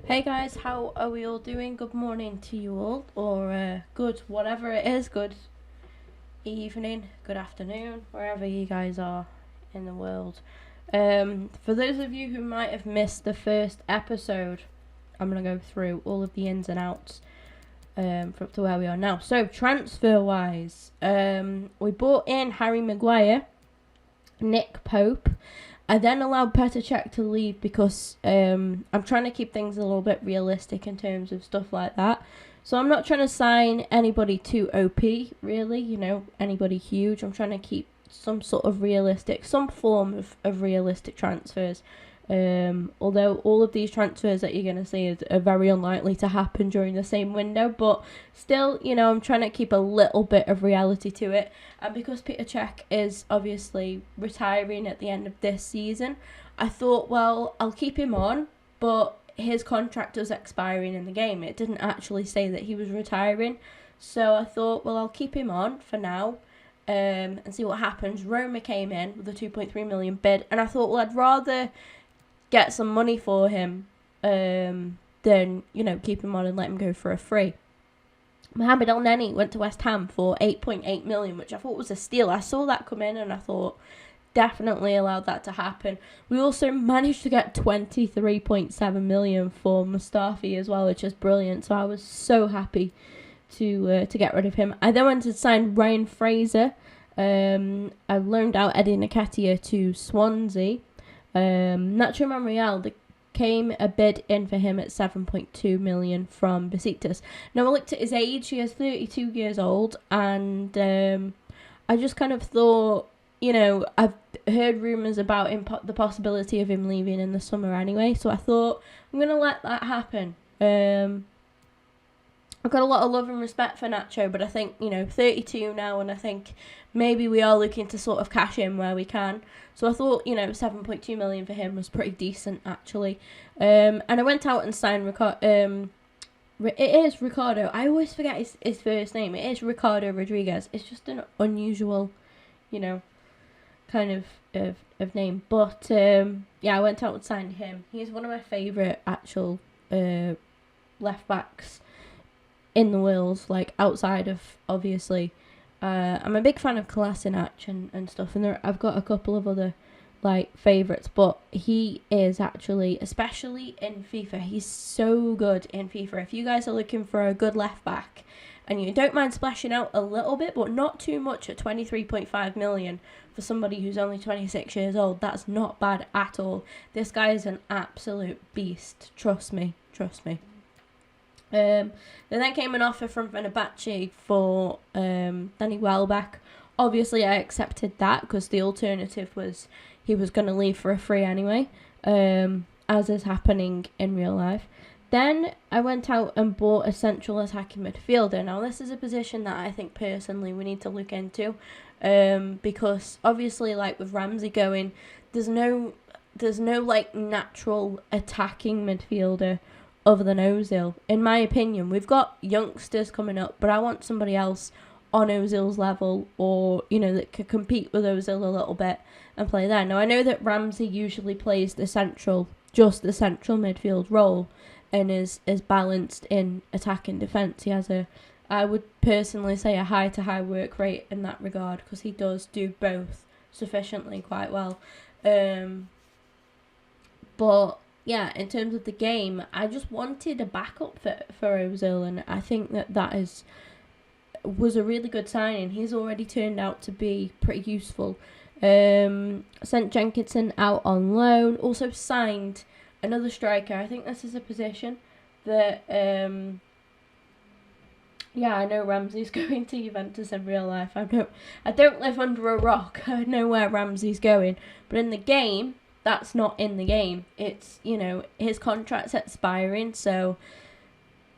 Hey guys, how are we all doing? Good morning to you all, or good whatever it is, good evening, good afternoon, wherever you guys are in the world. For those of you who might have missed the first episode, I'm going to go through all of the ins and outs from up to where we are now. So, transfer wise, we bought in Harry Maguire, Nick Pope. I then allowed Petr Cech to leave because I'm trying to keep things a little bit realistic in terms of stuff like that. So I'm not trying to sign anybody too OP, really, anybody huge. I'm trying to keep some sort of realistic, some form of realistic transfers. Although all of these transfers that you're going to see are very unlikely to happen during the same window, but still, I'm trying to keep a little bit of reality to it. And because Petr Cech is obviously retiring at the end of this season, I thought, well, I'll keep him on, but his contract was expiring in the game. It didn't actually say that he was retiring. So I thought, well, I'll keep him on for now and see what happens. Roma came in with a 2.3 million bid, and I thought, well, I'd rather get some money for him than, keep him on and let him go for a free. Mohamed El Neni went to West Ham for 8.8 million, which I thought was a steal. I saw that come in and I thought, definitely allowed that to happen. We also managed to get 23.7 million for Mustafi as well, which is brilliant. So I was so happy to get rid of him. I then went to sign Ryan Fraser. I loaned out Eddie Nketiah to Swansea. Nacho Monreal came a bid in for him at 7.2 million from Besiktas. Now I looked at his age; he is 32 years old, and I just kind of thought, I've heard rumours about him, the possibility of him leaving in the summer anyway. So I thought I'm gonna let that happen. I've got a lot of love and respect for Nacho, but I think, 32 now, and I think maybe we are looking to sort of cash in where we can. So I thought, 7.2 million for him was pretty decent, actually. And I went out and signed Ricardo. It is Ricardo. I always forget his first name. It is Ricardo Rodriguez. It's just an unusual, kind of name. But, I went out and signed him. He's one of my favourite actual left backs in the world, like outside of, obviously, I'm a big fan of Kolasinac and stuff, and I've got a couple of other favourites, but he is actually, especially in FIFA, he's so good in FIFA. If you guys are looking for a good left back and you don't mind splashing out a little bit but not too much at 23.5 million for somebody who's only 26 years old, that's not bad at all. This guy is an absolute beast, trust me. Then came an offer from Fenerbahce for Danny Welbeck. Obviously, I accepted that because the alternative was he was going to leave for a free anyway, as is happening in real life. Then I went out and bought a central attacking midfielder. Now, this is a position that I think personally we need to look into, because obviously, with Ramsey going, there's no natural attacking midfielder other than Ozil. In my opinion, we've got youngsters coming up, but I want somebody else on Ozil's level, or that could compete with Ozil a little bit and play there. Now I know that Ramsey usually plays the central midfield role and is balanced in attack and defence. He has I would personally say, a high to high work rate in that regard, because he does do both sufficiently quite well. But yeah, in terms of the game, I just wanted a backup for Ozil, and I think that was a really good signing. He's already turned out to be pretty useful. Sent Jenkinson out on loan. Also signed another striker. I think this is a position that, I know Ramsey's going to Juventus in real life. I don't live under a rock. I know where Ramsey's going. But in the game, that's not in the game. It's, his contract's expiring, so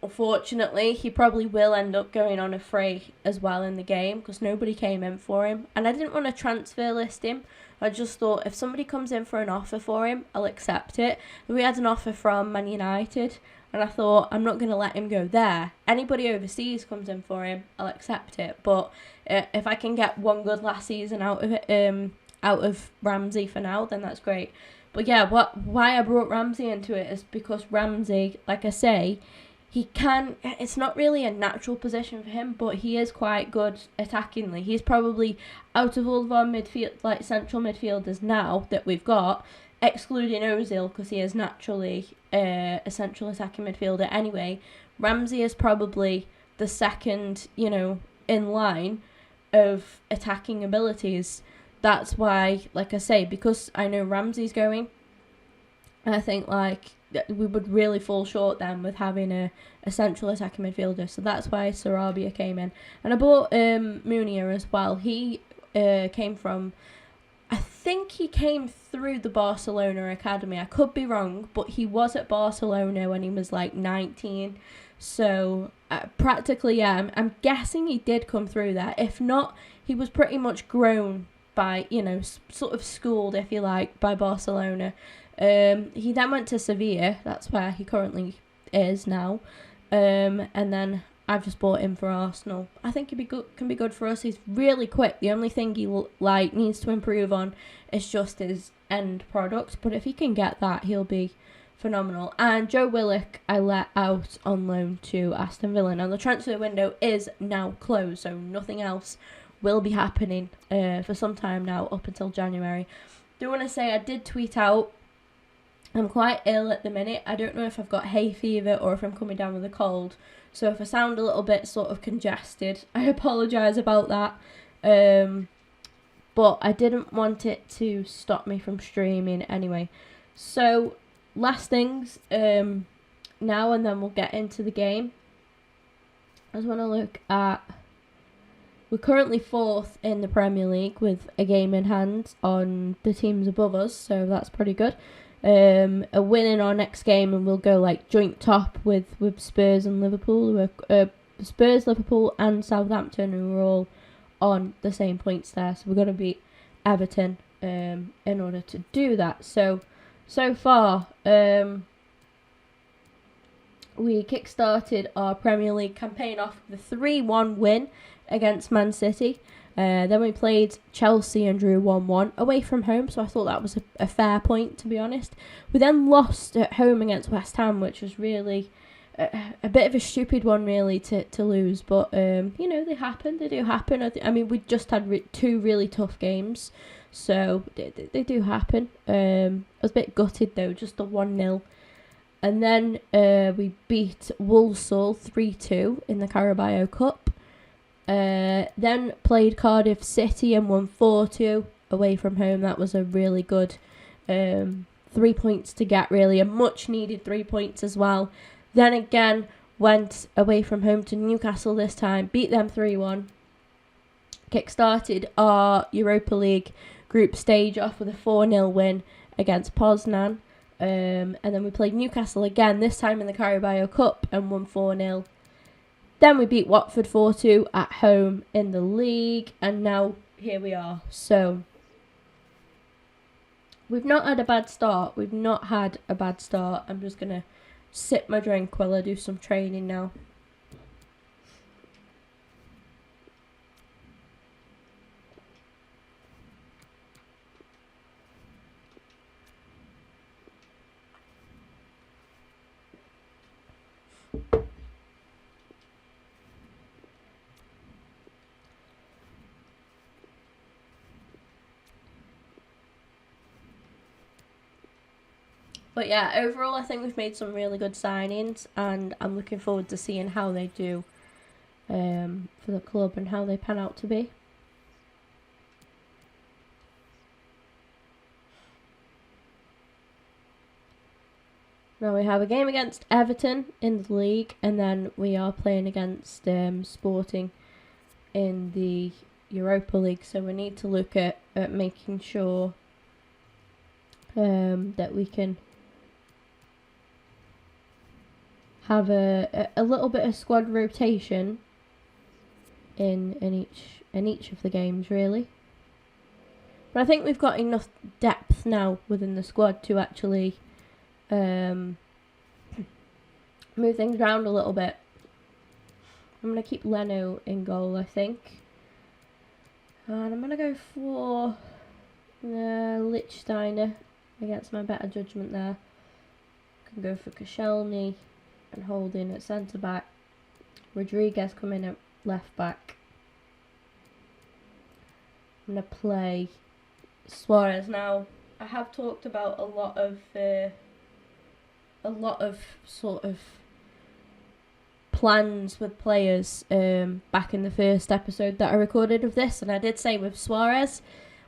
unfortunately he probably will end up going on a free as well in the game, because nobody came in for him. And I didn't want to transfer list him. I just thought if somebody comes in for an offer for him, I'll accept it. We had an offer from Man United, and I thought, I'm not going to let him go there. Anybody overseas comes in for him, I'll accept it. But if I can get one good last season out of Ramsey for now, then that's great. But yeah, why I brought Ramsey into it is because Ramsey, like I say, it's not really a natural position for him, but he is quite good attackingly. He's probably, out of all of our midfield, like central midfielders now that we've got, excluding Ozil, because he is naturally a central attacking midfielder anyway, Ramsey is probably the second, in line of attacking abilities. That's why, like I say, because I know Ramsey's going, I think we would really fall short then with having a central attacking midfielder. So that's why Sarabia came in. And I bought Munir as well. He came from, I think he came through the Barcelona academy. I could be wrong, but he was at Barcelona when he was 19. So practically, yeah, I'm guessing he did come through there. If not, he was pretty much grown by, sort of schooled, if you like, by Barcelona. He then went to Sevilla. That's where he currently is now. And then I've just bought him for Arsenal. I think can be good for us. He's really quick. The only thing he needs to improve on is just his end product. But if he can get that, he'll be phenomenal. And Joe Willock I let out on loan to Aston Villa. Now the transfer window is now closed, so nothing else will be happening for some time now, up until January. Do want to say I did tweet out, I'm quite ill at the minute. I don't know if I've got hay fever or if I'm coming down with a cold. So if I sound a little bit sort of congested, I apologise about that. But I didn't want it to stop me from streaming anyway. So last things now, and then we'll get into the game. I just want to look at... We're currently 4th in the Premier League with a game in hand on the teams above us, so that's pretty good. A win in our next game and we'll go joint top with Spurs and Liverpool. Spurs, Liverpool and Southampton, who are all on the same points there. So we're going to beat Everton in order to do that. So far, we kick-started our Premier League campaign off with a 3-1 win against Man City. Then we played Chelsea and drew 1-1 away from home, so I thought that was a fair point, to be honest. We then lost at home against West Ham, which was really a bit of a stupid one, really, to lose. But, they happen. They do happen. I mean, we just had 2 really tough games, so they do happen. I was a bit gutted, though, just the 1-0. And then we beat Walsall 3-2 in the Carabao Cup. Then played Cardiff City and won 4-2 away from home. That was a really good 3 points to get, really. A much needed 3 points as well. Then again, went away from home to Newcastle this time. Beat them 3-1. Kick-started our Europa League group stage off with a 4-0 win against Poznan. And then we played Newcastle again, this time in the Carabao Cup, and won 4-0. Then we beat Watford 4-2 at home in the league, and now here we are. So, we've not had a bad start. I'm just going to sip my drink while I do some training now. But yeah, overall I think we've made some really good signings, and I'm looking forward to seeing how they do for the club and how they pan out to be. Now we have a game against Everton in the league, and then we are playing against Sporting in the Europa League. So we need to look at making sure that we can have a little bit of squad rotation in each of the games, really. But I think we've got enough depth now within the squad to actually move things around a little bit. I'm going to keep Leno in goal, I think. And I'm going to go for Lichtsteiner against my better judgment there. Can go for Koscielny and Holding at centre back. Rodriguez come in at left back. I'm gonna play Suarez now. I have talked about a lot of sort of plans with players back in the first episode that I recorded of this, and I did say with Suarez,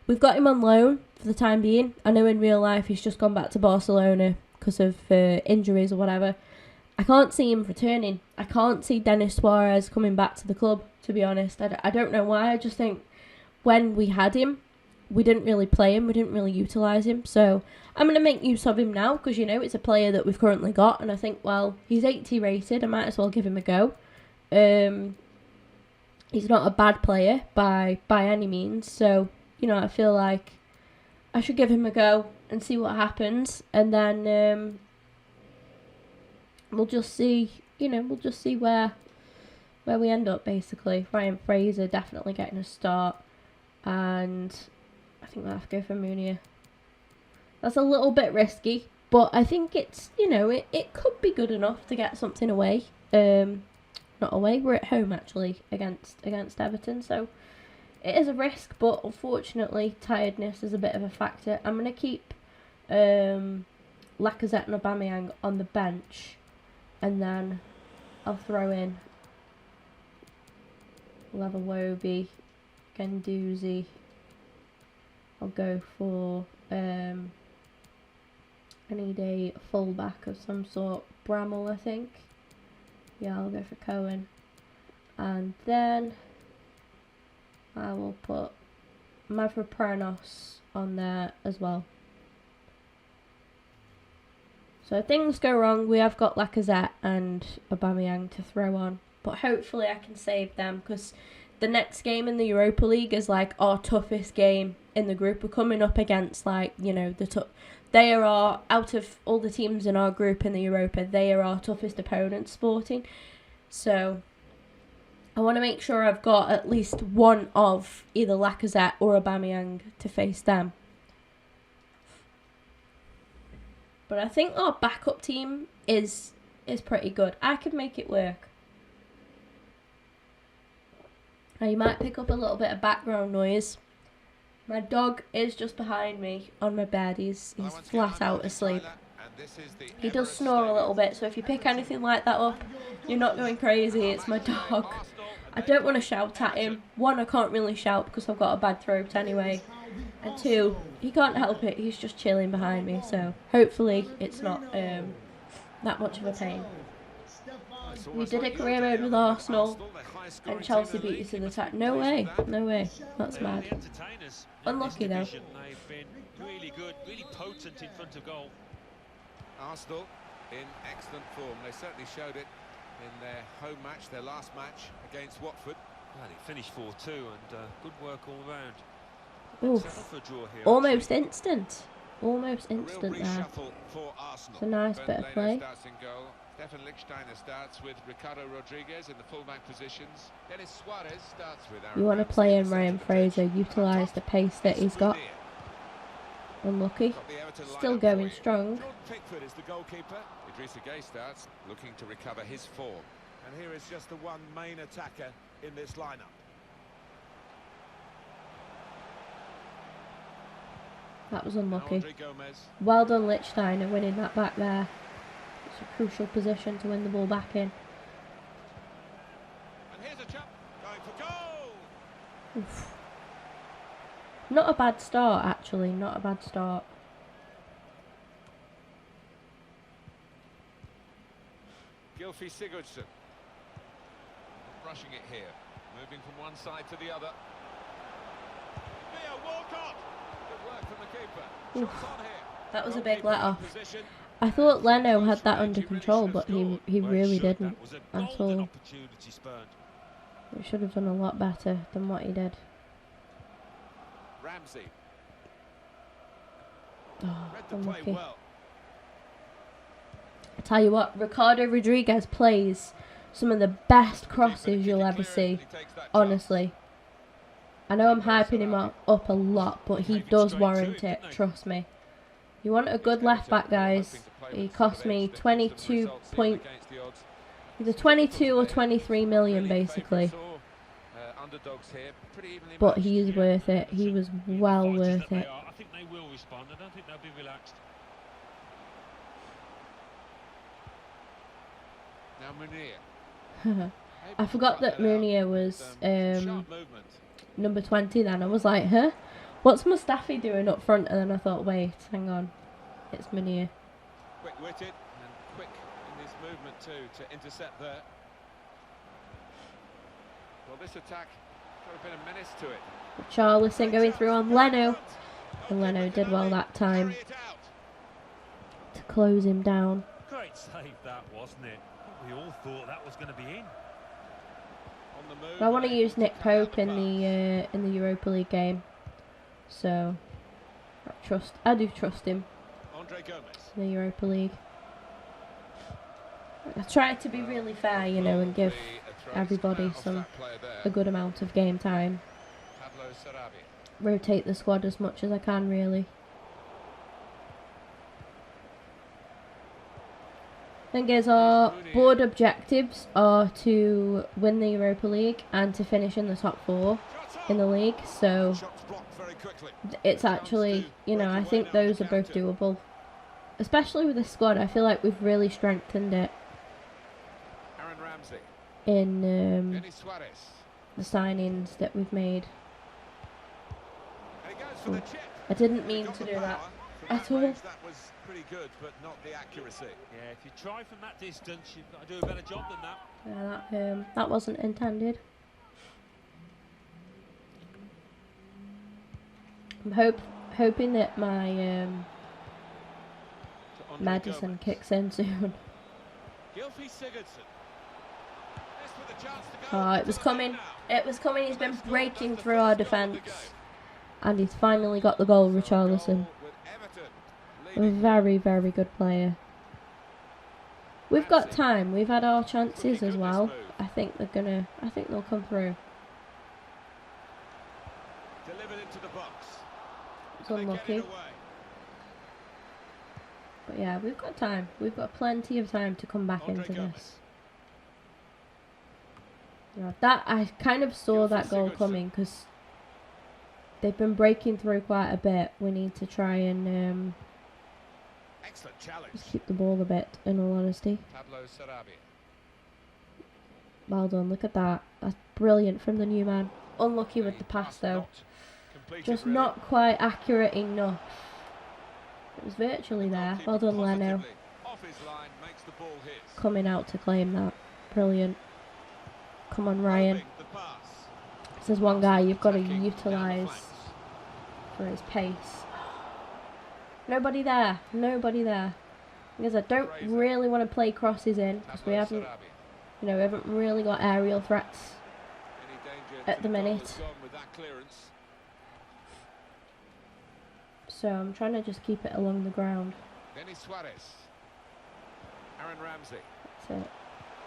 we've got him on loan for the time being. I know in real life he's just gone back to Barcelona because of injuries or whatever. I can't see him returning. I can't see Denis Suarez coming back to the club, to be honest. I don't know why. I just think when we had him, we didn't really play him. We didn't really utilise him. So I'm going to make use of him now because, you know, it's a player that we've currently got. And I think, well, he's 80 rated. I might as well give him a go. He's not a bad player by any means. So, you know, I feel like I should give him a go and see what happens. And then we'll just see, you know, we'll just see where we end up, basically. Ryan Fraser definitely getting a start. And I think we'll have to go for Munir. That's a little bit risky, but I think it's, you know, it could be good enough to get something away. Not away, we're at home actually against Everton, so it is a risk, but unfortunately tiredness is a bit of a factor. I'm going to keep Lacazette and Aubameyang on the bench, and then I'll throw in Leverwobi, Guendouzi. I'll go for I need a fullback of some sort. Bramall, I think. Yeah, I'll go for Cohen. And then I will put Mavropanos on there as well. So if things go wrong, we have got Lacazette and Aubameyang to throw on. But hopefully I can save them, because the next game in the Europa League is like our toughest game in the group. We're coming up against, like, you know, they are our, out of all the teams in our group in the Europa, they are our toughest opponents, Sporting. So I want to make sure I've got at least one of either Lacazette or Aubameyang to face them. But I think our backup team is pretty good. I could make it work. Now you might pick up a little bit of background noise. My dog is just behind me on my bed. He's flat out asleep. He does snore a little bit, so if you pick anything like that up, you're not going crazy. It's my dog. I don't want to shout at him. One, I can't really shout because I've got a bad throat anyway. And two, he can't help it. He's just chilling behind me, so hopefully it's not that much of a pain. We did a career mode with Arsenal and Chelsea beat us to the tie. No way, no way. That's mad. Unlucky though. They've been really good, really potent in front of goal. Arsenal in excellent form. They certainly showed it in their home match, their last match against Watford. Well, he finished 4-2 and good work all round. Oof. Almost instant. Almost instant there. It's a nice bit of play. Stefan Lichtsteiner starts with Ricardo Rodriguez in the fullback positions. Denis Suarez starts with You want to play in Ryan Fraser, utilise the pace that he's got. Unlucky. Still going strong. Pickford is the goalkeeper. Idrissa Gueye starts, looking to recover his form. And here is just the one main attacker in this lineup. That was unlucky. Well done, Lichtsteiner, winning that back there. It's a crucial position to win the ball back in. And here's a chop going for goal. Oof. Not a bad start, actually. Not a bad start. Gylfi Sigurdsson. Rushing it here. Moving from one side to the other. Theo Walcott. Good work from the keeper. Shots on here. That was a big let-off. I thought Leno had that under control, but he really didn't at all. He should have done a lot better than what he did. Ramsey. Oh, unlucky. I tell you what, Ricardo Rodriguez plays some of the best crosses you'll ever see, honestly. I know I'm hyping him up a lot, but he does warrant it, trust me. You want a good left back, guys. He cost me 22 point, either 22 or 23 million basically. But he's worth it. He was well worth it. I think they will respond. I don't think they'll be relaxed. Now Munir. I forgot that Munier was number 20 then. I was like, huh? What's Mustafi doing up front? And then I thought, wait, hang on. It's Munier. Quick-witted and quick in his movement too to intercept there. Well, this attack got a bit of menace to it. Charlison going through on Leno. And Leno did well that time to close him down. Great save that, wasn't it? We all thought that was going to be in. I want to use Nick Pope in the Europa League game, so I do trust him in the Europa League. I try to be really fair, you know, and give everybody a good amount of game time. Rotate the squad as much as I can, really. Thing is, our board objectives are to win the Europa League and to finish in the top 4 in the league, so it's actually, you know, I think those are both doable. Especially with this squad, I feel like we've really strengthened it in the signings that we've made. Ooh, I didn't mean to do that at all. That was pretty good, but not the accuracy. Yeah, if you try from that distance, you've got to do a better job than that. Yeah, that wasn't intended. I'm hoping that my medicine kicks in soon. Oh, it was coming. It was coming. He's been breaking through our defence. And he's finally got the goal, Richarlison. A very, very good player. We've got time. We've had our chances as well. I think they'll come through. It's unlucky. But yeah, we've got time. We've got plenty of time to come back into this. Yeah, that I kind of saw that goal coming because they've been breaking through quite a bit. We need to try and just keep the ball a bit, in all honesty. Well done, look at that. That's brilliant from the new man. Unlucky with the pass though. Just not quite accurate enough. It was virtually there. Well done, Leno. Coming out to claim that. Brilliant. Come on, Ryan. This is one guy you've got to utilise for his pace. Nobody there. Nobody there. Because I don't really want to play crosses in because we haven't really got aerial threats at the minute. So I'm trying to just keep it along the ground. That's it.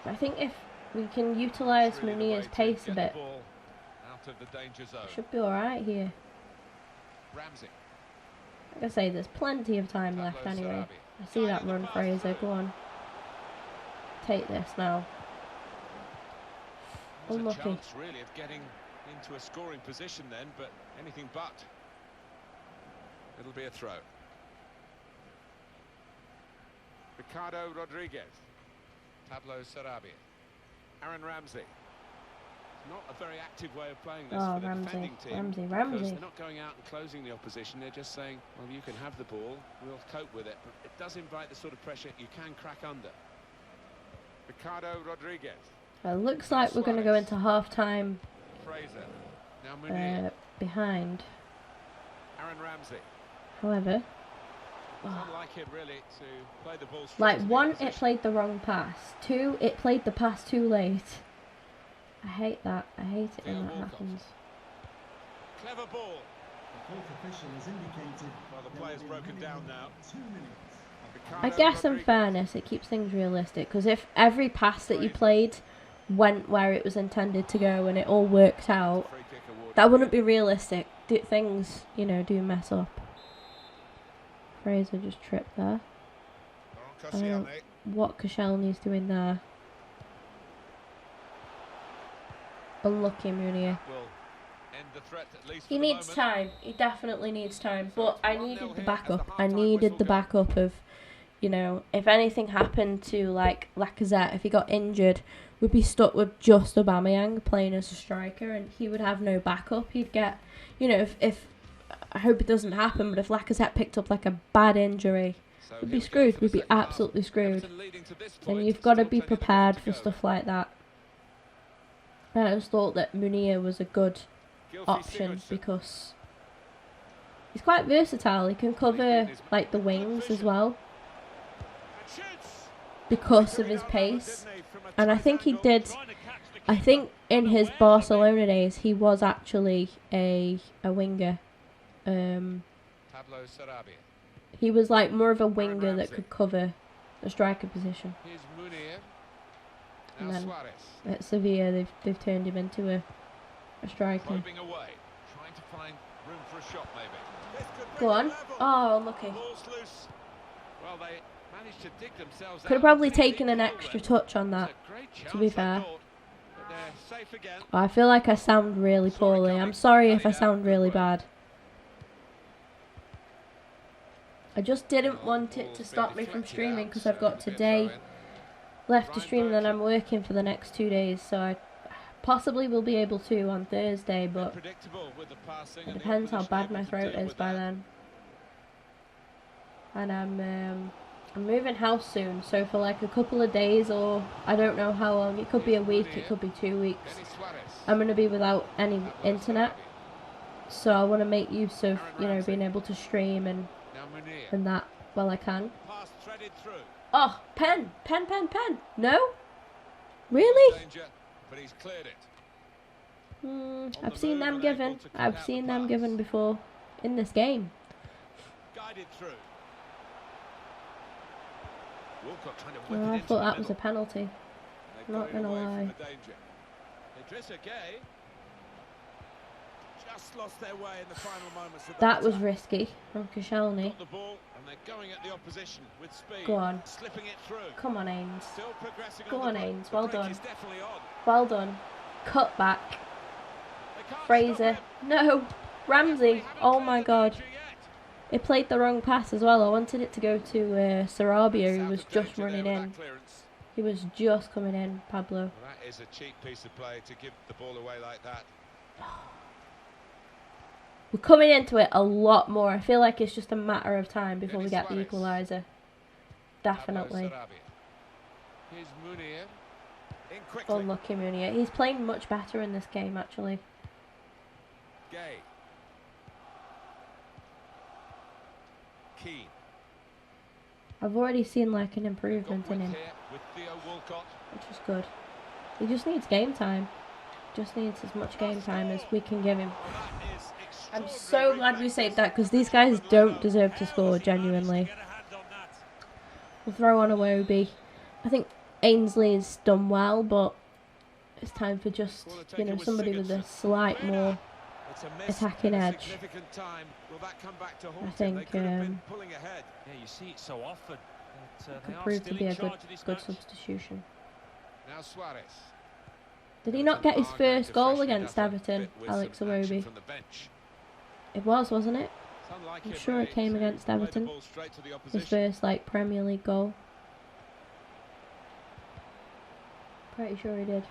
I think if we can utilise Munir's pace a bit, should be alright here. Like I say, there's plenty of time left anyway. I see that run, Fraser. Go on. Take this now. Unlucky. Chance really of getting into a scoring position then, but anything but. It'll be a throw. Ricardo Rodriguez. Pablo Sarabia. Aaron Ramsey. Not a very active way of playing this for the defending team. Because they're not going out and closing the opposition. They're just saying, well, you can have the ball, we'll cope with it. But it does invite the sort of pressure you can crack under. Ricardo Rodriguez. It looks like we're going to go into half-time behind. Aaron Ramsey. However, Unlike him really to play the ball like one, it played the wrong pass. Two, it played the pass too late. I hate that. I hate it when that happens. Clever ball. The fourth official has indicated. Well, the player's broken down now. 2 minutes. I guess in fairness, it keeps things realistic because if every pass that you played went where it was intended to go and it all worked out, that wouldn't be realistic. Things, do mess up. Fraser just tripped there. I don't know what Koscielny's doing there. Unlucky Munier. He needs time. He definitely needs time. But I needed the backup. I needed the backup of, you know, if anything happened to, like, Lacazette, if he got injured, we'd be stuck with just Aubameyang playing as a striker, and he would have no backup. He'd get, you know, if I hope it doesn't happen, but if Lacazette picked up, like, a bad injury, we'd be screwed. We'd be absolutely screwed. And you've got to be prepared for stuff like that. And I just thought that Munier was a good option because he's quite versatile. He can cover like the wings as well because of his pace. And I think he did. I think in his Barcelona days he was actually a winger. He was like more of a winger that could cover the striker position. And then at Sevilla they've turned him into a striker. Go on. Oh, unlucky. Could have probably taken an extra touch on that, to be fair. Oh, I feel like I sound really poorly. I'm sorry if I sound really bad. I just didn't want it to stop me from streaming because I've got today left to stream and then I'm working for the next 2 days, so I possibly will be able to on Thursday, but it depends how bad my throat is by then. And I'm moving house soon, so for like a couple of days, or I don't know how long, it could be a week, it could be 2 weeks, I'm going to be without any internet, so I want to make use of, you know, being able to stream and that while I can. Oh, pen! No? Really? I've seen them given. I've seen them given before in this game. Oh, I thought that was a penalty. Not gonna lie. That was risky from Koscielny. Go on. Come on, Ains. Go on, Ains. Well done. Well done. Cut back. Fraser. No. Ramsey. Oh my god. It played the wrong pass as well. I wanted it to go to Sarabia, who was just running in. He was just coming in, Pablo. That is a cheap piece of play to give the ball away like that. We're coming into it a lot more. I feel like it's just a matter of time before we get the equaliser. Definitely. Unlucky Munier. He's playing much better in this game, actually. I've already seen like an improvement in him, which is good. He just needs game time. Just needs as much game time as we can give him. I'm so glad we saved that because these guys don't deserve to score, genuinely. We'll throw on a Iwobi. I think Ainsley has done well, but it's time for just, you know, somebody with a slight more attacking edge. I think could prove to be a good substitution. Did he not get his first goal against Everton, Alex Iwobi? It was, wasn't it? I'm sure it came against Everton. His first, like, Premier League goal. Pretty sure he did.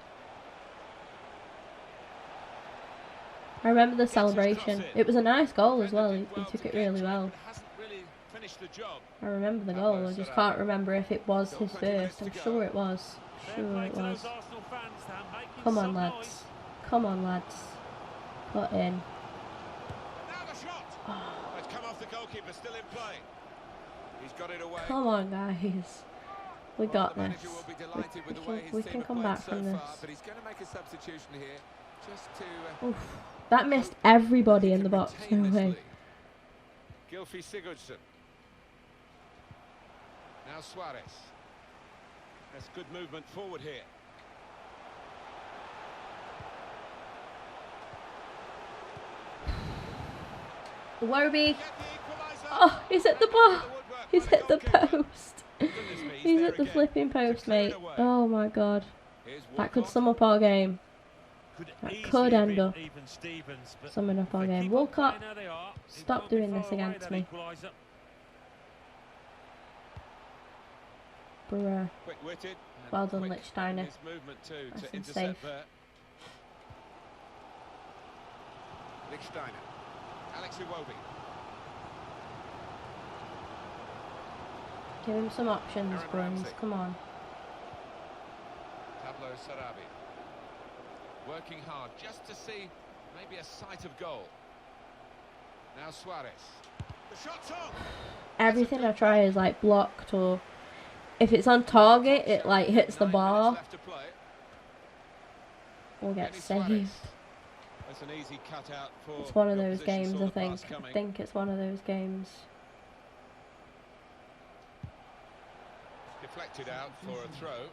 I remember the celebration. It was a nice goal as well. He took it really well. I remember the goal. I just can't remember if it was his first. I'm sure it was. Sure it was. Come on, lads. Come on, lads. Put in. Oh. Come on, guys. We got this. We can come back from this. Oof. That missed everybody in the box. No way. Gylfi Sigurdsson. Now Suarez. That's good movement forward here. Iwobi. Oh, he's at the bar. He's hit the post. Goodness me, He's there at the again. flipping post, mate. Oh my god. Here's That could Walcott. sum up our game. That easily could have end been up even Stevens, but summing up if our they game. keep on Walcott, playing how they are, it stop won't be doing this far away, against that me. equaliser. Bruh. Quick-witted. and Well done, quick Lichtsteiner. in his movement too, Nice to and intercept safe. there. Lichtsteiner. Alex Iwobi. Give him some options, Aaron Bruns. Ramsey. Come on. Pablo Sarabia. Working hard just to see maybe a sight of goal. Now Suarez. The shot's on. Everything I try is like blocked, or if it's on target, it like hits the 9 bar minutes left to play. or gets Suarez. saved. That's an easy cutout for It's one of the those opposition, games, saw I the think. pass I coming. think it's one of those games. Deflected out for a throw.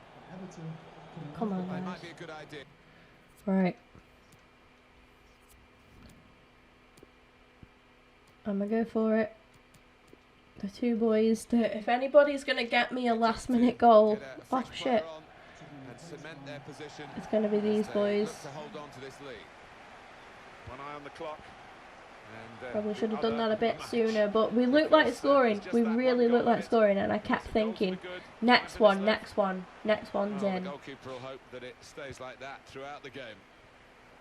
Come on, That guys. might be a good idea. Right. I'm gonna go for it. The two boys. If anybody's gonna get me a last minute goal, Get a oh fresh player shit, on and cement their position it's gonna be as these they boys. look to hold on to this lead. One eye on the clock. And, Probably the should have done other that a bit on the match. sooner, but we looked like Because, scoring. it's just We that really one looked goal like in it. scoring, and I kept It's a goal to thinking, the good. 5 next minutes one, left. next one, next one's Well, the in. goalkeeper will hope that it stays like that throughout the game.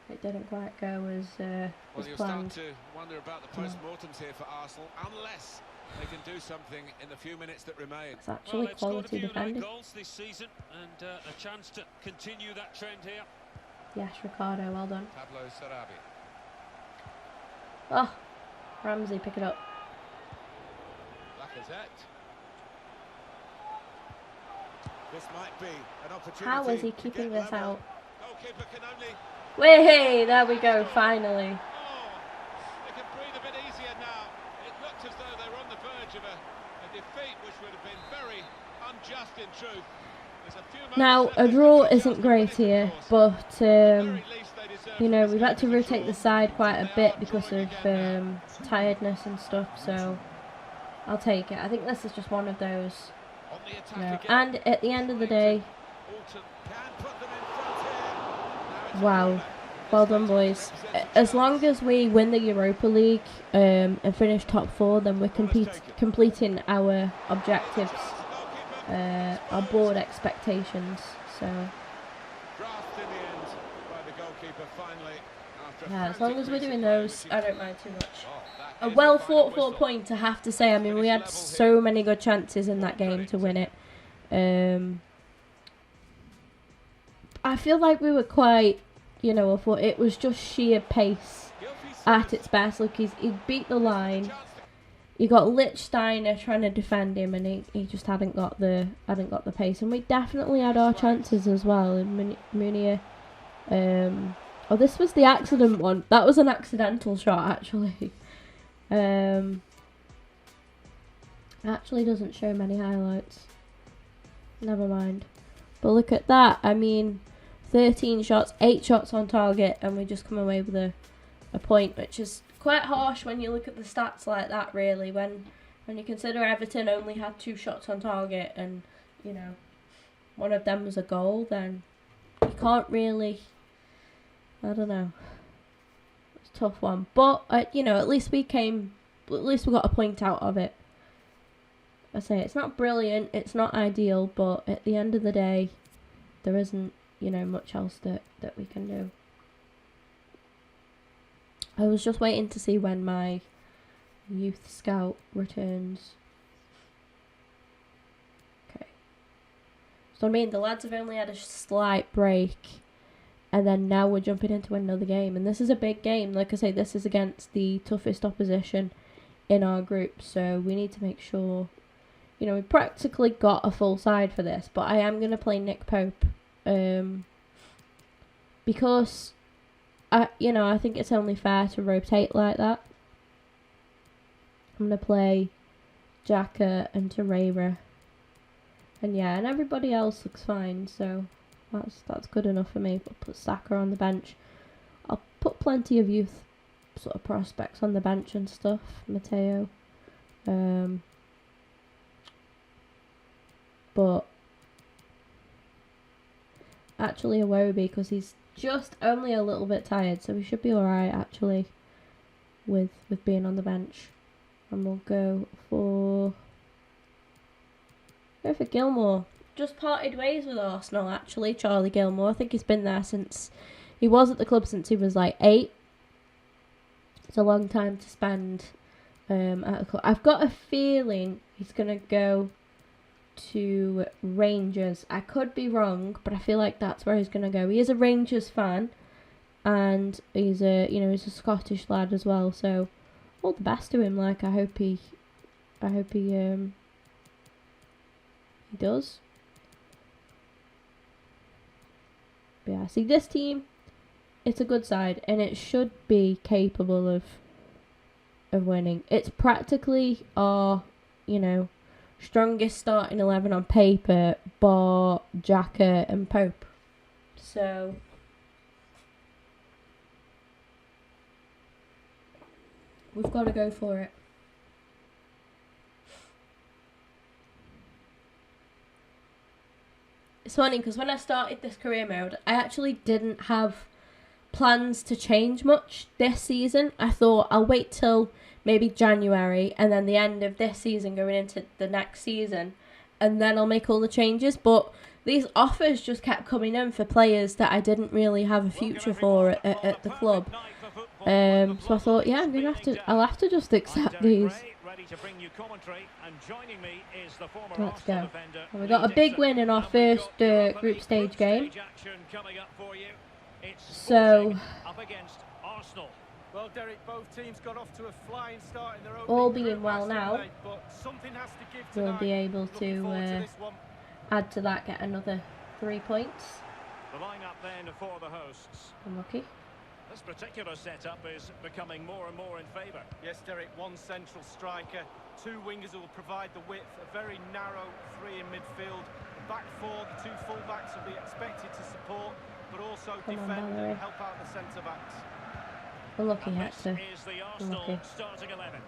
It didn't quite go as Well, you'll start planned. to wonder about the Come on. post-mortems here for Arsenal, unless they can do something in the few minutes that remain. It's actually they've scored a quality few late defending. goals this season, and a chance to continue that trend here. Yes, Ricardo, well done. Pablo Sarabia. Oh, Ramsey, pick it up. Lacazette. This might be an opportunity. How is he to keeping get this level. out? Goalkeeper can only. Way, there we go, finally. Oh, they can breathe a bit easier now. It looked as though they were on the verge of a defeat, which would have been very unjust in truth. There's a few moments Now, left a to draw adjust isn't and great win it, here, of course. but At the very least, they deserve you know, this we've game had to as a rotate the draw. side quite a They bit are because drawing of again now. tiredness and stuff, so I'll take it. I think this is just one of those, On the attack you know, again. and at the end of the day, Alton can put them in front here. Now it's wow, corner. well done, boys. As long as we win the Europa League and finish top 4, then we're completing our objectives, our board expectations, so Grasped in the end by the goalkeeper finally after yeah, as long as we're doing those, I don't mind too much. A a well fought for point, I have to say. I mean, we had so many good chances in that game to win it. I feel like we were quite, you know, I thought it was just sheer pace at its best. Look, he beat the line. You got Lichtsteiner trying to defend him, and he just hadn't got the pace. And we definitely had our chances as well. And Munier, oh, this was the accident one. That was an accidental shot, actually. Actually doesn't show many highlights. Never mind. But look at that. I mean, 13 shots, 8 shots on target, and we just come away with a point, which is quite harsh when you look at the stats like that, really. When you consider Everton only had 2 shots on target, and, you know, one of them was a goal, then you can't really, I don't know. It's a tough one. But, you know, at least we got a point out of it. I say it's not brilliant, it's not ideal, but at the end of the day, there isn't, you know, much else that we can do. I was just waiting to see when my youth scout returns. Okay. So I mean, the lads have only had a slight break, and then now we're jumping into another game, and this is a big game. Like I say, this is against the toughest opposition in our group, so we need to make sure, you know, we practically got a full side for this, but I am going to play Nick Pope, because I think it's only fair to rotate like that. I'm going to play Xhaka and Torreira, and everybody else looks fine, so that's good enough for me. I'll put Saka on the bench. I'll put plenty of youth sort of prospects on the bench and stuff. Matteo, But actually Iwobi, because he's just only a little bit tired, so he should be alright actually with being on the bench. And we'll go for Gilmore. Just parted ways with Arsenal actually, Charlie Gilmore. I think he's been there since he was at the club since he was like 8. It's a long time to spend at a club. I've got a feeling he's gonna go to Rangers. I could be wrong, but I feel like that's where he's gonna go. He is a Rangers fan, and he's a Scottish lad as well. So all the best to him. Like I hope he does. But yeah, see this team, it's a good side, and it should be capable of winning. It's practically our, strongest starting 11 on paper, bar Xhaka and Pope. So we've got to go for it. It's funny because when I started this career mode, I actually didn't have plans to change much this season. I thought I'll wait till maybe January and then the end of this season going into the next season, and then I'll make all the changes. But these offers just kept coming in for players that I didn't really have a future for at the club. So I thought, yeah, I'll have to just accept these. Let's go. And we got a big win in our first group stage game. So well, Derek, both teams got off to a flying start in their own. All being well now, we'll be able to add to that, get another 3 points. The lineup then for the hosts. Unlucky. This particular setup is becoming more and more in favour. Yes, Derek, one central striker, 2 wingers who will provide the width, a very narrow 3 in midfield. The back 4, the 2 full-backs will be expected to support, but also defend and help out the centre-backs. Unlucky, Hector. This is the Arsenal starting 11.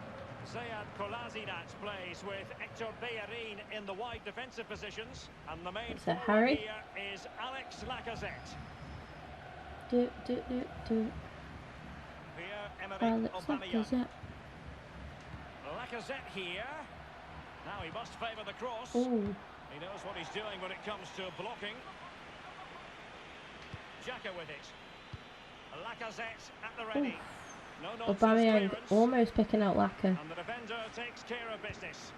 Sead Kolasinac plays with Hector Bellerin in the wide defensive positions, and the main forward here is Alex Lacazette. Alex Lacazette. Lacazette here. Now he must favour the cross. Ooh. He knows what he's doing when it comes to blocking. Xhaka with it. Lacazette at the ready. No nonsense Aubameyang clearance. almost picking out Lacazette. And the defender takes care of business.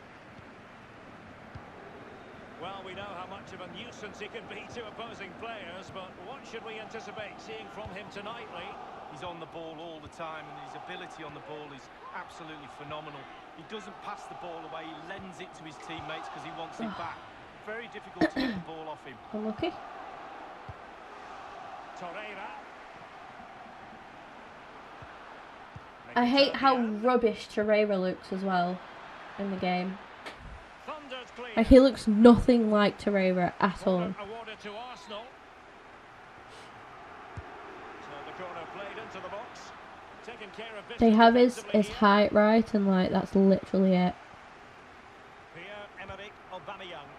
Well, we know how much of a nuisance he can be to opposing players, but what should we anticipate seeing from him tonight, Lee? He's on the ball all the time, and his ability on the ball is absolutely phenomenal. He doesn't pass the ball away, he lends it to his teammates because he wants it back. Very difficult to get the ball off him. Unlucky. Torreira. I hate how rubbish Torreira looks as well in the game. Like, he looks nothing like Torreira at all. Awarded to Arsenal. So the corner played into the box. Taking care of business. They have his height right, and like that's literally it. Pierre-Emerick Aubameyang.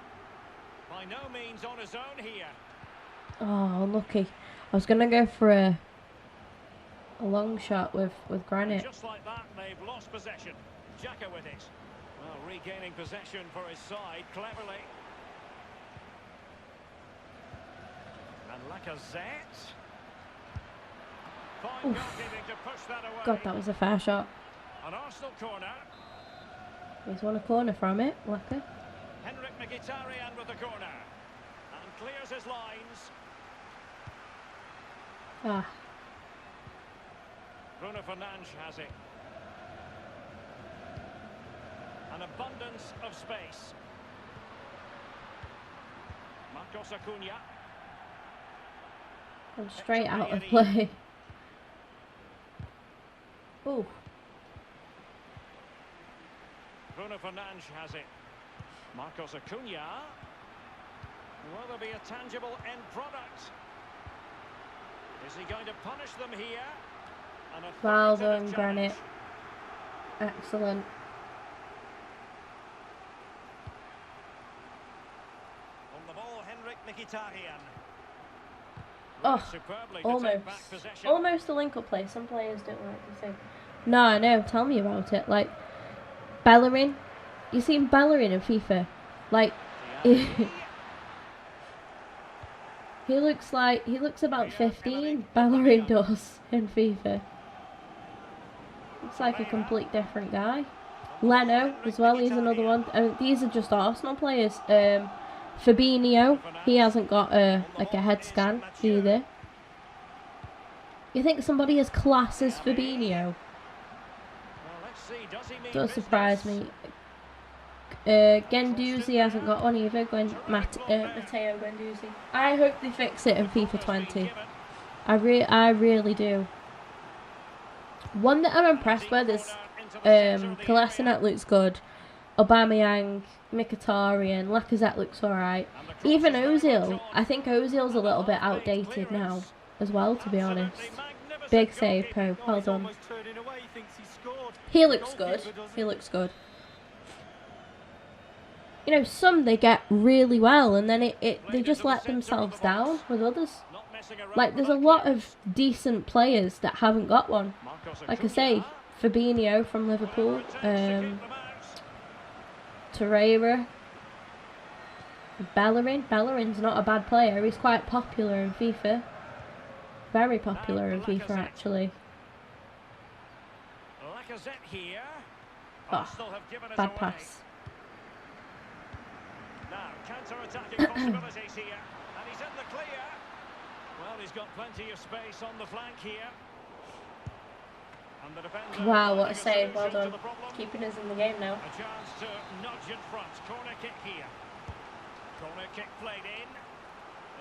By no means on his own here. Oh, unlucky. I was gonna go for a long shot with Granit. Just like that, they've lost possession. Xhaka with it. Well, regaining possession for his side cleverly. And Lacazette. Fine goalkeeping to push that away. God, that was a fair shot. An Arsenal corner. He's won a corner from it, Lacazette. Henrik Mkhitaryan with the corner. And clears his lines. Ah. Bruno Fernandes has it. An abundance of space. Marcos Acuna. And straight out of play. Oh. Bruno Fernandes has it. Marcos Acuna. Will there be a tangible end product? Is he going to punish them here? Well done, Granit. Excellent. Oh, almost a link-up play. Some players don't like the thing. No, I know. Tell me about it. Like Bellerin, you seen Bellerin in FIFA? Like he looks about 15. Bellerin does in FIFA. Looks like a complete different guy. Leno as well. He's another one. I mean, these are just Arsenal players. Fabinho, he hasn't got a head scan either. You think somebody as class as Fabinho? Don't surprise me. Guendouzi hasn't got one either. Matteo Guendouzi. I hope they fix it in FIFA 20. I really do. One that I'm impressed with is Kolasinac looks good. Aubameyang, Mkhitaryan, Lacazette looks alright. Even Ozil, I think Ozil's a little bit outdated now as well, to be honest. Big save, Pope. Well done. He looks good. He looks good. You know, some they get really well, and then they just let themselves down with others. Like, there's a lot of decent players that haven't got one. Like I say, Fabinho from Liverpool, Torreira, Bellerin. Bellerin's not a bad player. He's quite popular in FIFA. Very popular in FIFA, actually. Oh, bad pass. Now, counter-attacking possibilities here, and he's in the clear. Well, he's got plenty of space on the flank here. And the defender, wow, what a save! Well done, keeping us in the game now. A chance to nudge in front. Corner kick here. Corner kick played in.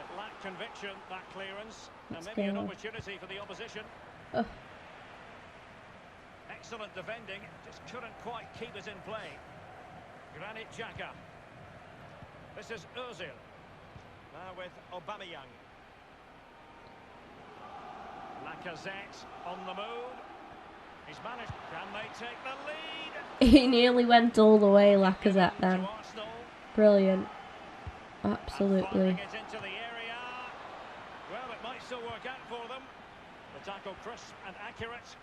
It lacked conviction, that clearance, and maybe an opportunity for the opposition. Oh. Excellent defending, just couldn't quite keep it in play. Granit Xhaka. This is Ozil. Now with Aubameyang. Lacazette on the move. He's managed. Can they take the lead? He nearly went all the way, Lacazette, then. Brilliant. Absolutely. It into the area. Well, it might still work out for them. The tackle crisp and accurate.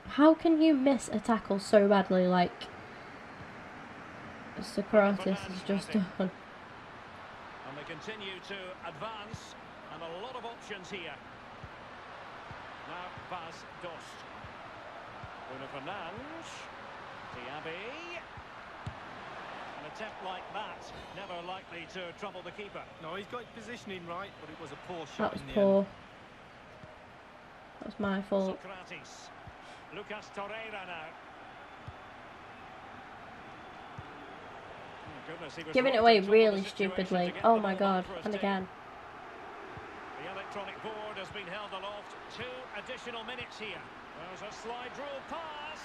How can you miss a tackle so badly, like Socrates has just done? And they continue to advance, and a lot of options here. Now Bas Dost. Bruno Fernandes. Diaby. An attempt like that, never likely to trouble the keeper. No, he's got his positioning right, but it was a poor shot. That was poor. That was my fault. Socrates. Lucas Torreira now. Oh, goodness, giving it away really stupidly. Oh my god. And again. The electronic board has been held aloft. 2 additional minutes here. There's a slide rule pass.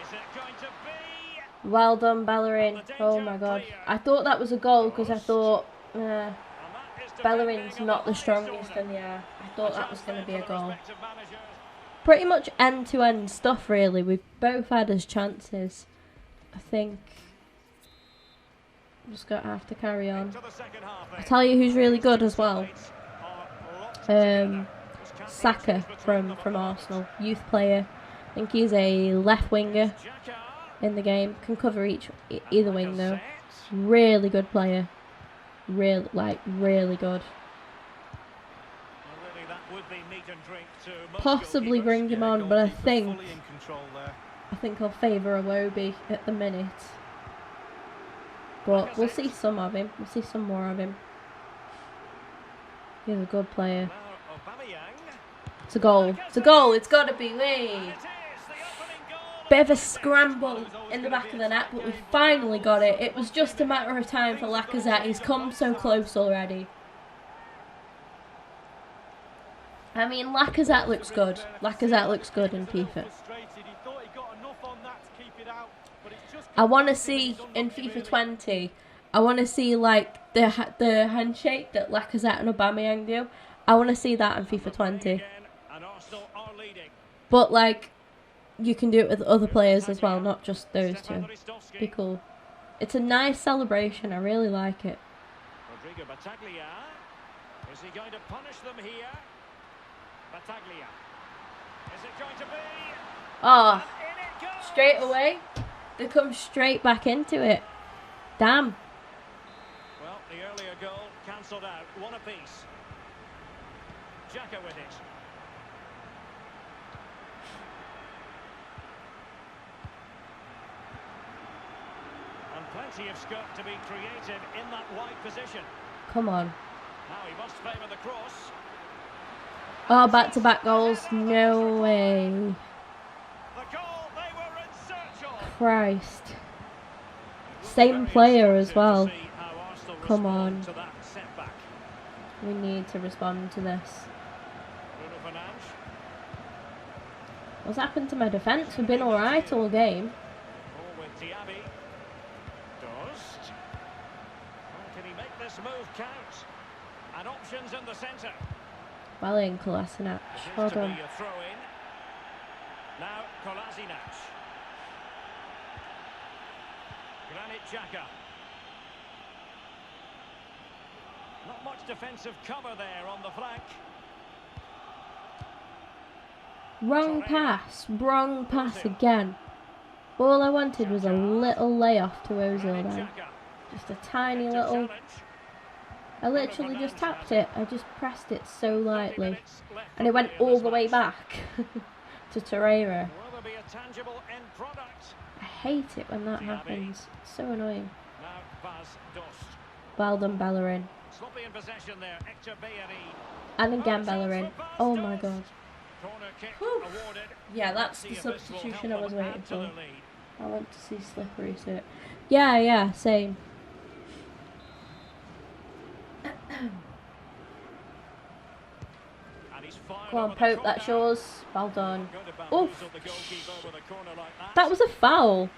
Is it going to be? Well done, Bellerin. Oh my god. I thought that was a goal because I thought Bellerin's not the strongest in the air. I thought that was going to be a goal. Pretty much end-to-end stuff, really. We've both had his chances. I think I'm just going to have to carry on. I tell you who's really good as well. Saka from Arsenal, youth player. I think he's a left winger in the game. Can cover either wing though. Really good player. Really good. Possibly bring him on, but I think I'll favour Iwobi at the minute. But we'll see some of him. We'll see some more of him. He's a good player. It's a goal. It's a goal. It's got to be. Wait. Bit of a scramble in the back of the net, but we finally got it. It was just a matter of time for Lacazette. He's come so close already. I mean, Lacazette looks good. Lacazette looks good in FIFA. I want to see in FIFA 20. I want to see like the handshake that Lacazette and Aubameyang do. I want to see that in FIFA 20. But like, you can do it with other players as well, not just those two. Be cool. It's a nice celebration. I really like it. Rodrigo Battaglia. Is he going to punish them here? Battaglia. Is it going to be? Oh, straight away. They come straight back into it. Damn. Well, the earlier goal cancelled out. One apiece. Xhaka with it. And plenty of scope to be created in that wide position. Come on. Now he must favour the cross. Oh, back-to-back goals. No way. The goal they were in search of. Christ. Same player as well. Come on. We need to respond to this. What's happened to my defence? We've been alright all game. Can he make this move count? And options in the centre. Well in, Kolasinac. Well done. Now Kolasinac. Granit Xhaka. Not much defensive cover there on the flank. Wrong pass again. All I wanted was a little layoff to Ozil then. Just a tiny little... I literally just tapped it. I just pressed it so lightly. And it went all the way back to Torreira. I hate it when that happens. It's so annoying. Well done, Bellerin. And again, Bellerin. Oh my god. Whew. Yeah, that's the substitution I was waiting for. I want to see Slippery sit. Yeah, same. Go on, Pope, that's yours. Well done. Oof. That was a foul.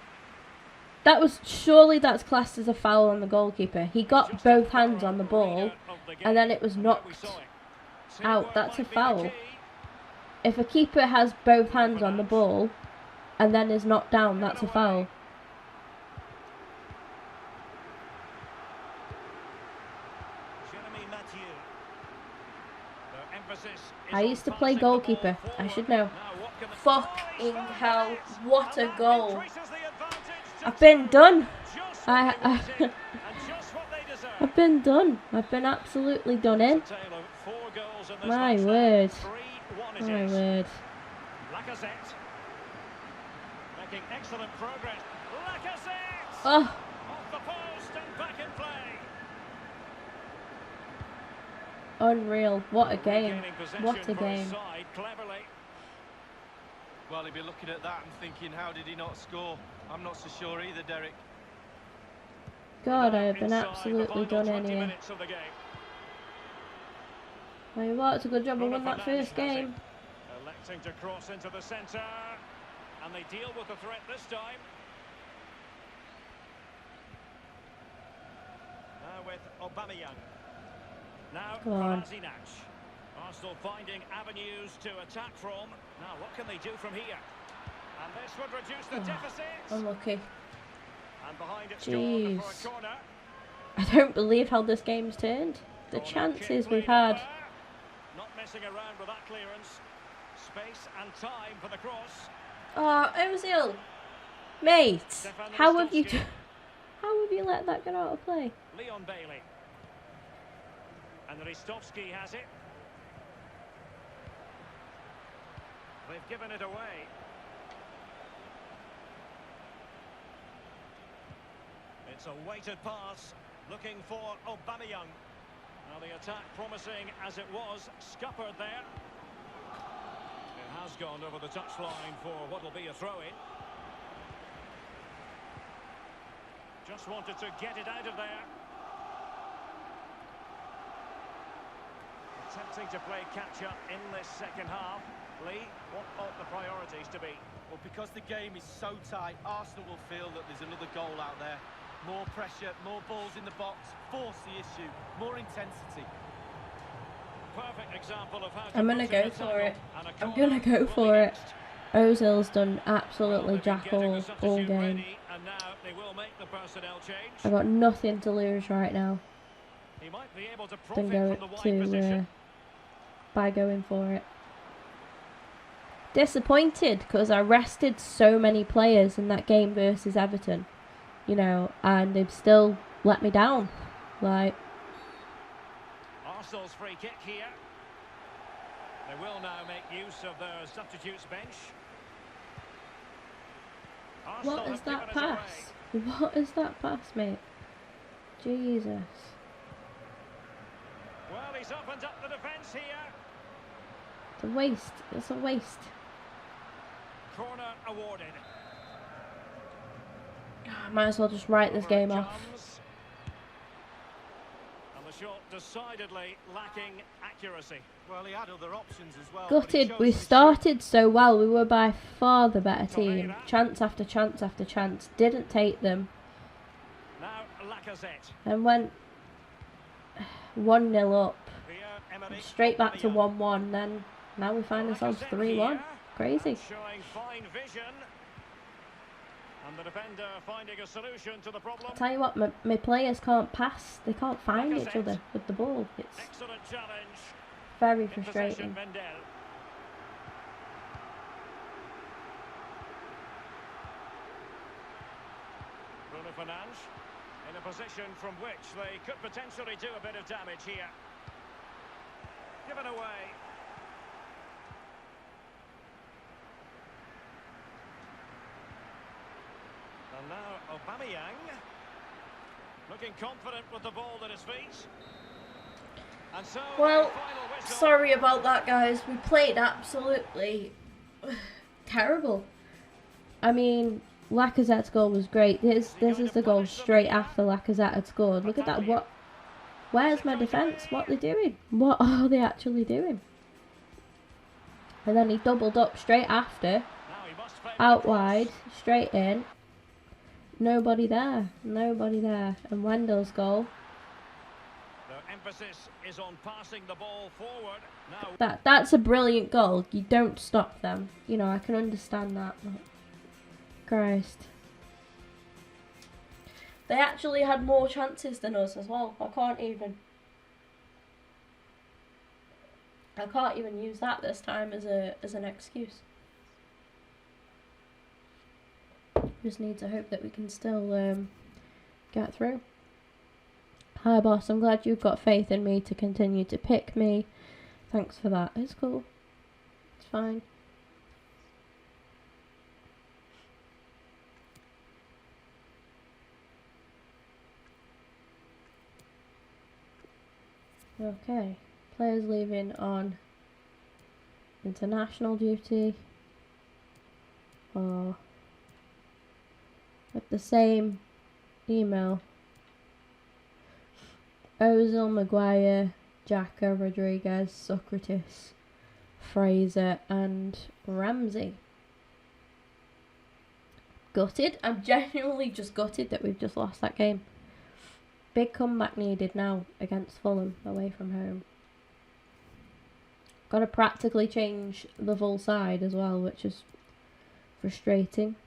Surely that's classed as a foul on the goalkeeper. He got both hands on the ball and then it was knocked out. That's a foul. If a keeper has both hands on the ball and then is knocked down, that's a foul. I used to play goalkeeper. I should know. Fucking hell. What a goal. I've been done. I've been done. I've been absolutely done in. My word. My word. Making excellent progress. Oh. Off the post and back in play. Unreal. What a game. What a game. Well, he'd be looking at that and thinking, how did he not score? I'm not so sure either, Derek. God, I have been absolutely done in here. Well, you what? It's a good job I won that first game. Electing to cross into the centre, and they deal with the threat this time. Now with Aubameyang. Now Kolasinac. Arsenal finding avenues to attack from. Now what can they do from here? And this would reduce the deficit. Unlucky. And behind it's Jeez. for a corner. I don't believe how this game's turned. The chances we've had. Not messing around with that clearance. Space and time for the cross. Oh, Ozil, mate, how have you let that get out of play? Leon Bailey. And Ristovski has it. They've given it away. It's a weighted pass, looking for Aubameyang. Now the attack promising as it was, scuppered there. It has gone over the touchline for what will be a throw-in. Just wanted to get it out of there. Attempting to play catch-up in this second half. Lee, what ought the priorities to be? Well, because the game is so tight, Arsenal will feel that there's another goal out there. More pressure, more balls in the box, force the issue, more intensity. Perfect example of how I'm gonna go for it. I'm gonna go for it. Ozil's done absolutely jack all game. I got nothing to lose right now. He might be able to than profit from the wide position. by going for it. Disappointed because I rested so many players in that game versus Everton, you know, and they've still let me down. Like, Arsenal's free kick here. They will now make use of their substitutes bench. Arsenal what is have that given us pass? What is that pass, mate? Jesus. away. Well, he's opened up the defence here. It's a waste. It's a waste. Corner awarded. Might as well just write this game off. And the shot decidedly lacking accuracy. Well, he had other options as well. Gutted. We started so well. We were by far the better team. Chance after chance after chance. Didn't take them. Now Lacazette. And went 1-0 up. Straight back to 1-1. Then now we find ourselves 3-1. Crazy. Showing fine vision. And the defender finding a solution to the problem. I'll tell you what, my players can't pass. They can't find each other with the ball. It's excellent challenge. very frustrating. Bruno Fernandes in a position from which they could potentially do a bit of damage here. Given away. And now Aubameyang, looking confident with the ball at his feet. And so, well, sorry about that, guys. We played absolutely terrible. I mean, Lacazette's goal was great. This is the goal straight after Lacazette had scored. Look at that. Where's my defence? What are they doing? What are they actually doing? And then he doubled up straight after. Out wide, straight in. Nobody there. Nobody there. And Wendell's goal. The emphasis is on passing the ball forward. Now that's a brilliant goal. You don't stop them. You know, I can understand that. But Christ. They actually had more chances than us as well. I can't even use that this time as an excuse. Just need to hope that we can still get through. Hi boss, I'm glad you've got faith in me to continue to pick me. Thanks for that. It's cool. It's fine. Okay. Players leaving on international duty or with the same email. Ozil, Maguire, Xhaka, Rodriguez, Socrates, Fraser and Ramsey. Gutted. I'm genuinely just gutted that we've just lost that game. Big comeback needed now against Fulham away from home. Got to practically change the full side as well, which is frustrating.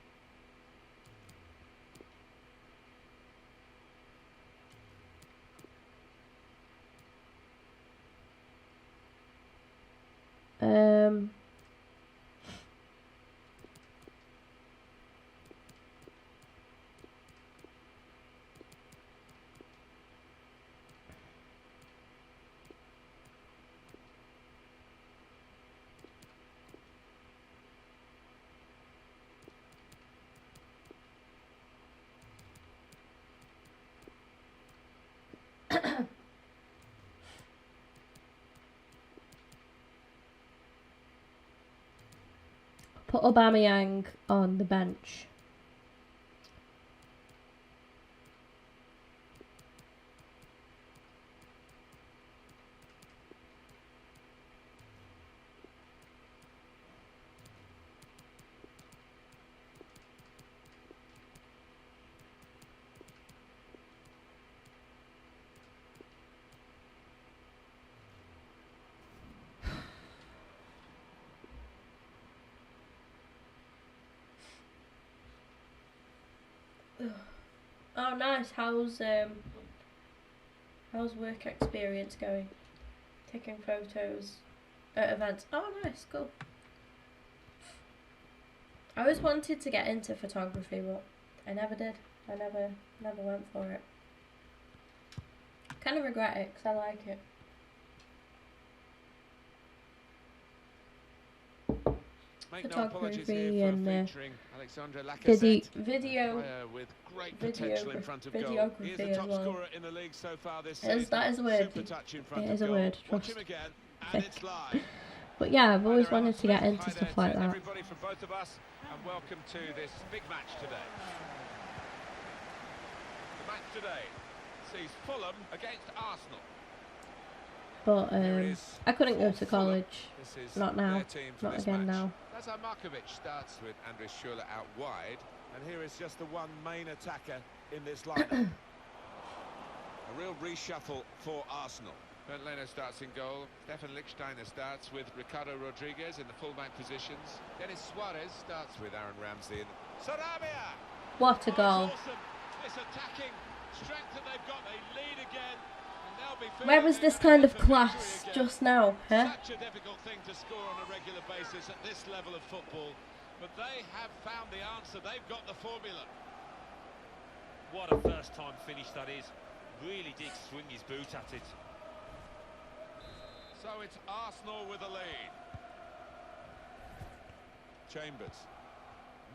Put Aubameyang on the bench. Oh, nice. How's How's work experience going? Taking photos at events. Oh, nice, cool. I always wanted to get into photography, but I never did. I never went for it. Kind of regret it because I like it. Photography and videography as well. That is a word. It is a word, trust. But yeah, I've always wanted to get into stuff like that. Everybody from both of us, and welcome to this big match today. The match today sees Fulham against Arsenal. But I couldn't go to college. Not now. Not again now. Lazar Markovic starts with Andres Schürrle out wide, and here is just the one main attacker in this lineup. A real reshuffle for Arsenal. Bernd Leno starts in goal. Stefan Lichtsteiner starts with Ricardo Rodriguez in the fullback positions. Denis Suarez starts with Aaron Ramsey. Sarabia! What a goal. Awesome. This attacking strength that they've got, they lead again. Where was this kind of class just now, huh? Such a difficult thing to score on a regular basis at this level of football, but they have found the answer. They've got the formula. What a first time finish that is. Really did swing his boot at it. So it's Arsenal with the lead. Chambers.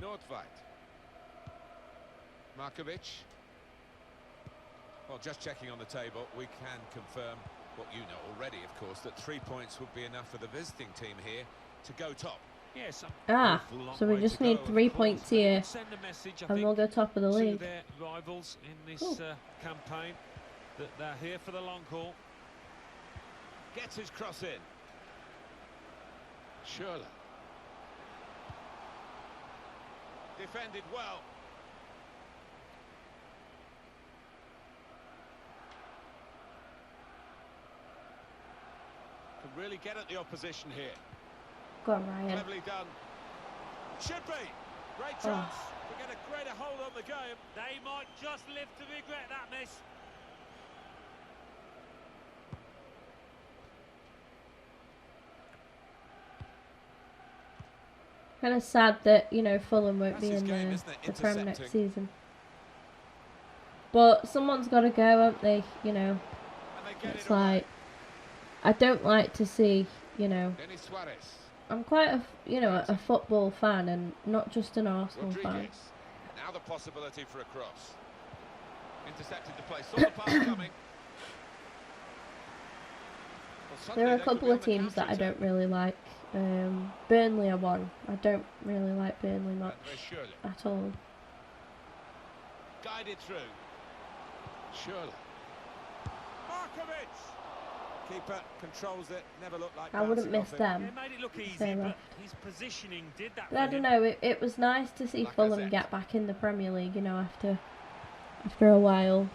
Nordtveit. Markovic. Well, just checking on the table, we can confirm what you know already, of course, that 3 points would be enough for the visiting team here to go top. Yes. So we just need 3 points here, and we'll go top of the league. To their rivals in this campaign, that they're here for the long haul. Gets his cross in. Schürrle. Defended well. Can really get at the opposition here. Go on, Ryan. Cleverly done. Should be. Great chance to get a greater hold on the game. They might just live to regret that miss. Kind of sad that, you know, Fulham won't be in the Prem next season. But someone's got to go, won't they? You know, it's like, I don't like to see, you know, I'm quite a, you know, a football fan and not just an Arsenal fan. Now the possibility for a cross. Intercepted the play, saw the pass coming. There are a couple of teams that I don't really like. Burnley are one. I don't really like Burnley much at all. Guided through. Schürrle. Markovic. Keeper controls it. Never looked like I wouldn't miss them. It made it look easy, but his positioning did that. But I don't know. It was nice to see Fulham get back in the Premier League. You know, after a while.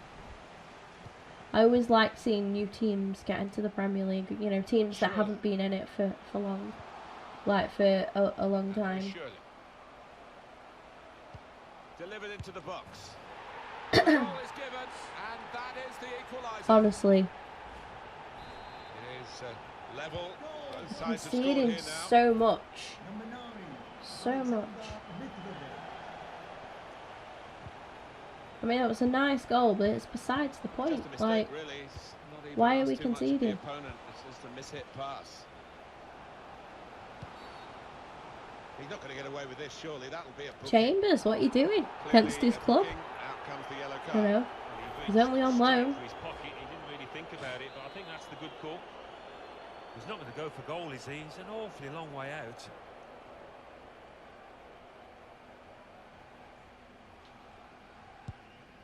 I always like seeing new teams get into the Premier League. You know, teams that haven't been in it for long, like for a long time. Delivered into the box. The goal is given, and that is the equaliser. Honestly. It is level. Conceding so much. So much. I mean, it was a nice goal, but it's besides the point. Like, really. why are we conceding? It's just a mishit pass. He's not going to get away with this, surely. That'll be a Chambers, what are you doing against his club? Out comes the yellow card. You know, he's only on loan. His pocket, he didn't really think about it, but I think that's the good call. He's not going to go for goal, is he? He's an awfully long way out.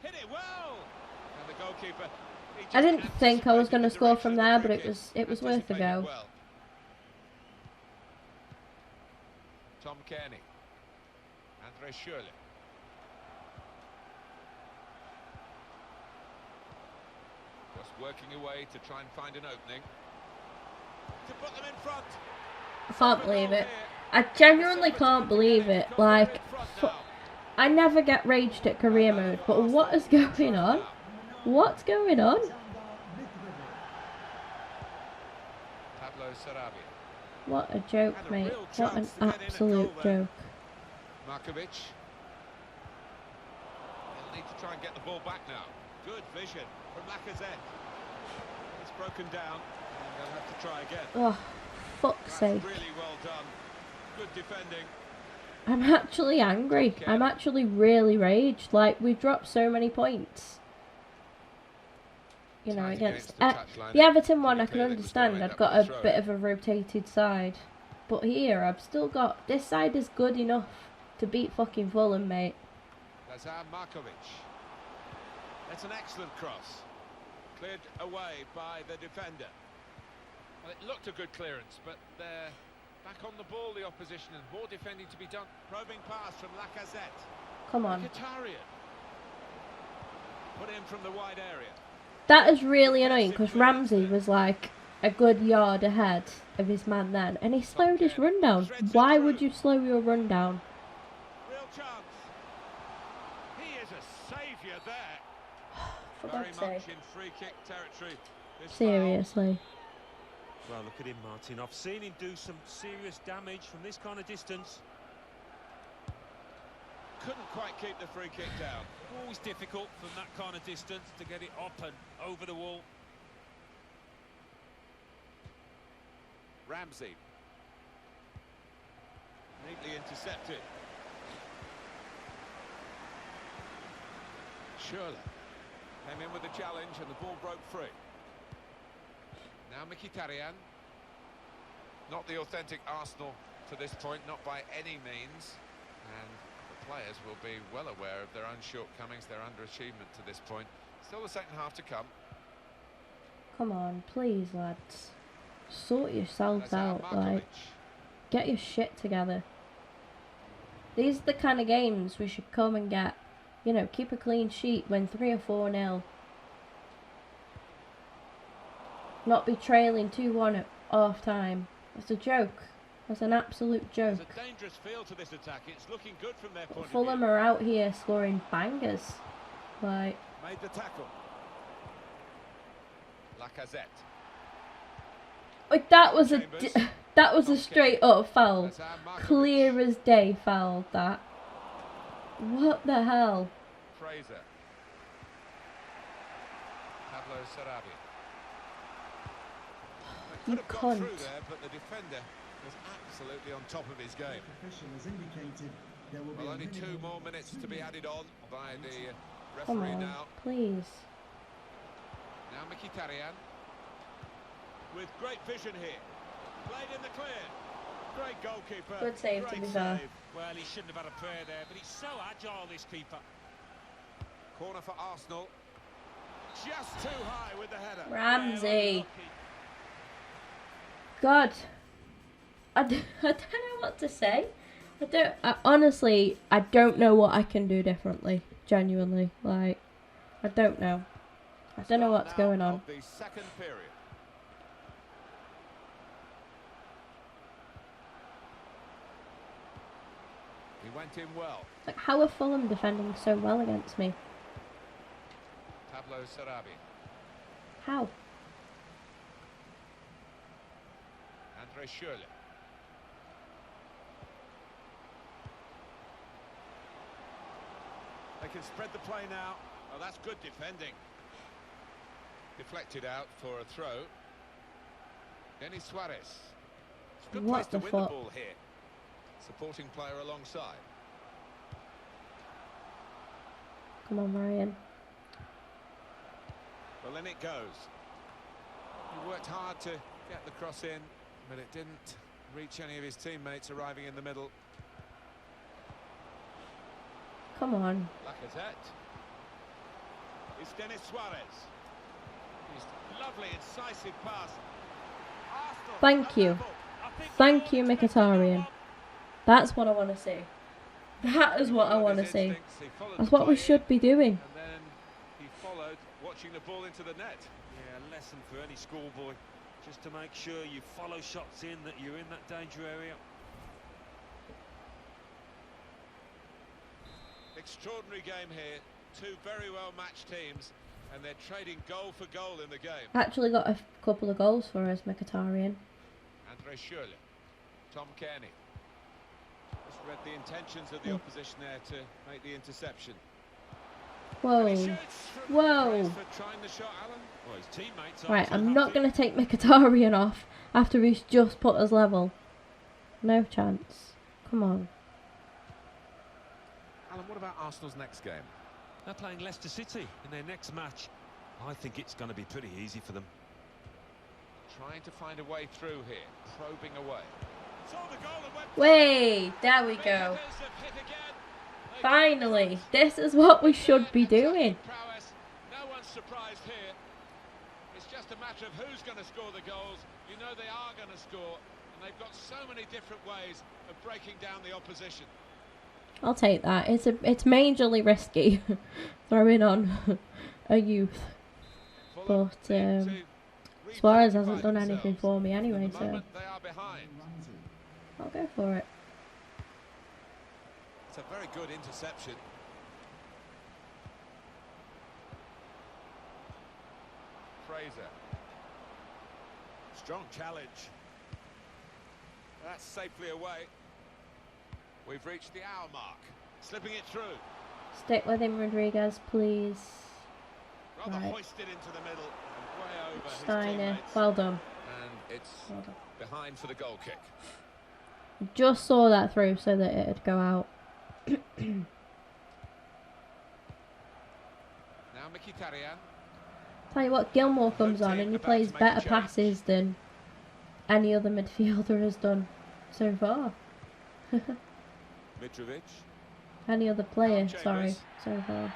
Hit it well. And the goalkeeper. I didn't think I was going to score from there, but it was worth a go. Well. Tom Kearney. Andres Schürrle. Just working away to try and find an opening. To put them in front. I can't believe it. I genuinely can't believe it. Like, I never get raged at career mode, but what is going on? What's going on? Pablo Sarabia. What a joke, mate. What an absolute joke. Markovic. They'll need to try and get the ball back now. Good vision from Lacazette. It's broken down, and they'll have to try again. Oh, fuck's sake. Really well done. Good defending. I'm actually angry. I'm actually really raged. Like, we've dropped so many points. You know, against the Everton one, I can understand. I've got a bit of a rotated side. But here, I've still got... This side is good enough to beat fucking Fulham, mate. That's Markovic. That's an excellent cross. Cleared away by the defender. Well, it looked a good clearance, but they're back on the ball, the opposition, and more defending to be done. Probing pass from Lacazette. Come on. Mkhitaryan. Put in from the wide area. That is really annoying, because Ramsey was like a good yard ahead of his man then, and he slowed his run down. Why would you slow your run down? Real chance. He is a saviour there. For Very God's much sake. in free kick territory. This Seriously. Well, look at him, Martin. I've seen him do some serious damage from this kind of distance. Couldn't quite keep the free kick down. Always difficult from that kind of distance to get it up and over the wall. Ramsey. Neatly intercepted. Schürrle came in with the challenge and the ball broke free. Now Mkhitaryan. Not the authentic Arsenal to this point, not by any means. And the players will be well aware of their own shortcomings, their underachievement to this point. Still the second half to come. Come on, please, lads. Sort yourselves out, like, get your shit together. These are the kind of games we should come and get. You know, keep a clean sheet, win 3 or 4-0. Not be trailing 2-1 at half time. It's a joke. It's an absolute joke. There's a dangerous feel to this attack. It's looking good from their point Fulham of view. are out here scoring bangers. Like, Made the tackle. Lacazette. like that was a straight up foul. Clear as day foul, that. What the hell? Fraser. Pablo Sarabia. You Could have got through cunt. there, but the defender was absolutely on top of his game. Well, only 2 more minutes to be added on by the Come referee on, now. please. Now Mkhitaryan. With great vision here. Played in the clear. Great goalkeeper. Good save, to Great be fair. save. Well, he shouldn't have had a prayer there, but he's so agile, this keeper. Corner for Arsenal. Just too high with the header. Ramsey. God. I don't know what to say. Honestly, I don't know what I can do differently. Genuinely. Like, I don't know. I don't know what's going on. The second period. He went in well. Like, how are Fulham defending so well against me? Pablo Sarabia. How? Andre Schürrle. They can spread the play now. Oh, that's good defending. Deflected out for a throw. Denis Suarez. It's a good place What to the win the fuck? ball here. Supporting player alongside. Come on, Ryan. Well, in it goes. He worked hard to get the cross in, but it didn't reach any of his teammates arriving in the middle. Come on. Lacazette. It's Denis Suarez. His lovely, incisive pass. Arsenal Thank at you. level. Thank you, Mkhitaryan. That's what I want to see. That is what I want to His see. instincts, he followed That's the what we play in, should be doing. And then he followed, watching the ball into the net. Yeah, a lesson for any schoolboy. Just to make sure you follow shots in, that you're in that danger area. Extraordinary game here. 2 very well matched teams, and they're trading goal for goal in the game. Actually got a couple of goals for us, Mkhitaryan. Très surely. Tom Kearney. Just read the intentions of the opposition there to make the interception. Whoa. Whoa. Right, I'm not going to take Mkhitaryan off after he's just put us level. No chance. Come on. Alan, what about Arsenal's next game? They're playing Leicester City in their next match. I think it's going to be pretty easy for them. Trying to find a way through here, probing away. Wait, there we go. Finally, this is what we should be doing. No one's surprised here. It's just a matter of who's going to score the goals. You know they are going to score, and they've got so many different ways of breaking down the opposition. I'll take that. It's majorly risky throwing on a youth, but Suarez hasn't done anything for me anyway, so I'll go for it. It's a very good interception. Fraser. Strong challenge. That's safely away. We've reached the hour mark. Slipping it through. Stick with him, Rodriguez, please. Rather right. Hoisted into the middle. And way over Steiner, well done. And it's behind for the goal kick. Just saw that through so that it'd go out. Now Mkhitaryan. Tell you what, Gilmore comes on and he plays better passes than any other midfielder has done so far. Mitrovic. Any other player, sorry, so far. And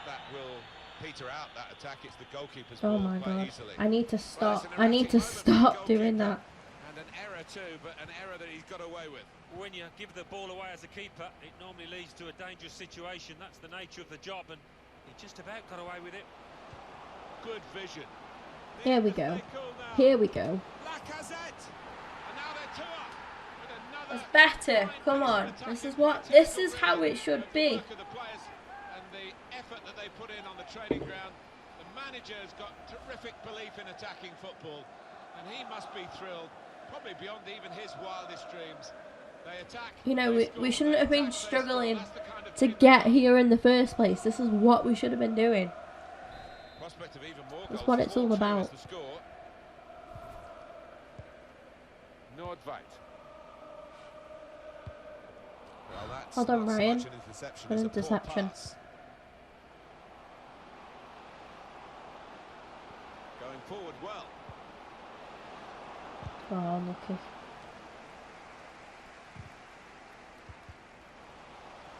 that will peter out that attack. It's the goalkeeper's Oh ball my quite god. easily. I need to stop. Well, I need to stop doing that. And an error too, but an error that he's got away with. When you give the ball away as a keeper, it normally leads to a dangerous situation. That's the nature of the job, and he just about got away with it. Good vision. Here we go. Here we go. Lacazette. And now they're two up. It's better. Come on. This is how it should be. Look at the players and the effort that they put in on the training ground. The manager's got terrific belief in attacking football, and he must be thrilled, probably beyond even his wildest dreams. They attack. You know, we shouldn't have been struggling to get here in the first place. This is what we should have been doing. Prospect of even more. That's what it's all about. Nordveit. Well, that's Well done, not so Ryan. much an interception Good as a poor interception. pass. Going forward well. Oh, unlucky.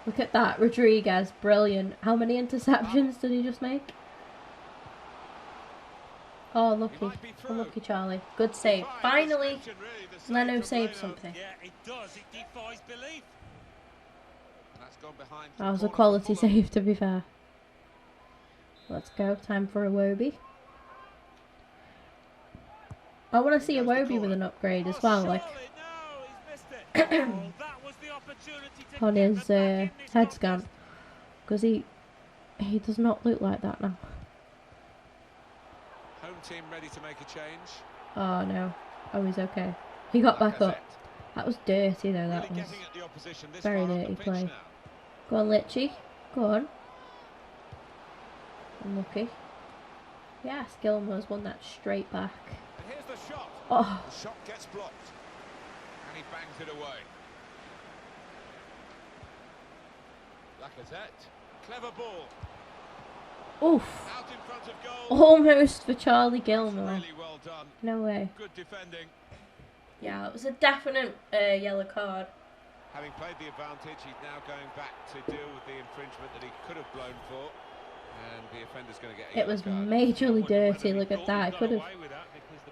Look at that, Rodriguez, brilliant. How many interceptions did he just make? Oh, lucky. Unlucky Charlie. Good save. Finally, Leno saved something. Yeah, it does. It defies belief. That's gone behind. That was a quality save, to be fair. Let's go. Time for Iwobi. I want to see Iwobi with an upgrade as well, like on his head scan, because he does not look like that now. Home team ready to make a change. Oh no. Oh, he's okay. He got back up. That was dirty though, that was. Very dirty play. Go on, Litchi. Go on. Unlucky. Yes, Gilmore's won that straight back. And here's the shot. Oh. The shot gets blocked. And he bangs it away. Lacazette. Clever ball. Oof. Out in front of goal. Almost for Charlie Gilmore. Really well done. No way. Good defending. Yeah, it was a definite yellow card. Having played the advantage, he's now going back to deal with the infringement that he could have blown for. And the offender's going to get a It was yellow card. majorly dirty. Look at that.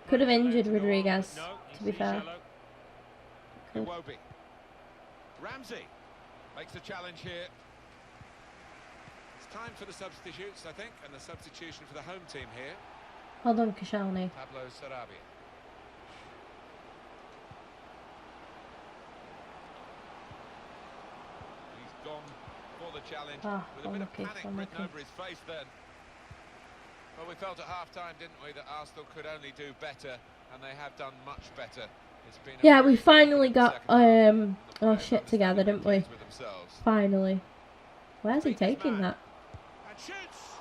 Could have injured Rodriguez, to be fair. Iwobi. Ramsey makes the challenge here. It's time for the substitutes, I think, and the substitution for the home team here. Hold on, Koscielny. Pablo Sarabia. He's gone for the challenge with a bit of panic written over his face then. Well, we felt at half-time, didn't we, that Arsenal could only do better and they have done much better. It's been yeah, we finally got our shit together, didn't we? Finally. Where's he taking that? And shoots.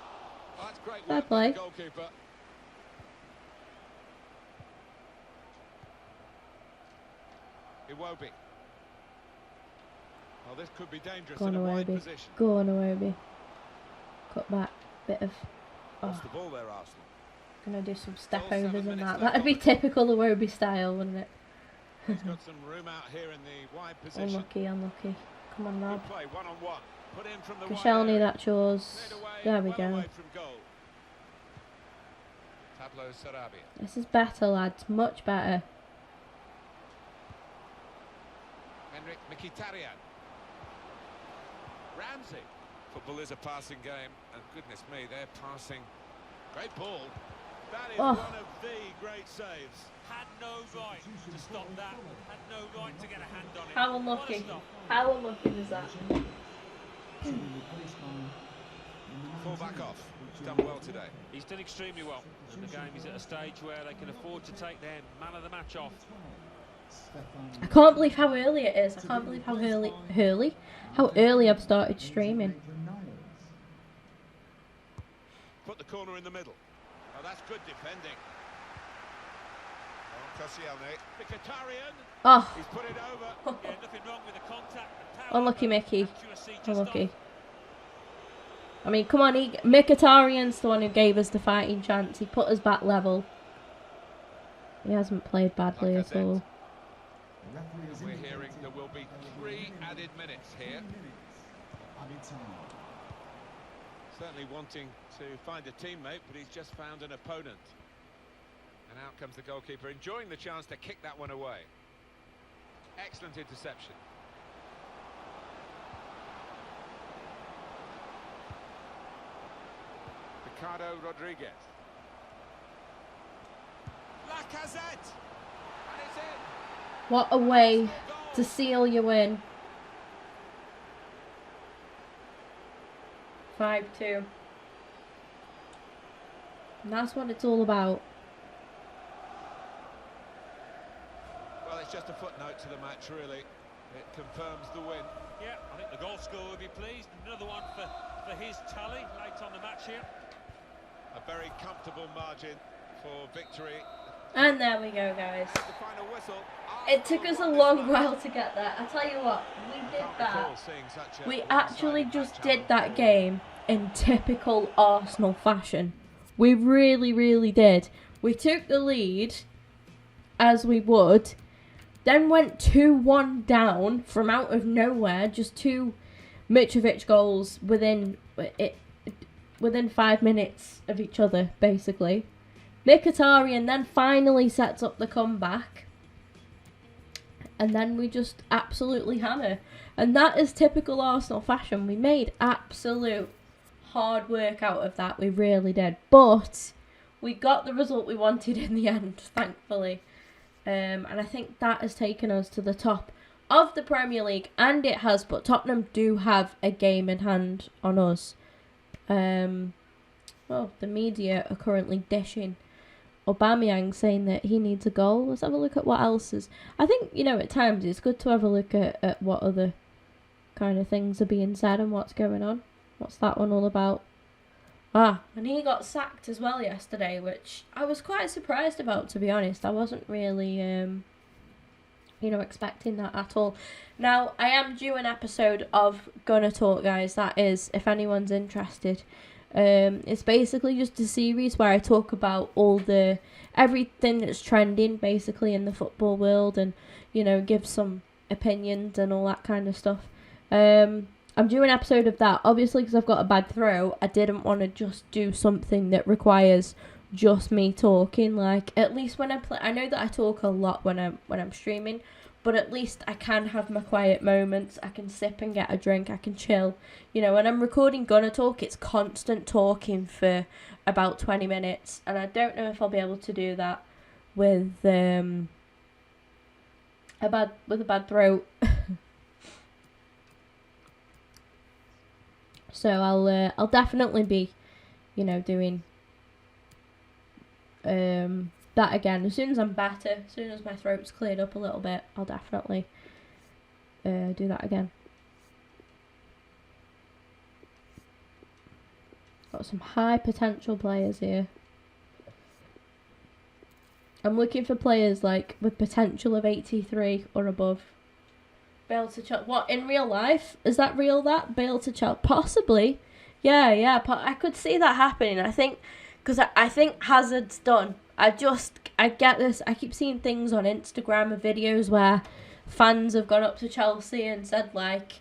Oh, that's great Fair work by play. the goalkeeper. Iwobi. Well, this could be dangerous Go on, in a wide Iwobi. position. Go on, Iwobi. Cut back. Bit of... Lost Oh, the ball there, Arsenal. gonna do some Still step 7 overs and minutes that. left That'd be on the clock. typical Iwobi style, wouldn't it? He's got some room out here in the wide position. Unlucky, unlucky. Come on, Rob. Good play, one-on-one. Put in from the wide Koscielny, area. that's yours. Cleared away, There we well go. away from goal. Pablo Sarabia. This is better, lads. Much better. Henrik Mkhitaryan. Ramsey. Football is a passing game, and goodness me, they're passing. Great ball. That is Oh. one of the great saves. Had no right to stop that. Had no right to get a hand on it. How What a unlucky. stop. How unlucky was that? Full back off. He's done well today. He's done extremely well. And the game is at a stage where they can afford to take their man of the match off. I can't believe how early it is. I can't believe how how early I've started streaming. Put the corner in the middle. Oh, that's good defending. Oh, Koscielny. Mkhitaryan. Oh, He's put it over. Yeah, nothing wrong with the contact. The power, unlucky but Mickey. accuracy just Unlucky. off. I mean, come on, Mkhitaryan's the one who gave us the fighting chance. He put us back level. He hasn't played badly at all. And we're hearing there will be 3 added minutes here. Certainly wanting to find a teammate, but he's just found an opponent. And out comes the goalkeeper, enjoying the chance to kick that one away. Excellent interception. Ricardo Rodriguez. Lacazette! And it's in! What a way to seal you in. 5-2. And that's what it's all about. Well, it's just a footnote to the match, really. It confirms the win. Yeah, I think the goal scorer will be pleased. Another one for his tally late on the match here. A very comfortable margin for victory. And there we go, guys. The final whistle. It took us a long while to get there. I tell you what, we did that. We actually just did that game in typical Arsenal fashion. We really, really did. We took the lead, as we would, then went 2-1 down from out of nowhere. Just 2 Mitrovic goals within 5 minutes of each other, basically. Mkhitaryan then finally sets up the comeback. And then we just absolutely hammer. And that is typical Arsenal fashion. We made absolute hard work out of that. We really did. But we got the result we wanted in the end, thankfully. And I think that has taken us to the top of the Premier League. And it has, but Tottenham do have a game in hand on us. Well, the media are currently dishing Aubameyang, saying that he needs a goal. Let's have a look at what else is. I think, you know, at times it's good to have a look at what other kind of things are being said and what's going on. What's that one all about? Ah, and he got sacked as well yesterday, which I was quite surprised about, to be honest. I wasn't really, expecting that at all. Now, I am due an episode of Gonna Talk, guys. That is, if anyone's interested. It's basically just a series where I talk about everything that's trending basically in the football world, and give some opinions and all that kind of stuff. I'm doing an episode of that, obviously, because I've got a bad throat. I didn't want to just do something that requires just me talking. Like, at least when I play, I know that I talk a lot when I'm streaming, but at least I can have my quiet moments. I can sip and get a drink. I can chill. When I'm recording Gonna Talk, it's constant talking for about 20 minutes. And I don't know if I'll be able to do that with a bad throat. So I'll definitely be, doing that again. As soon as I'm better, as soon as my throat's cleared up a little bit, I'll definitely do that again. Got some high potential players here. I'm looking for players like with potential of 83 or above. Bale to Chelsea. What, in real life? Is that real, that? Bale to Chelsea? Possibly. Yeah. I could see that happening. I think, because I think Hazard's done. I get this. I keep seeing things on Instagram of videos where fans have gone up to Chelsea and said, like,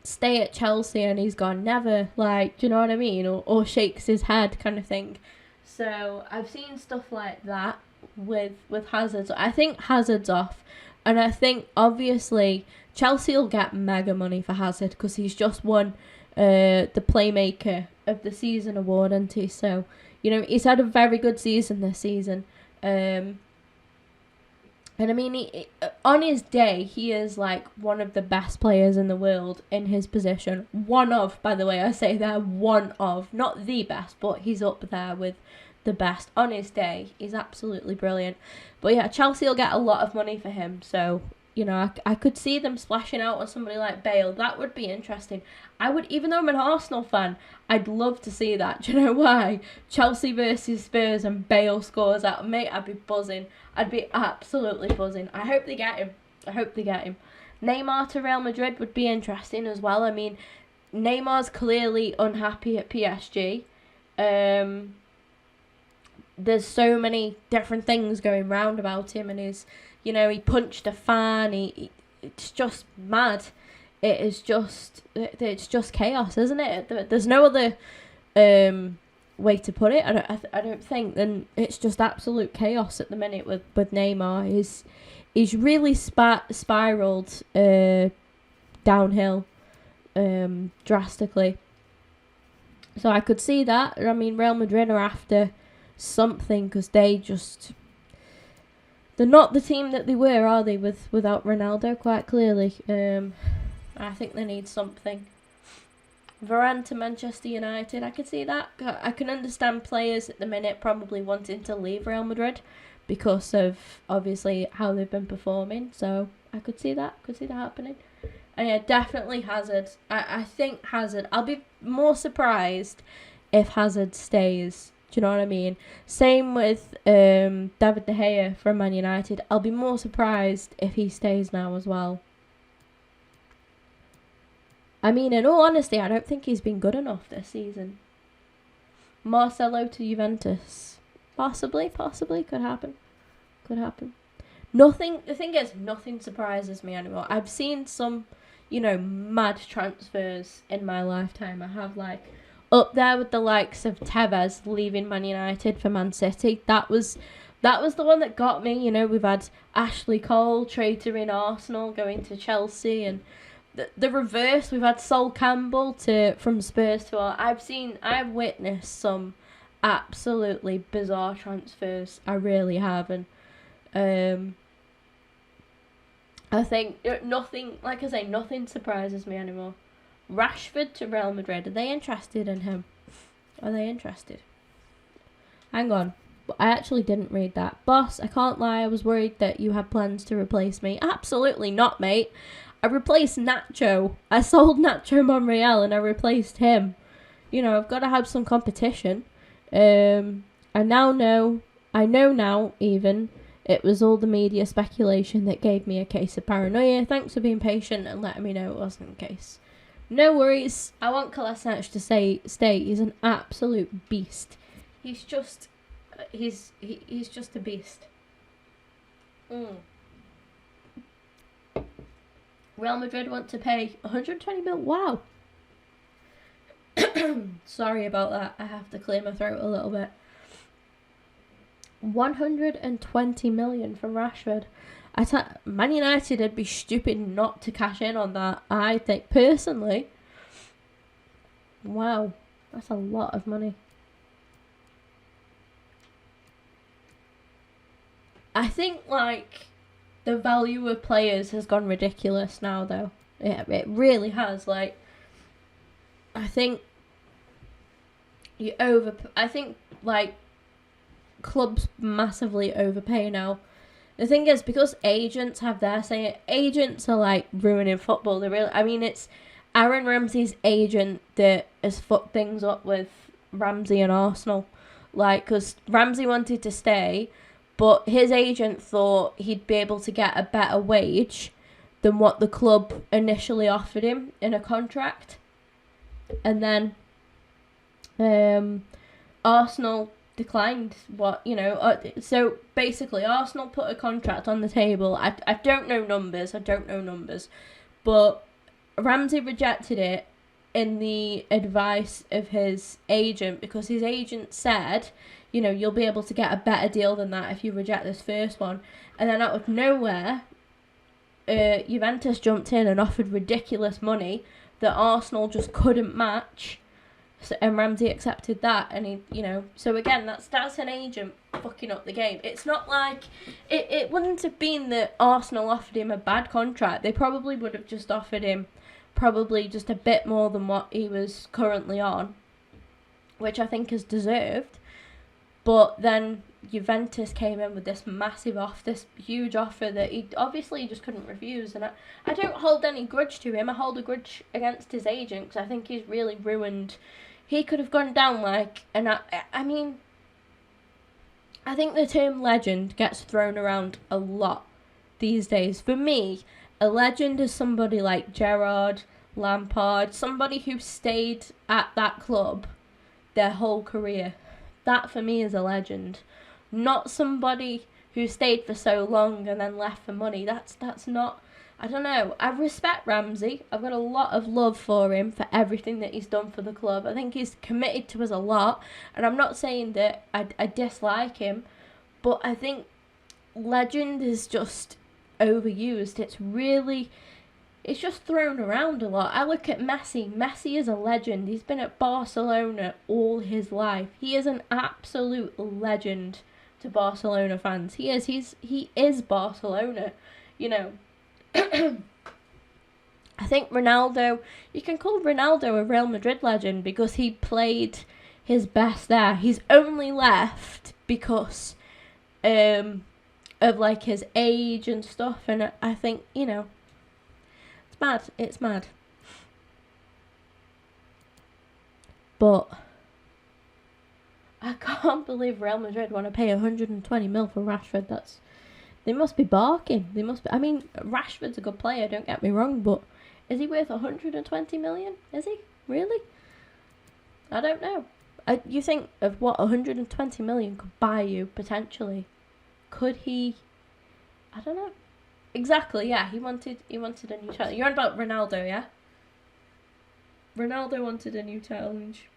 stay at Chelsea, and he's gone, never, like, do you know what I mean? Or shakes his head kind of thing. So I've seen stuff like that with Hazard. So I think Hazard's off. And I think, obviously, Chelsea will get mega money for Hazard because he's just won the Playmaker of the Season award, hasn't he? So, you know, he's had a very good season this season. And I mean, on his day, he is like one of the best players in the world in his position. One of, by the way, I say there, one of. Not the best, but he's up there with the best on his day. He's absolutely brilliant. But yeah, Chelsea will get a lot of money for him. So, you know, I could see them splashing out on somebody like Bale. That would be interesting. I would, even though I'm an Arsenal fan, I'd love to see that. Do you know why? Chelsea versus Spurs and Bale scores out. Mate, I'd be buzzing. I'd be absolutely buzzing. I hope they get him. Neymar to Real Madrid would be interesting as well. I mean, Neymar's clearly unhappy at PSG. There's so many different things going round about him, and he punched a fan. It's just mad. It's just chaos, isn't it? There's no other way to put it. I don't think. Then it's just absolute chaos at the minute with Neymar. He's really spiraled downhill drastically. So I could see that. I mean, Real Madrid are after something because they're not the team that they were, are they? Without Ronaldo, quite clearly. I think they need something. Varane to Manchester United, I could see that. I can understand players at the minute probably wanting to leave Real Madrid because of obviously how they've been performing. So I could see that. Happening. And yeah, definitely Hazard. I think Hazard. I'll be more surprised if Hazard stays. Do you know what I mean? Same with David De Gea from Man United. I'll be more surprised if he stays now as well. I mean, in all honesty, I don't think he's been good enough this season. Marcelo to Juventus. Possibly. Could happen. The thing is, nothing surprises me anymore. I've seen some, mad transfers in my lifetime. I have, up there with the likes of Tevez leaving Man United for Man City. That was the one that got me. We've had Ashley Cole traitoring Arsenal, going to Chelsea, and the reverse. We've had Sol Campbell from Spurs to I've witnessed some absolutely bizarre transfers. I really have, and I think nothing surprises me anymore. Rashford to Real Madrid. Are they interested in him? Hang on. But I actually didn't read that. Boss, I can't lie. I was worried that you had plans to replace me. Absolutely not, mate. I replaced Nacho. I sold Nacho Monreal and I replaced him. I've got to have some competition. I know now, even, it was all the media speculation that gave me a case of paranoia. Thanks for being patient and letting me know it wasn't the case. No worries. I want Kolasinac to stay. He's an absolute beast. He's just a beast. Real Madrid want to pay 120 mil. Wow. Sorry about that. I have to clear my throat a little bit. 120 million from Rashford. Man United would be stupid not to cash in on that, I think, personally. Wow, that's a lot of money. I think, the value of players has gone ridiculous now, though. Yeah, it really has. I think clubs massively overpay now. The thing is, because agents have their say, agents are like ruining football. They really, I mean, it's Aaron Ramsey's agent that has fucked things up with Ramsey and Arsenal. Like, because Ramsey wanted to stay, but his agent thought he'd be able to get a better wage than what the club initially offered him in a contract. And then Arsenal declined so basically Arsenal put a contract on the table. I don't know numbers, but Ramsey rejected it in the advice of his agent, because his agent said, you'll be able to get a better deal than that if you reject this first one. And then out of nowhere, Juventus jumped in and offered ridiculous money that Arsenal just couldn't match. So, and Ramsey accepted that, and he, so again, that's an agent fucking up the game. It's not like, it wouldn't have been that Arsenal offered him a bad contract. They probably would have just offered him probably just a bit more than what he was currently on, which I think is deserved. But then Juventus came in with this massive this huge offer that he obviously just couldn't refuse. And I don't hold any grudge to him. I hold a grudge against his agent, because I think he's really ruined. He could have gone down and I mean, I think the term legend gets thrown around a lot these days. For me, a legend is somebody like Gerrard, Lampard, somebody who stayed at that club their whole career. That for me is a legend. Not somebody who stayed for so long and then left for money. That's not, I don't know. I respect Ramsey. I've got a lot of love for him for everything that he's done for the club. I think he's committed to us a lot, and I'm not saying that I dislike him, but I think legend is just overused. It's just thrown around a lot. I look at Messi. Messi is a legend. He's been at Barcelona all his life. He is an absolute legend to Barcelona fans. He is Barcelona, I think Ronaldo, you can call Ronaldo a Real Madrid legend because he played his best there. He's only left because of like his age and stuff, and I think, it's mad. But I can't believe Real Madrid want to pay 120 mil for Rashford. They must be barking. I mean, Rashford's a good player, don't get me wrong, but is he worth 120 million? Is he? Really? I don't know. You think of what 120 million could buy you, potentially. Could he? I don't know. Exactly, yeah. He wanted a new challenge. You're on about Ronaldo, yeah? Ronaldo wanted a new challenge.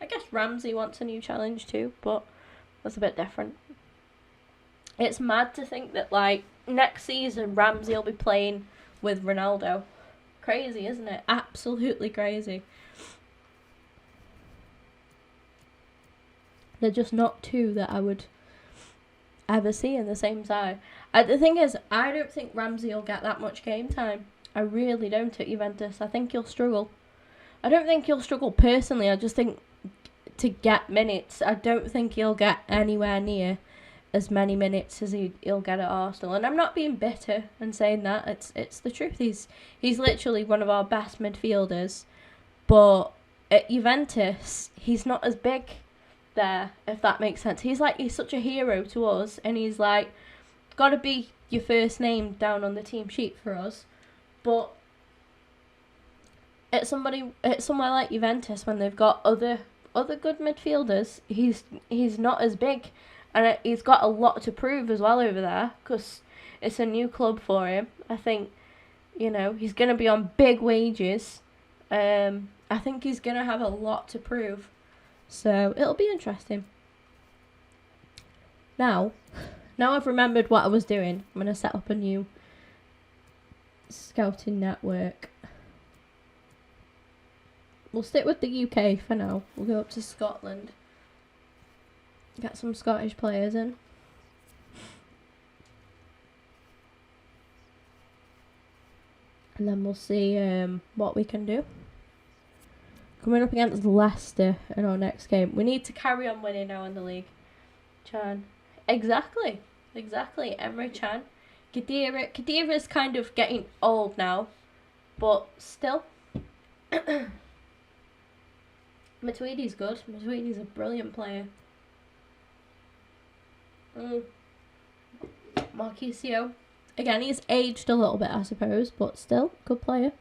I guess Ramsey wants a new challenge too, but that's a bit different. It's mad to think that, like, next season Ramsey will be playing with Ronaldo. Crazy, isn't it? Absolutely crazy. They're just not two that I would ever see in the same side. The thing is, I don't think Ramsey will get that much game time. I really don't at Juventus. I think he'll struggle. I don't think he'll struggle personally. I just think to get minutes, I don't think he'll get anywhere near as many minutes as he'll get at Arsenal. And I'm not being bitter and saying that. It's the truth. He's literally one of our best midfielders. But at Juventus, he's not as big there, if that makes sense. He's such a hero to us, and he's like, got to be your first name down on the team sheet for us. But at somewhere like Juventus, when they've got other good midfielders, he's not as big. And he's got a lot to prove as well over there, because it's a new club for him. I think, he's going to be on big wages. I think he's going to have a lot to prove. So it'll be interesting. Now I've remembered what I was doing. I'm going to set up a new scouting network. We'll stick with the UK for now. We'll go up to Scotland. Get some Scottish players in. And then we'll see what we can do. Coming up against Leicester in our next game. We need to carry on winning now in the league. Chan. Exactly. Emre Chan. Khedira's kind of getting old now, but still. Matuidi's good. Matuidi's a brilliant player. Marquisio. Again, he's aged a little bit, I suppose, but still, good player.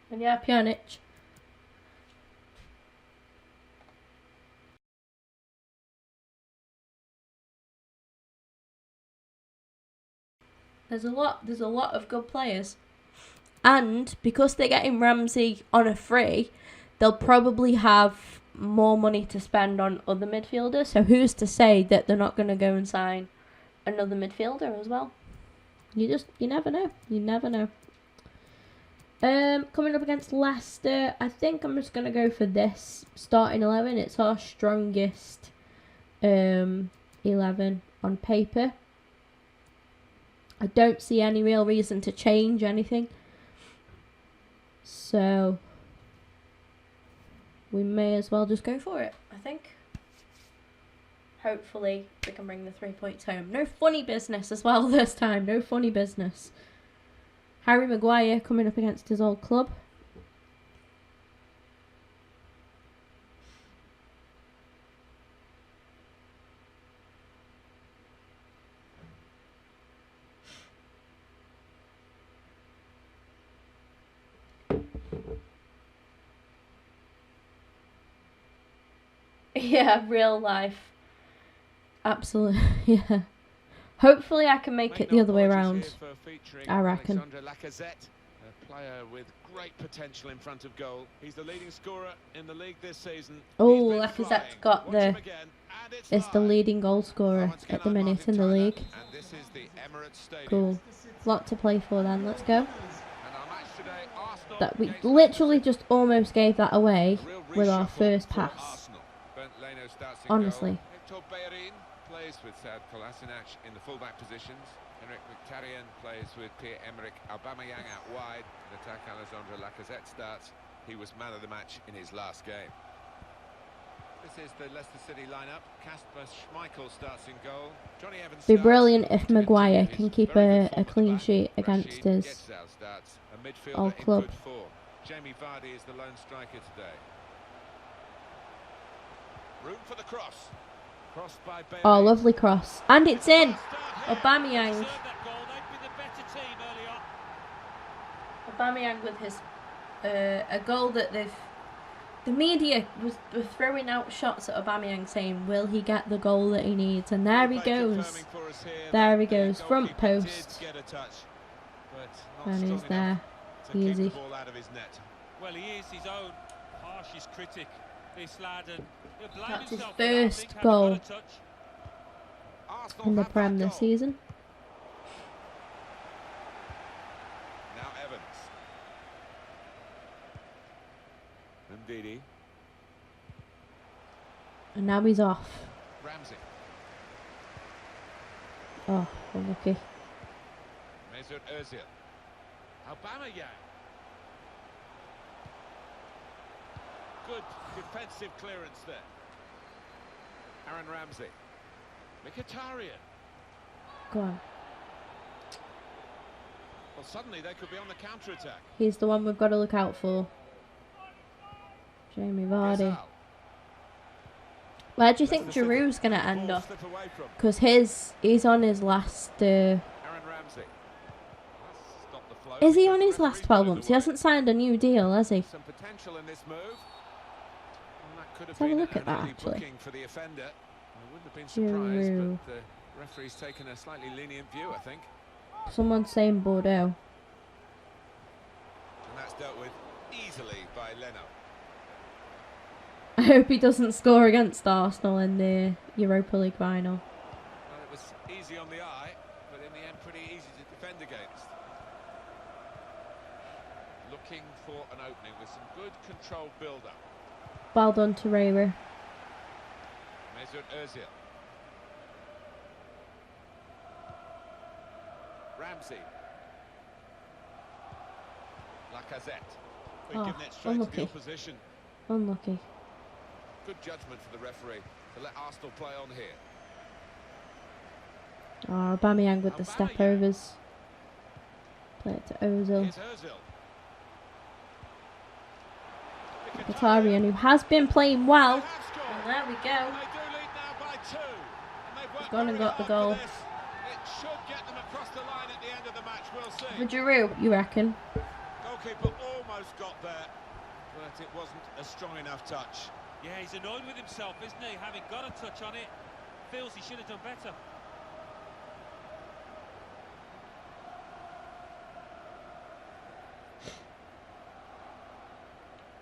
And yeah, Pjanic. There's a lot of good players. And because they're getting Ramsey on a free, they'll probably have more money to spend on other midfielders. So who's to say that they're not going to go and sign another midfielder as well? You never know. You never know. Coming up against Leicester, I think I'm just going to go for this starting 11. It's our strongest 11 on paper. I don't see any real reason to change anything. So we may as well just go for it, I think. Hopefully we can bring the 3 points home. No funny business as well this time. No funny business. Harry Maguire coming up against his old club. Yeah, real life. Absolutely, yeah. Hopefully I can make it the other way around, I reckon. A player with great potential in front of goal. He's the leading scorer in the league this season. Oh, Lacazette's got is the leading goal scorer at the minute in the league. Cool. Lot to play for then, let's go. That we literally just almost gave that away with our first pass. Honestly. Plays with Sad Kolasinac in the fullback positions. Henrik Mkhitaryan plays with Pierre-Emerick Aubameyang out wide. In attack, Alexandre Lacazette starts. He was man of the match in his last game. This is the Leicester City lineup. Kasper Schmeichel starts in goal. Johnny Evans be brilliant if Maguire can keep a clean sheet against his old club. Jamie Vardy is the lone striker today. Room for the cross. Oh, lovely cross. And it's in. Aubameyang. Aubameyang with his a goal that the media were throwing out shots at Aubameyang saying, will he get the goal that he needs? And there he goes. There he goes. Front post. And he's there. Easy. Well, he is his own harshest critic, this lad, and that's his first goal in the Prem this season. Now Evans. Ndidi. And now he's off. Ramsey. Oh, unlucky. Mesut Ozil. Aubameyang. Good defensive clearance there. Aaron Ramsey. Mkhitaryan. Go on. Well, suddenly they could be on the counter-attack. He's the one we've got to look out for. Jamie Vardy. Where do you think Giroud's going to end up? Because he's on his last... Is he on his last 12 months? He hasn't signed a new deal, has he? Some potential in this move. Let's have a look at that, actually. For the offender. I wouldn't have been surprised, but the referee's taken a slightly lenient view, I think. Someone's saying Bordeaux. And that's dealt with easily by Leno. I hope he doesn't score against Arsenal in the Europa League final. Well, it was easy on the eye, but in the end pretty easy to defend against. Looking for an opening with some good controlled build-up. Well done, Torreira. Mesut Ozil. Ramsey. Lacazette. Oh, unlucky. Unlucky. Good judgment for the referee. to let Arsenal play on here. Oh, Aubameyang with the step overs. Play it to Ozil. Mkhitaryan, who has been playing well. And there we go. He's gone and got the goal. For Giroud, you reckon? Goalkeeper almost got there, but it wasn't a strong enough touch. Yeah, he's annoyed with himself, isn't he? Having got a touch on it, feels he should have done better.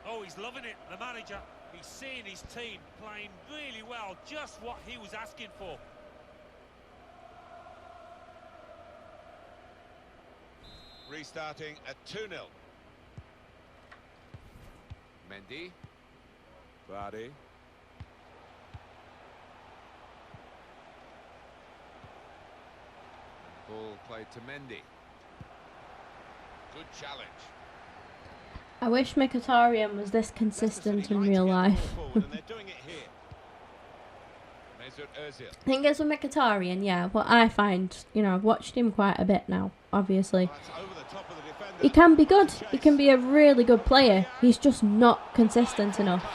Oh, he's loving it, the manager. He's seeing his team playing really well, just what he was asking for. Restarting at 2-0. Mendy. Vardy. Ball played to Mendy. Good challenge. I wish Mkhitaryan was this consistent in real life. I think it's with Mkhitaryan, yeah. What I find, you know, I've watched him quite a bit now, obviously. He can be good. He can be a really good player. He's just not consistent enough.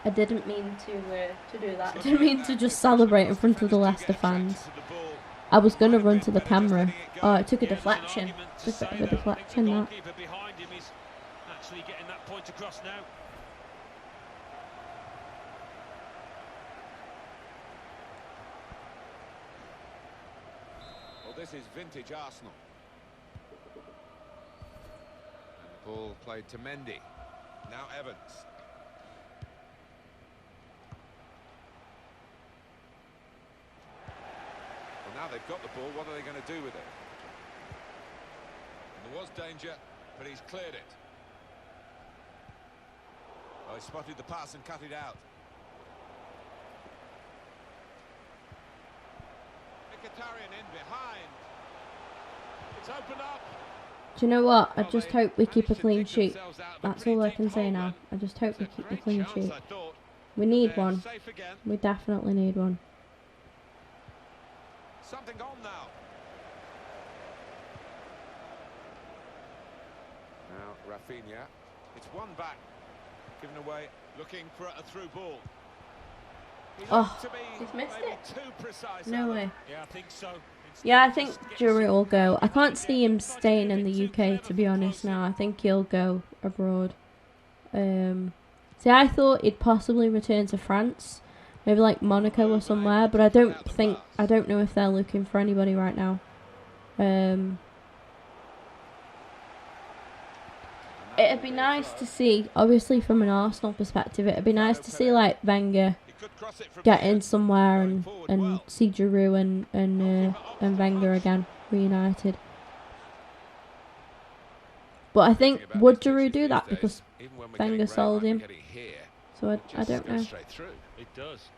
I didn't mean to do that. I didn't mean to just celebrate in front of the Leicester fans. I was going to run to the camera. Oh, it took a deflection. It's a bit of a deflection, that. Actually getting that point across now. Well, this is vintage Arsenal. And the ball played to Mendy. Now Evans. Well, now they've got the ball, what are they going to do with it? And there was danger, but he's cleared it. Oh, he spotted the pass and cut it out. Mkhitaryan in behind. It's opened up. Do you know what? I just hope we keep a clean sheet. That's all I can say now. I just hope we keep a clean sheet. We need one. We definitely need one. Something on now. Now Rafinha. It's one back. Given away, looking for a through ball. Oh, he's missed it. Too precise. No way. Yeah, I think so. Yeah, I think Giroud will go. I can't see him staying in the UK, to be honest now. I think he'll go abroad. See, I thought he'd possibly return to France. Maybe like Monaco or somewhere, but I don't know if they're looking for anybody right now. It'd be nice to see, obviously from an Arsenal perspective, it'd be nice to see like Wenger get in somewhere and see Giroud and Wenger again reunited. But I think, would Giroud do that because Wenger sold him? So I don't know. It does,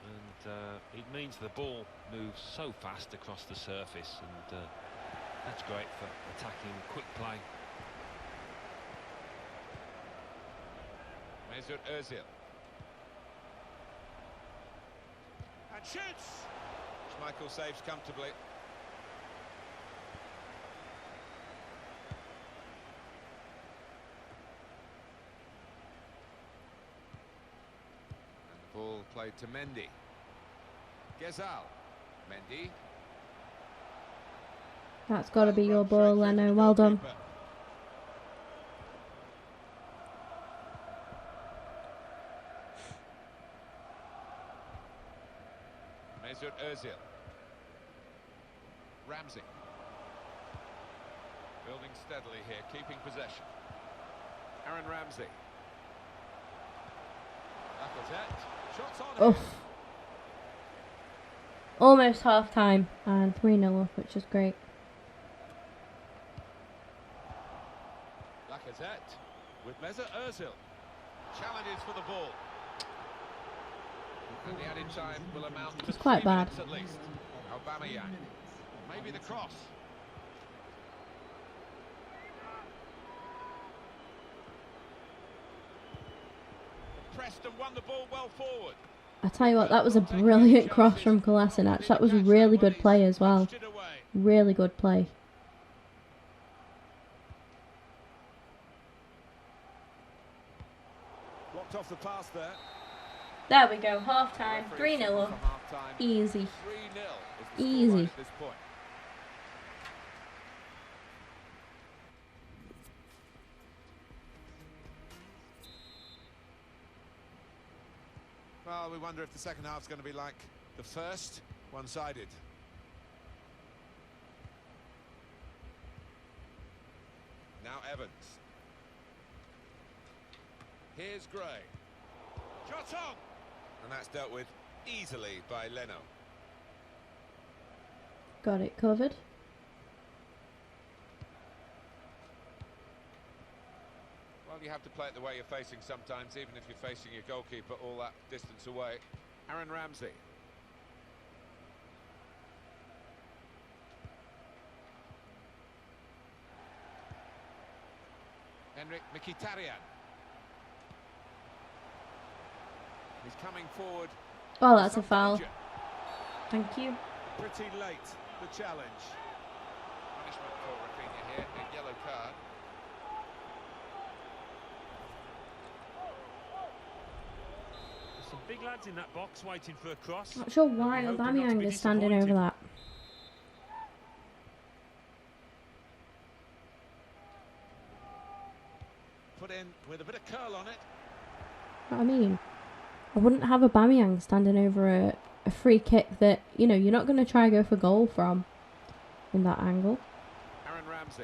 and it means the ball moves so fast across the surface, and that's great for attacking quick play. Mesut Ozil. And shoots! Schmeichel saves comfortably. And the ball played to Mendy. Gezal. Mendy. That's got to be your ball, Leno. Well done. Mesut Ozil. Ramsey. Building steadily here, keeping possession. Aaron Ramsey. Lacazette. Shots on. Oof. Almost half time and 3-0 up, which is great. Lacazette with Mesut Ozil. Challenges for the ball. And the added time will amount to It's quite 3 bad. minutes at least. Aubameyang. Maybe the cross. pressed and won the ball well forward. I tell you what, that was a brilliant cross from Kolasinac. That was really good play as well. Really good play. Blocked off the pass there. There we go, half time, 3-0 up. Easy. 3-0 Easy. at this point. Well, we wonder if the second half's going to be like the first, one-sided. Now Evans. Here's Gray. Shot on! And that's dealt with easily by Leno. Got it covered. Well, you have to play it the way you're facing sometimes, even if you're facing your goalkeeper all that distance away. Aaron Ramsey. Henrik Mkhitaryan. He's coming forward. Oh, that's a foul. Thank you. Pretty late, the challenge. Punishment for Rafinha here, a yellow card. Some big lads in that box waiting for a cross. Not sure why Aubameyang is standing over that. Put in with a bit of curl on it. What I mean, I wouldn't have Aubameyang standing over a free kick that, you know, you're not going to try go for goal from in that angle. Aaron Ramsey.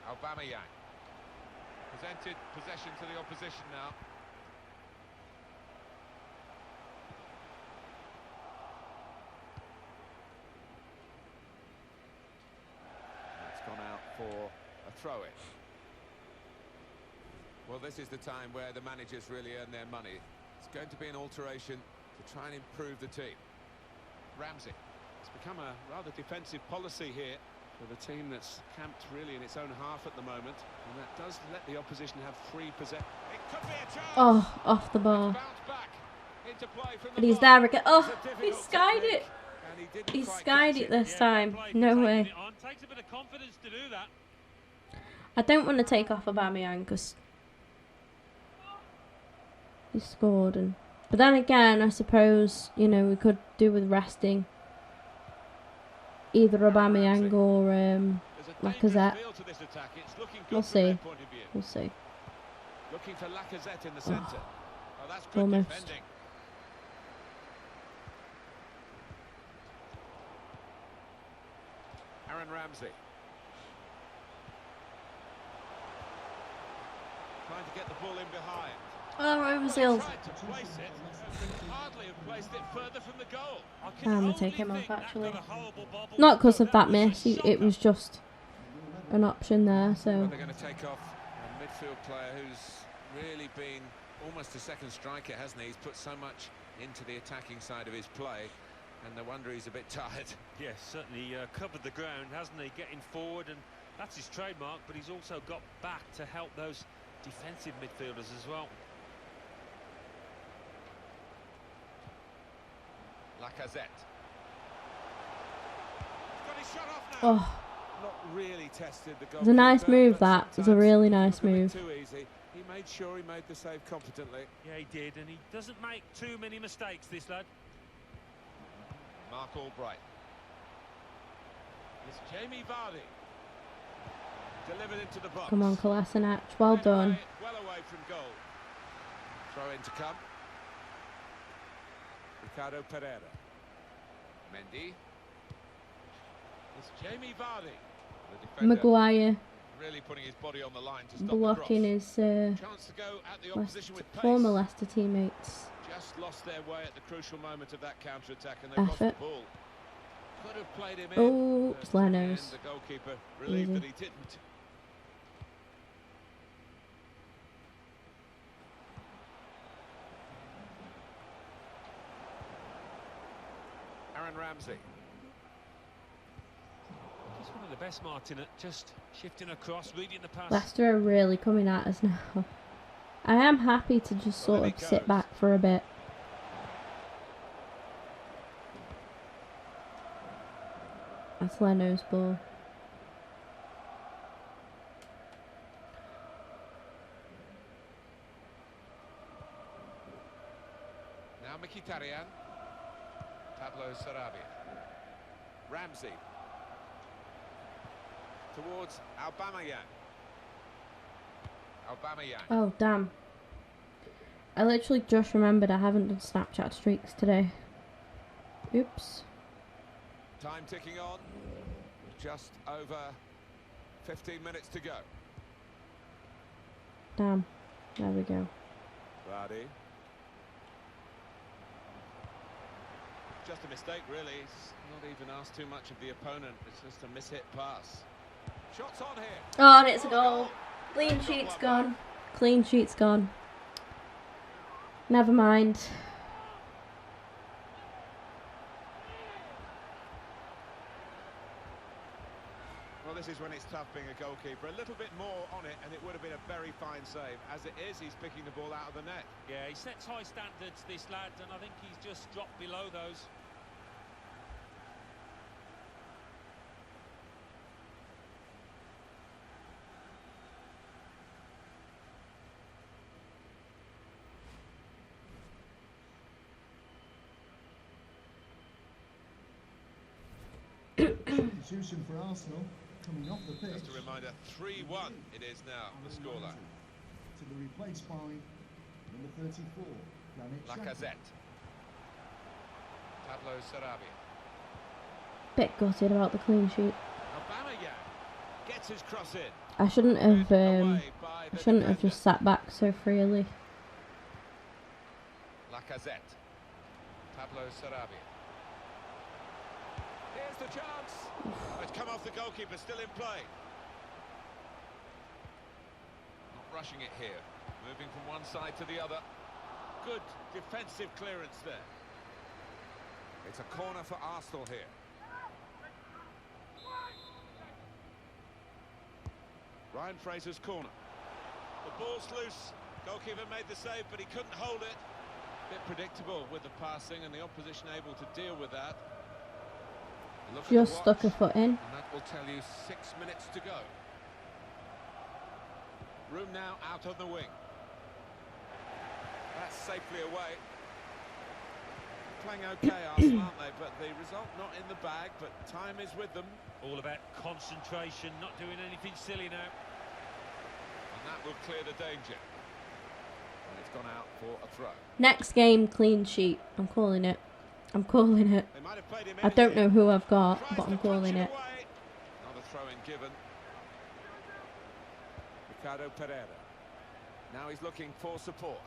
Aubameyang. Presented possession to the opposition now. That's gone out for a throw-in. Well, this is the time where the managers really earn their money. It's going to be an alteration to try and improve the team. Ramsey. It's become a rather defensive policy here for the team that's camped really in its own half at the moment, and that does let the opposition have free possession. It could be a chance. Oh, off the bar. Bounce back into play from the And he's bar. there again. Oh, he skied it. He skied it this time. No way. Takes a bit of confidence to do that. I don't want to take off Aubameyang because he scored, but then again, I suppose, you know, we could do with resting either Aubameyang or Lacazette. We'll see. We'll see. Looking for Lacazette in the centre. Oh, that's good Almost. defending. Aaron Ramsey. Trying to get the ball in behind. Oh, Ramsdale. Tried to place it, but hardly have placed it further from the goal. I'm going to take him off, actually. Not because of that miss, it was just an option there, so... Well, they're going to take off a midfield player who's really been almost a second striker, hasn't he? He's put so much into the attacking side of his play, and no wonder he's a bit tired. Yes, certainly covered the ground, hasn't he? Getting forward, and that's his trademark, but he's also got back to help those defensive midfielders as well. Lacazette. Got his shot off now. Oh, Not really tested the goal. it was a nice move, that. It was a really nice move. Too easy. He made sure he made the save competently. Yeah, he did, and he doesn't make too many mistakes, this lad. Mark Albright. It's Jamie Vardy. Delivered into the box. Come on, Kolasinac. Well done. Well away from goal. Throw in to come. Ricardo Pereira. Mendy. It's Jamie Vardy. The defender Maguire really putting his body on the line to stop blocking the his chance to go at the opposition with pace. former Leicester teammates. Just lost their way at the crucial moment of that counter-attack, and they've lost the Effort. ball. Could have played him in. Oh, but it's in the end, Leno's. the goalkeeper relieved Easy. that he didn't. Aaron Ramsey. Just one of the best, Martin, at just shifting across, reading the pass. Leicester are really coming at us now. I am happy to just sort of sit back for a bit. That's Leno's ball. Now Mkhitaryan. Pablo Sarabia. Ramsey. Towards Aubameyang. Oh, damn. I literally just remembered I haven't done Snapchat streaks today. Oops. Time ticking on. Just over 15 minutes to go. Damn. There we go. Vardy. Just a mistake, really. It's not even asked too much of the opponent. It's just a mishit pass. Shots on here. Oh, and it's a goal. Clean sheet's gone. Clean sheet's gone. Never mind. Well, this is when it's tough being a goalkeeper. A little bit more on it, and it would have been a very fine save. As it is, he's picking the ball out of the net. Yeah, he sets high standards, this lad, and I think he's just dropped below those. Substitution for Arsenal coming off the pitch. Just a reminder, 3-1 it is now, the scoreline. To be replaced by number 34, Granit Xhaka. Lacazette. Pablo Sarabia. Bit gutted about the clean sheet. Aubameyang gets his cross in. I shouldn't have just sat back so freely. Lacazette. Pablo Sarabia. Here's the chance. It's come off the goalkeeper, still in play. Not rushing it here. Moving from one side to the other. Good defensive clearance there. It's a corner for Arsenal here. Ryan Fraser's corner. The ball's loose. Goalkeeper made the save, but he couldn't hold it. Bit predictable with the passing, and the opposition able to deal with that. Just stuck a foot in. And that will tell you 6 minutes to go. Room now out on the wing. That's safely away. Playing okay, Arsenal, aren't they? But the result not in the bag, but time is with them. All about concentration, not doing anything silly now. And that will clear the danger. And it's gone out for a throw. Next game, clean sheet. I'm calling it. I'm calling it. They might have played him I don't know who I've got, Tries but I'm to calling punch it. away. Another throw-in given. Ricardo Pereira. Now he's looking for support.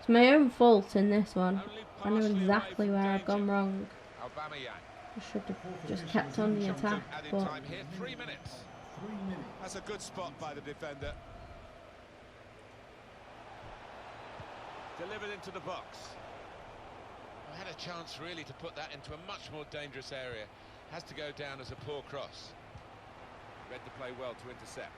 It's my own fault in this one. Only I know partially exactly away from where I've gone danger. wrong. Aubameyang. I should have just kept on the attack, Added but time here, 3 minutes. 3 minutes. That's a good spot by the defender. Delivered into the box. I had a chance really to put that into a much more dangerous area. Has to go down as a poor cross. Read the play well to intercept.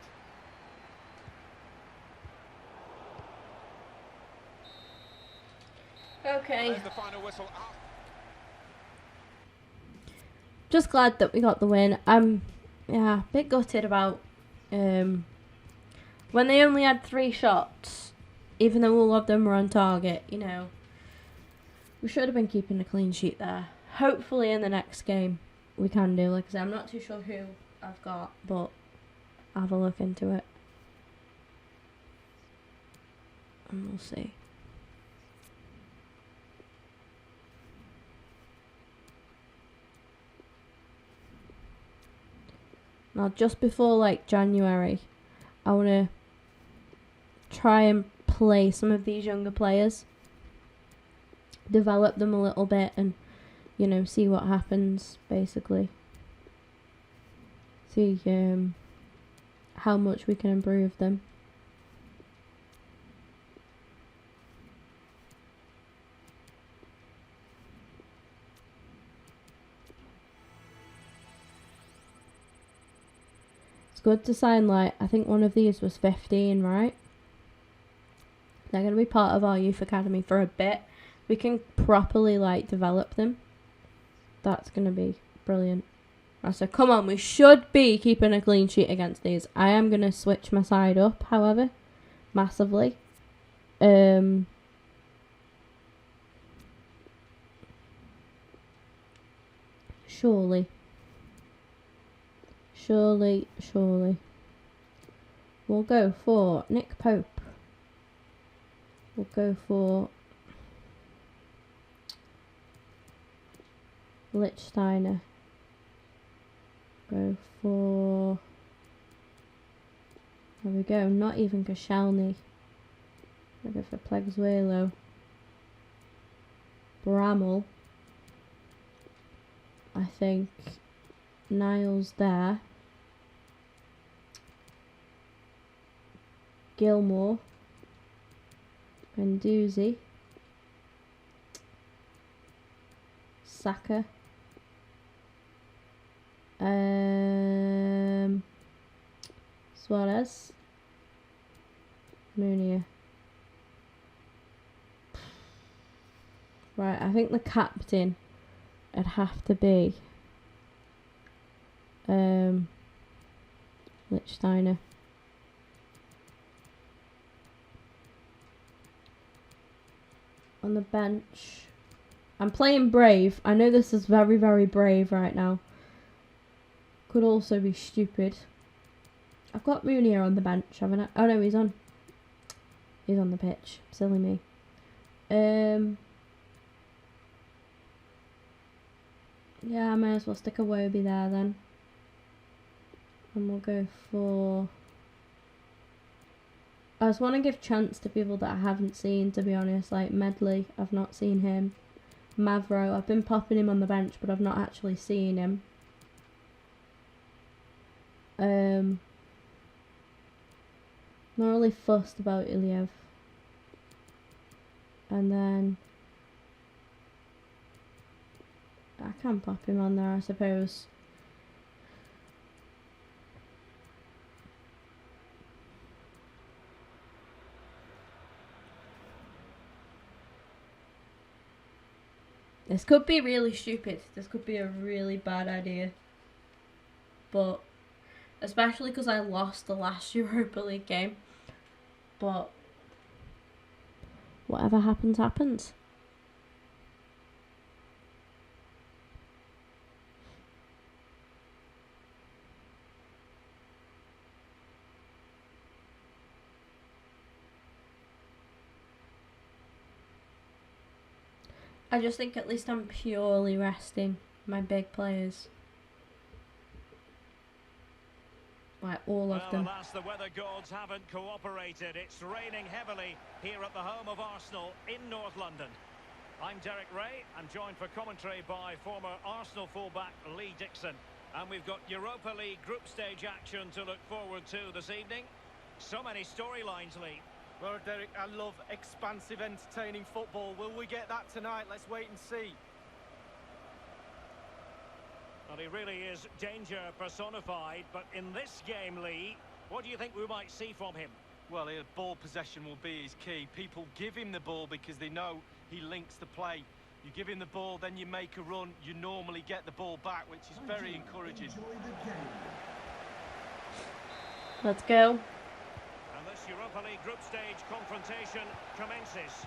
okay. There's the final whistle. Ah. Just glad that we got the win. I'm a bit gutted about when they only had 3 shots, even though all of them were on target, you know. We should have been keeping a clean sheet there. Hopefully in the next game we can do. Like I said, I'm not too sure who I've got, but I'll have a look into it. And we'll see. Now, just before like January, I want to try and play some of these younger players, develop them a little bit, and you know, see what happens. Basically, see how much we can improve them. good to sign, like, I think one of these was 15, right? They're going to be part of our youth academy for a bit. We can properly, like, develop them. That's going to be brilliant. Right, so come on, we should be keeping a clean sheet against these. I am going to switch my side up, however, massively. Surely. We'll go for Nick Pope. We'll go for Lichtsteiner. Go for... There we go, not even Koscielny. I'll go for Pleguezuelo. Bramall. I think Niles there. Gilmore. Guendouzi. Saka. Suarez. Munier. Right, I think the captain would have to be Lichtsteiner. On the bench, I'm playing brave. I know this is very, very brave right now. Could also be stupid. I've got Munier on the bench, haven't I? Oh no, he's on the pitch. Silly me. Yeah, I might as well stick a Wobie there then. And we'll go for... I just want to give chance to people that I haven't seen, to be honest. Like Medley, I've not seen him. Mavro, I've been popping him on the bench, but I've not actually seen him. Not really fussed about Iliev. And then... I can pop him on there, I suppose. This could be really stupid. This could be a really bad idea. But, especially because I lost the last Europa League game. But, whatever happens, happens. I just think at least I'm purely resting my big players. Like all of them. Alas, the weather gods haven't cooperated. It's raining heavily here at the home of Arsenal in North London. I'm Derek Ray. I'm joined for commentary by former Arsenal fullback Lee Dixon. And we've got Europa League group stage action to look forward to this evening. So many storylines, Lee. Well, Derek, I love expansive, entertaining football. Will we get that tonight? Let's wait and see. Well, he really is danger personified, but in this game, Lee, what do you think we might see from him? Well, ball possession will be his key. People give him the ball because they know he links the play. You give him the ball, then you make a run, you normally get the ball back, which is very encouraging. Let's go. And this Europa League group stage confrontation commences.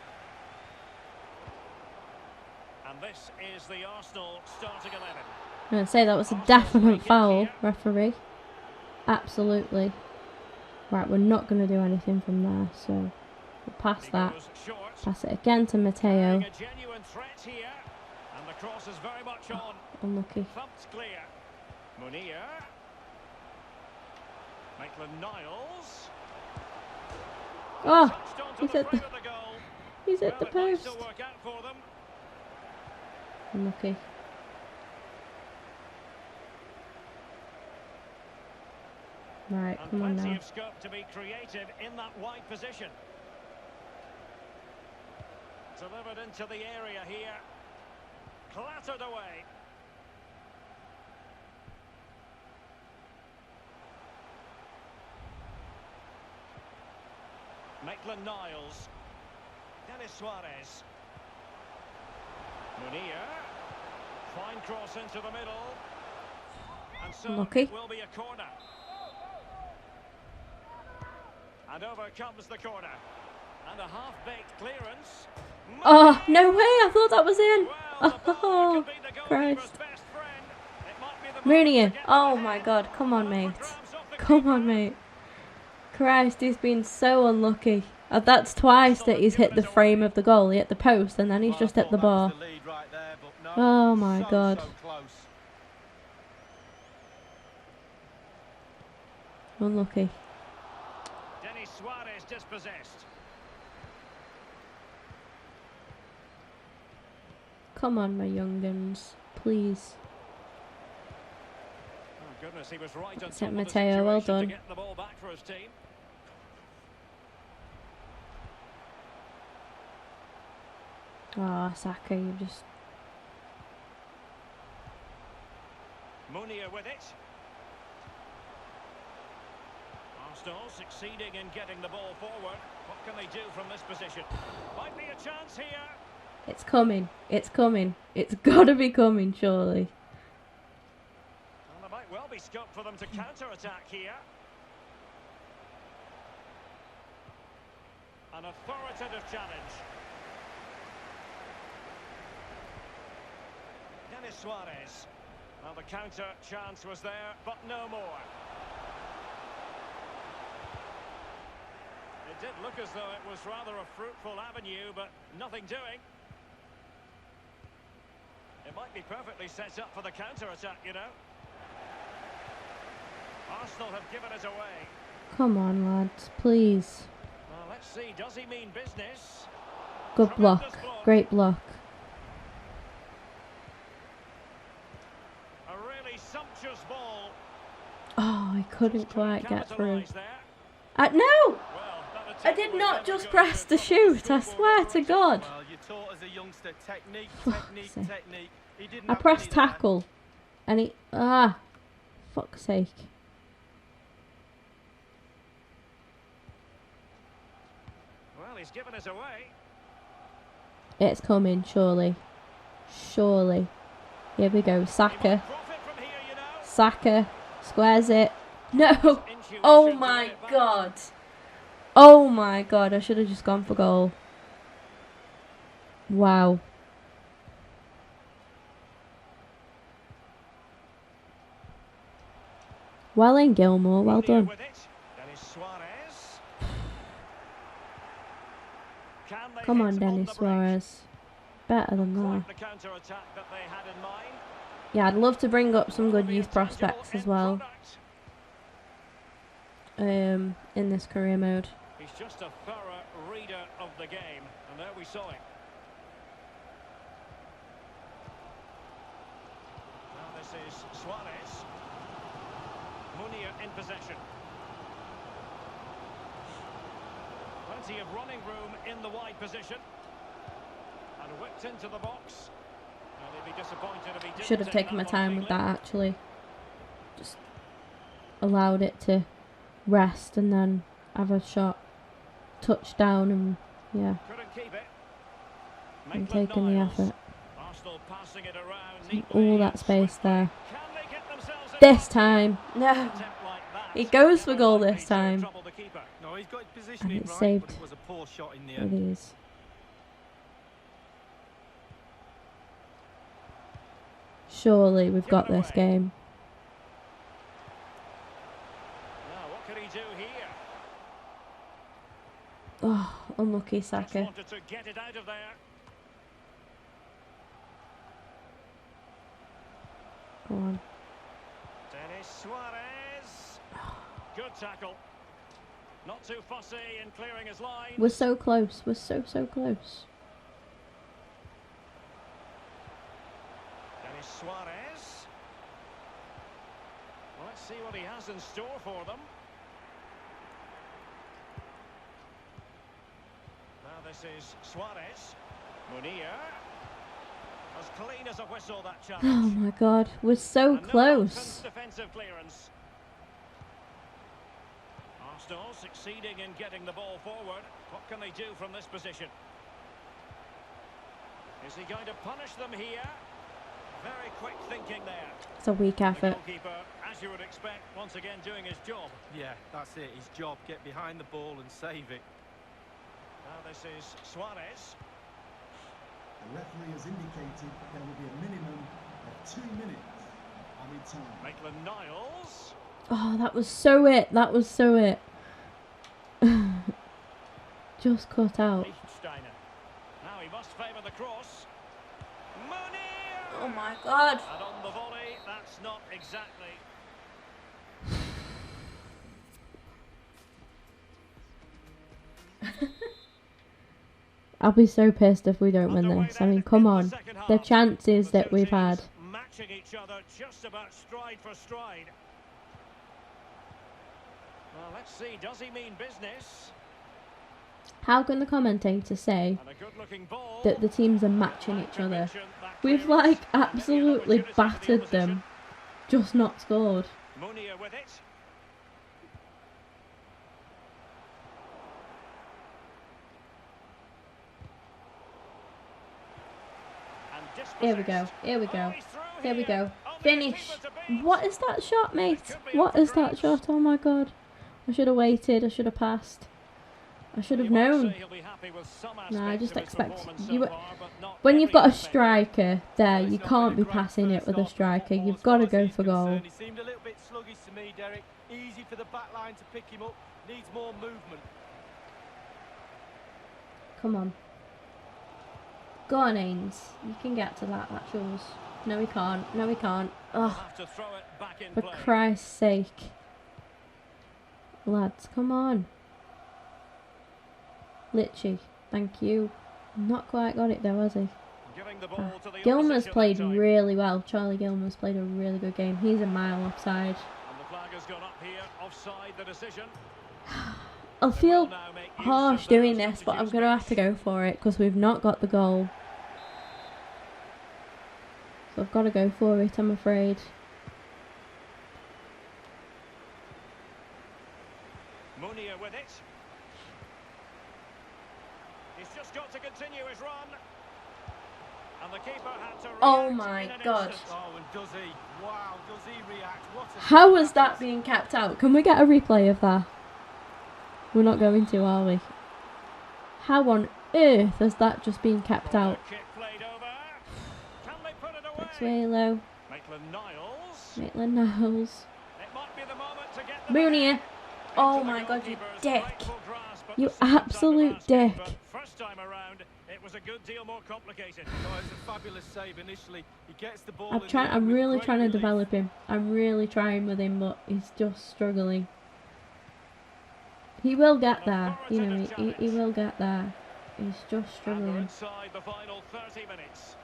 And this is the Arsenal starting 11. I'm going to say that was a definite foul, referee. Absolutely. Right, we're not going to do anything from there, so we'll pass that. Pass it again to Matteo. Unlucky. Munier. Maitland-Niles. Oh, he's at the post. Unlucky. Right, come on now. Plenty of scope to be creative in that wide position. Delivered into the area here. Clattered away. Maitland-Niles. Denis Suarez. Munir. Fine cross into the middle. And so Lucky. it will be a corner. And over comes the corner. And a half-baked clearance. Oh, no way. I thought that was in. Well, Oh, Christ. Mooney. Oh, my God. Come on, mate. Come on, mate. Christ, he's been so unlucky. That's twice that he's hit the frame of the goal. He hit the post and then he's just hit the bar. Oh, my God. Unlucky. Denis Suarez dispossessed. Come on, my young'uns. Please. Oh, goodness, he was right on That's top it, of the Matteo. Well situation to done. get the ball back for his team. Oh, Saka, you just... Munir with it. Arsenal succeeding in getting the ball forward. What can they do from this position? Might be a chance here. It's coming. It's coming. It's got to be coming, surely. And there might well be scope for them to counter-attack here. An authoritative challenge. Denis Suarez. Well, the counter chance was there, but no more. It did look as though it was rather a fruitful avenue, but nothing doing. It might be perfectly set up for the counter-attack, you know. Arsenal have given it away. Come on, lads, please. Well, let's see, does he mean business? Good block. Great block. A really sumptuous ball. Oh, I couldn't quite get through. There. No! Well, I did not just press the shoot, I swear to God. Well, you're taught as a youngster, technique, Fuck's sake. technique. He didn't I have pressed any there. tackle. And he... Ah. Fuck's sake. Well, he's given us away. It's coming, surely. Surely. Here we go. Saka. Profit from here, you know. Saka. Squares it. No! Intuition Oh to my win it back. God. Oh my God, I should have just gone for goal. Wow. Well in, Gilmore. Well Munir done. with it. Denis Suarez. Can they Come hit on, Denis the break? Suarez. Better than that. Quite the counter-attack that they had in mind. Yeah, I'd love to bring up some good Will be a youth tangible prospects as end well. product. In this career mode. He's just a thorough reader of the game, and there we saw it. Now this is Suarez. Munir in possession. Plenty of running room in the wide position. And whipped into the box. And he'd be disappointed if he didn't Should have take taken my that time one with cleanly. that actually. Just allowed it to rest and then have a shot, touchdown, and yeah, Couldn't keep it. and taking the Maitland-Niles. effort. Arsenal passing it around And neatly all that and space swiftly. there. Can they get themselves in This front? time, no, An attempt like that he goes for never goal likely this to time. trouble the keeper. No, he's got his And positioning it's right, saved. but it was a poor shot in the It end. is. Surely we've got this game. Now, what can he do here? Oh, unlucky Just Saka. wanted to get it out of there. Go on. Denis Suarez. Good tackle. Not too fussy in clearing his line. We're so close. We're so close. Denis Suarez. Well, let's see what he has in store for them. Now this is Suarez. Munir. As clean as a whistle, that challenge. Oh my God, we're so And no close. nonsense defensive clearance. Arsenal succeeding in getting the ball forward. What can they do from this position? Is he going to punish them here? Very quick thinking there. It's a weak effort. The goalkeeper, as you would expect, once again doing his job. Yeah, that's it, his job. Get behind the ball and save it. Now this is Suarez. The referee has indicated there will be a minimum of 2 minutes of added time. Maitland-Niles. Oh, that was so it. That was so it. Just cut out. Lichtsteiner. Now he must favour the cross. Munir! Oh my God. And on the volley, that's not exactly. I'll be so pissed if we don't win this. I mean, come on. The chances that we've had. Matching each other just about stride for stride. Well, let's see. Does he mean business? How can the commentator say And a good-looking ball. that the teams are matching each other? We've like absolutely battered them. Just not scored. Munir with it. Here we go. Here we go. Here we go. Finish. What is that shot, mate? What is that shot? Oh my God. I should have waited. I should have passed. I should have known. No, I just expect you. When you've got a striker there, you can't be passing it with a striker. You've got to go for goal. He seemed a little bit sluggish to me, Derek. Easy for the back line to pick him up. Needs more movement. Come on. Go on, Ains. You can get to that. That's yours. No, we can't. No, we can't. Oh, for Christ's sake. Lads, come on. Litchi, thank you. Not quite got it though, has he? Gilmer's played really well. Charlie Gilmer's played a really good game. He's a mile offside. And the flag has gone up here. Offside the decision. I'll feel harsh doing this, but I'm going to have to go for it because we've not got the goal. So I've got to go for it, I'm afraid. Munir with it. He's just got to continue his run. And the keeper had to react. Oh my God. Oh, and does he? Wow, does he react? What a How was that being kept out? Can we get a replay of that? We're not going to, are we? How on earth has that just been kept out? Consuelo. Maitland-Niles. Maitland-Niles. It might be the moment to get the Munir. Oh my God, you dick. You absolute dick. First time around, it was a good deal more complicated. Oh, it's a fabulous save initially. He gets the ball. I'm really trying to develop him. I'm really trying with him, but he's just struggling. He will get there, you know, he will get there. He's just struggling. Inside the final 30 minutes.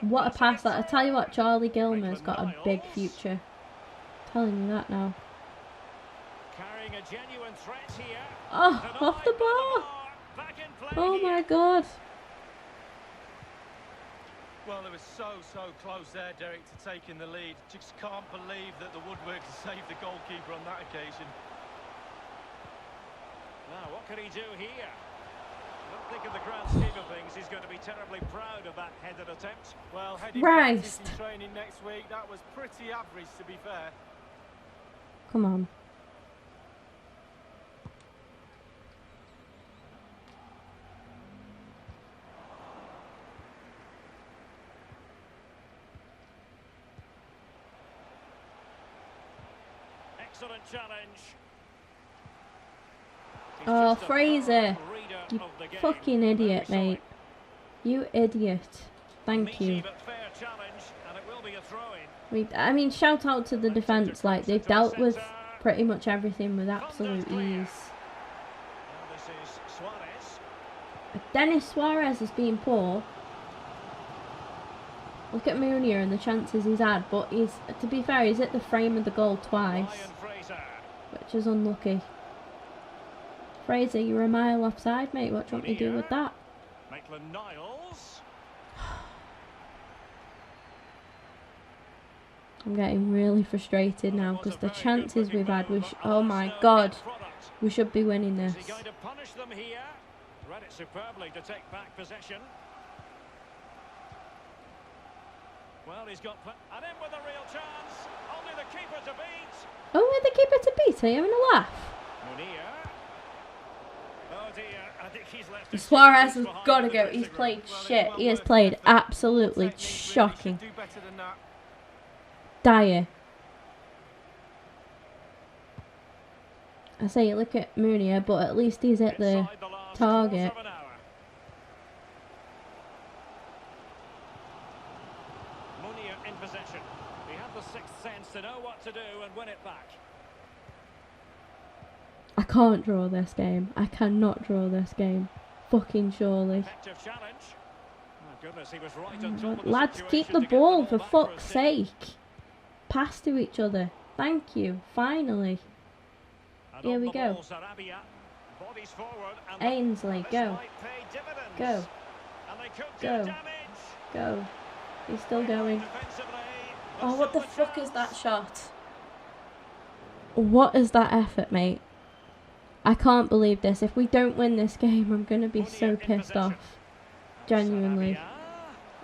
What a pass that. I tell you what, Charlie Gilmer's got a big future. I'm telling you that now. Carrying a genuine threat here. Oh, off the bar! Oh my God. Well, it was so close there, Derek, to taking the lead. Just can't believe that the woodwork saved the goalkeeper on that occasion. Now, what can he do here? I don't think in the grand scheme of things he's going to be terribly proud of that headed attempt. Well, heading Christ. practice and training next week, that was pretty average, to be fair. Come on. Excellent challenge. Oh, Fraser. You fucking idiot, mate. You idiot. Thank you. I mean, shout out to the defence. Like, they've dealt with pretty much everything with absolute ease. Dennis Suarez has been poor. Look at Munir and the chances he's had, but he's, to be fair, he's hit the frame of the goal twice, which is unlucky. Fraser, you're a mile offside, mate. What do you want me to do with that? Maitland-Niles. I'm getting really frustrated now because the chances we've had, oh my God, we should be winning this. Is he going to punish them here? Read it superbly to take back possession. Well, he's got and in with a real chance. Only the keeper to beat. Only the keeper to beat? Are you having a laugh? Munir. Oh dear, I think he's left. Suarez has got to go. He's played shit. He has played absolutely shocking. Dire. I say, look at Munir, but at least he's at the target. Munir in possession. He had the sixth sense to know what to do and win it back. I can't draw this game. I cannot draw this game. Fucking surely. Effective challenge. Oh, goodness, he was right on top of the lads, keep the ball for fuck's sake. Pass to each other. Thank you. Finally. Here we go. Ainsley, go. Go. Go. Go. He's still going. Oh, what the fuck is that shot? What is that effort, mate? I can't believe this. If we don't win this game, I'm going to be so pissed off. Genuinely.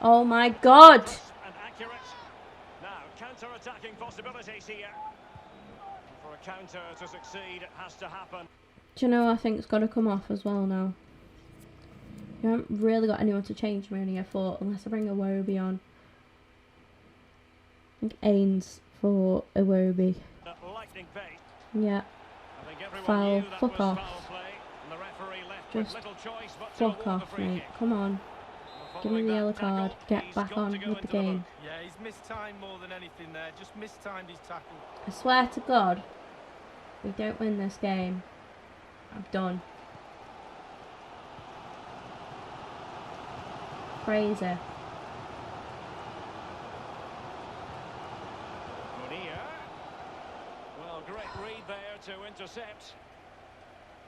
Oh my God! Now, counter-attacking possibilities here. For a counter to succeed, it has to happen. Do you know I think it's got to come off as well now? You haven't really got anyone to change Rooney, I thought, unless I bring Iwobi on. I think Ains for Iwobi. Yeah. Foul. Fuck off. Just fuck off, mate. Come on. Give me the yellow card. Get back on with the game. Yeah, he's mistimed more than anything there. Just mistimed his tackle. I swear to God, if we don't win this game, I'm done. Crazy. Well, great read there to intercept.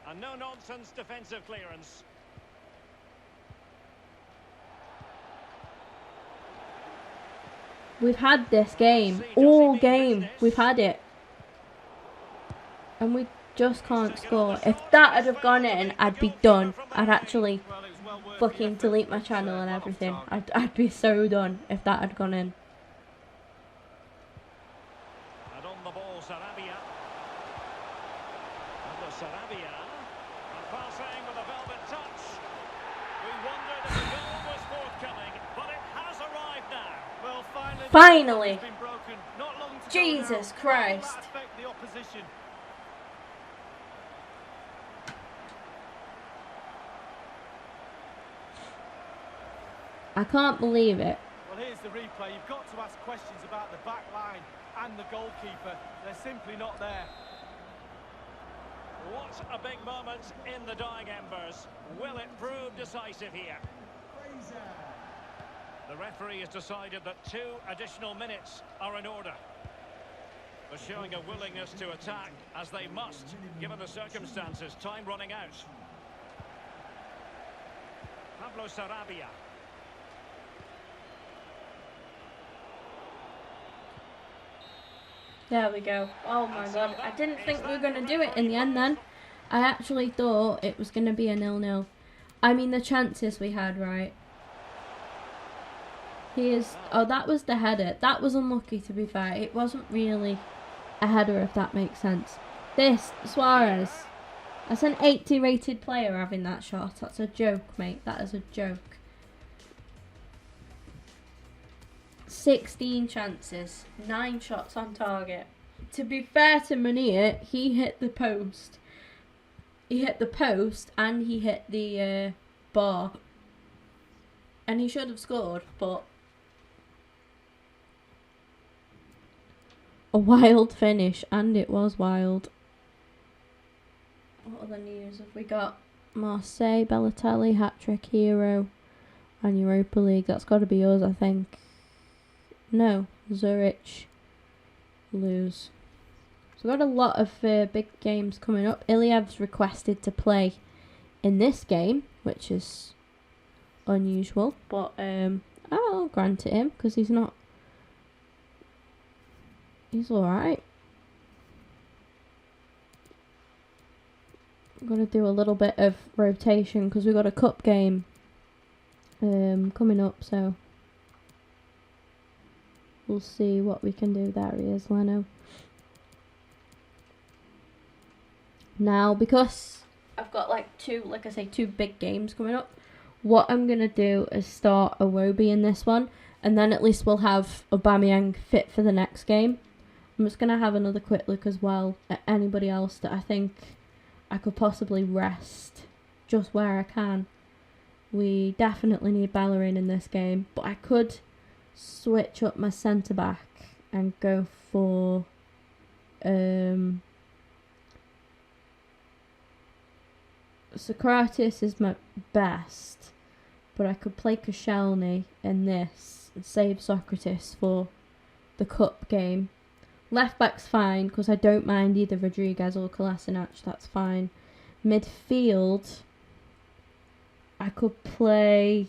And no-nonsense defensive clearance. We've had this game. All game. We've had it. And we just can't score. If that had have gone in, I'd be done. I'd actually fucking delete my channel and everything. I'd be so done if that had gone in. And on the ball, Sarabia. And the Sarabia. And passing with a velvet touch. We wondered if the goal was forthcoming, but it has arrived now. Well, finally. It's been broken. Not long to Jesus go now. Christ. Affect the opposition. I can't believe it. Well, here's the replay. You've got to ask questions about the back line and the goalkeeper. They're simply not there. What a big moment in the dying embers. Will it prove decisive here? The referee has decided that 2 additional minutes are in order. They're showing a willingness to attack, as they must, given the circumstances. Time running out. Pablo Sarabia. There we go. Oh my God. I didn't think we were going to do it in the end then. I actually thought it was going to be a 0-0. I mean, the chances we had, right? Oh, that was the header. That was unlucky, to be fair. It wasn't really a header, if that makes sense. This, Suarez. That's an 80 rated player having that shot. That's a joke, mate. That is a joke. 16 chances, 9 shots on target. To be fair to Munir, he hit the post. He hit the post and he hit the bar. And he should have scored, but a wild finish, and it was wild. What other news have we got? Marseille, Balotelli, hat-trick hero, and Europa League. That's got to be us, I think. No, Zurich lose. So we've got a lot of big games coming up. Iliev's requested to play in this game, which is unusual, but I'll grant it him because he's not He's alright. I'm going to do a little bit of rotation because we've got a cup game coming up, so we'll see what we can do. There he is, Leno. Now, because I've got two big games coming up, what I'm going to do is start Iwobi in this one, and then at least we'll have Aubameyang fit for the next game. I'm just going to have another quick look as well at anybody else that I think I could possibly rest just where I can. We definitely need Bellerin in this game, but I could switch up my centre-back and go for Socrates is my best, but I could play Koscielny in this and save Socrates for the cup game. Left back's fine because I don't mind either Rodriguez or Kolasinac, that's fine. Midfield, I could play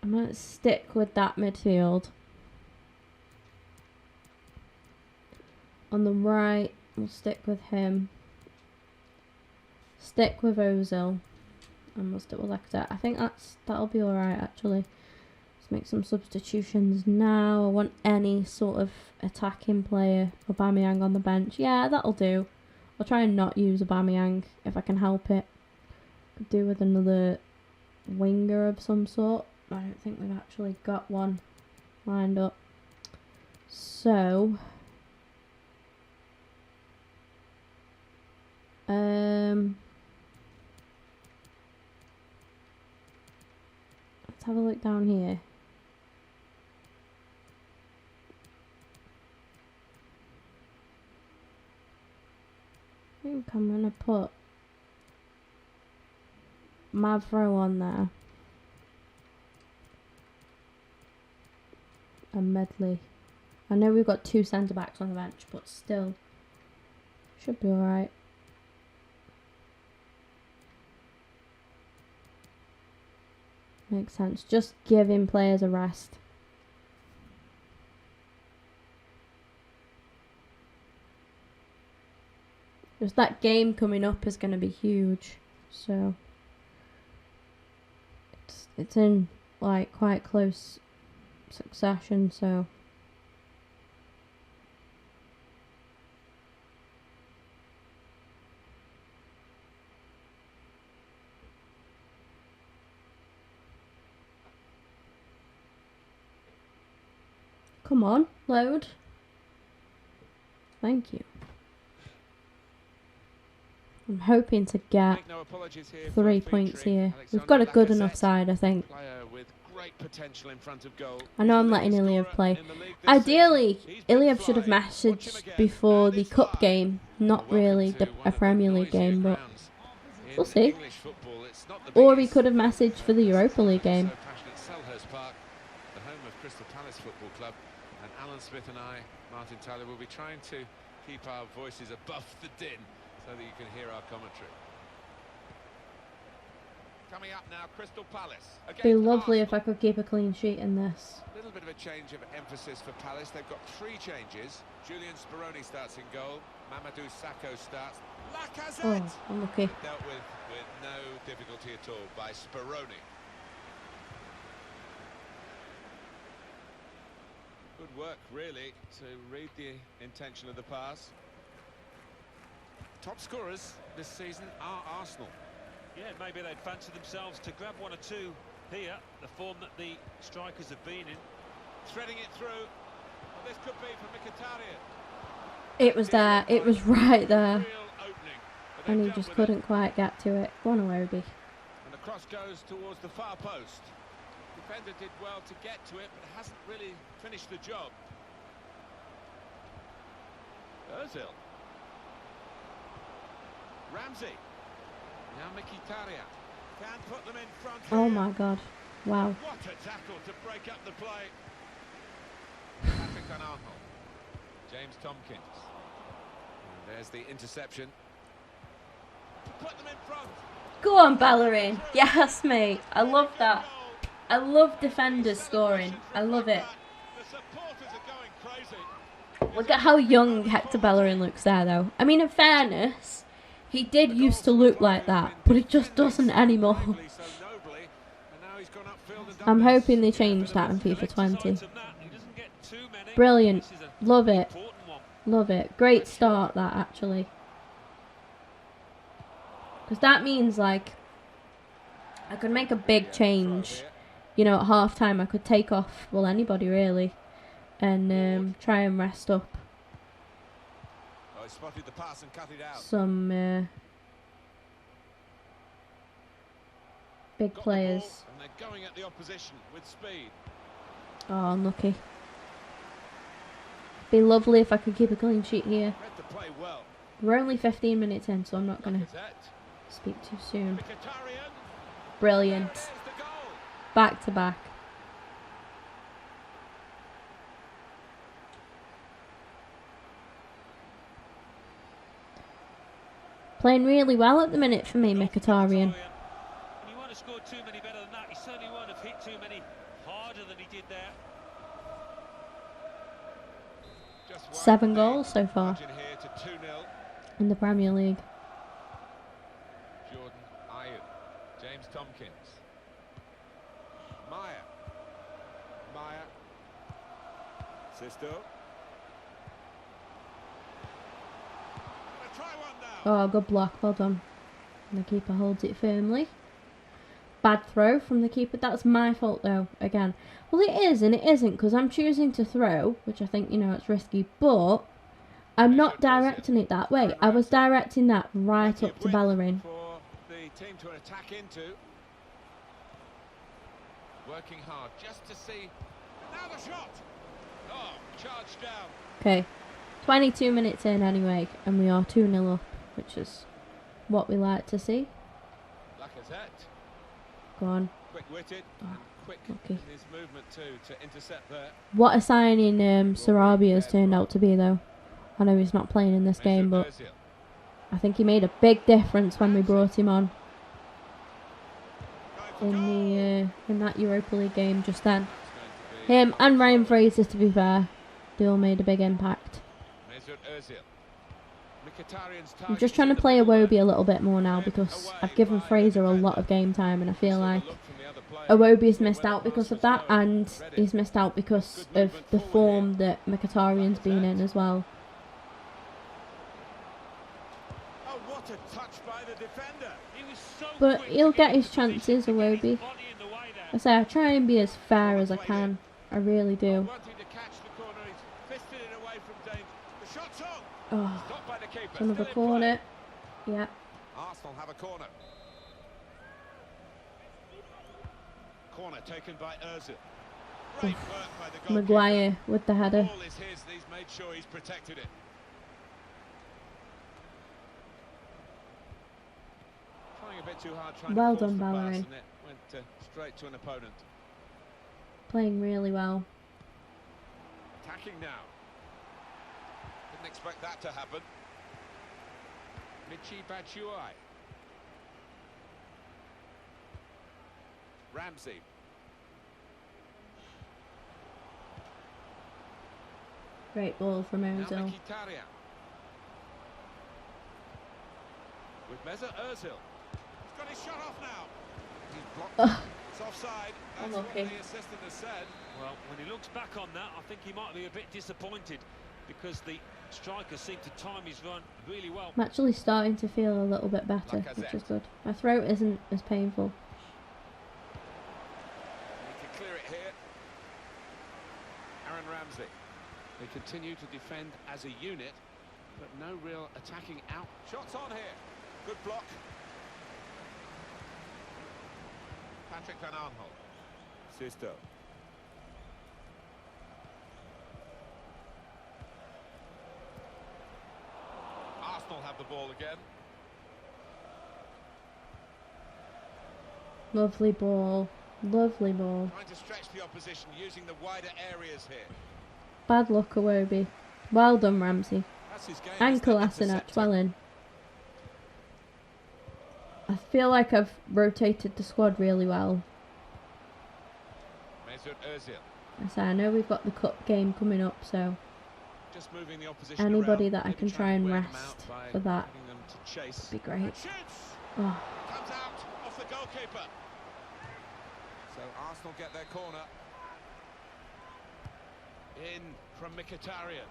I might stick with that midfield. On the right, we'll stick with him. Stick with Ozil. And we'll stick with Lecter. I think that'll be alright actually. Let's make some substitutions now. I want any sort of attacking player. Aubameyang on the bench. Yeah, that'll do. I'll try and not use Aubameyang if I can help it. Could do with another winger of some sort. I don't think we've actually got one lined up. So let's have a look down here. I think I'm going to put Mavro on there. And Medley. I know we've got two centre-backs on the bench, but still should be alright. Makes sense. Just giving players a rest. Just that game coming up is going to be huge. So it's in like quite close succession, so come on, load. Thank you. I'm hoping to get 3 points here. We've got a good enough side, I think. I know I'm letting Iliev play. Ideally, Iliev should have messaged before the cup game, not really a Premier League game, but we'll see. Or he could have messaged for the Europa League game. The home of Crystal Palace Football Club, and Alan Smith and I, Martin Tyler, will be trying to keep our voices above the din so that you can hear our commentary. Coming up now, Crystal Palace. It'd be lovely if I could keep a clean sheet in this. A little bit of a change of emphasis for Palace. They've got 3 changes. Julian Speroni starts in goal. Mamadou Sakho starts. Lacazette! Oh, unlucky. Dealt with no difficulty at all by Speroni. Good work, really, to read the intention of the pass. Top scorers this season are Arsenal. Yeah, maybe they'd fancy themselves to grab 1 or 2 here, the form that the strikers have been in. Threading it through. Well, this could be for Mkhitaryan. It was there, it was right there. And he just couldn't quite get to it. Go on, Iwobi. And the cross goes towards the far post. Defender did well to get to it, but hasn't really finished the job. Ozil. Ramsey. Now Mkhitaryan can put them in front. Oh my God! Wow. What a tackle to break up the play. Patrick Van Aanholt. James Tompkins. And there's the interception. Put them in front. Go on, Bellerin. Yes, mate. I love that. I love defenders scoring. I love it. Look at how young Hector Bellerin looks there, though. I mean, in fairness, he did used to look like that, but it just doesn't anymore. I'm hoping they change that in FIFA 20. Brilliant. Love it. Love it. Great start, that, actually. Because that means, like, I could make a big change. You know, at half time, I could take off, well, anybody, really. And try and rest up some big players. And they're going at the opposition with speed. Oh, unlucky. Be lovely if I could keep a clean sheet here. We're only 15 minutes in, so I'm not going to speak too soon. Brilliant. Back to back. Playing really well at the minute for me, Mkhitaryan. He won't have scored too many better than that. He certainly won't have hit too many harder than he did there. 7 goals so far in the Premier League. Jordan Ayew, James Tompkins, Maya, Sisto. Oh, good block, well done. And the keeper holds it firmly. Bad throw from the keeper. That's my fault though, again. Well, it is and it isn't, because I'm choosing to throw, which I think, you know, it's risky, but I'm not directing it that way. I was directing that right up to Bellerin. For the team to attack into. Working hard just to see. Now the shot. Oh, charged down. Okay, 22 minutes in anyway, and we are 2-0 up, which is what we like to see. Lacazette. Go on. Quick-witted and quick okay. in his movement too to intercept there. What a signing Sarabia has turned out to be, though. I know he's not playing in this game, but I think he made a big difference when we brought him on in that Europa League game just then. Him and Ryan Fraser, to be fair, they all made a big impact. I'm just trying to play Iwobi a little bit more now, because I've given Fraser a lot of game time, and I feel like Iwobi's missed out because of that, and he's missed out because of the form that Mkhitaryan's been in as well. But he'll get his chances, Iwobi. I say I try and be as fair as I can. I really do. Oh, it's another corner. Yeah. Arsenal have a corner. Corner taken by Ozil. Great work by the goalkeeper. Maguire with the header. Ball is his. He's made sure he's protected it. Trying a bit too hard. Well done, Bellerin. Went straight to an opponent. Playing really well. Attacking now. Didn't expect that to happen. Michy Batshuayi. Ramsey. Great ball from Ozil. Mkhitaryan. With Mesut Ozil. He's got his shot off now. He's blocked. It's offside. That's what the assistant has said. Well, when he looks back on that, I think he might be a bit disappointed, because the striker seemed to time his run really well. I'm actually starting to feel a little bit better, which is good. My throat isn't as painful. He can clear it here. Aaron Ramsey. They continue to defend as a unit, but no real attacking out. Shots on here. Good block. Patrick Van Aanholt. Sisto. Arsenal have the ball again. Lovely ball. Lovely ball. Trying to stretch the opposition using the wider areas here. Bad luck, Iwobi. Well done, Ramsey. And Kolasinac, well in. I feel like I've rotated the squad really well. Mesut Özil. I know we've got the cup game coming up, so Just moving the opposition anybody around, that I maybe can try and wear them rest out by for that getting them to chase. would be great. Shoots! Oh, Comes out off the goalkeeper. So Arsenal get their corner. In from Mkhitaryan.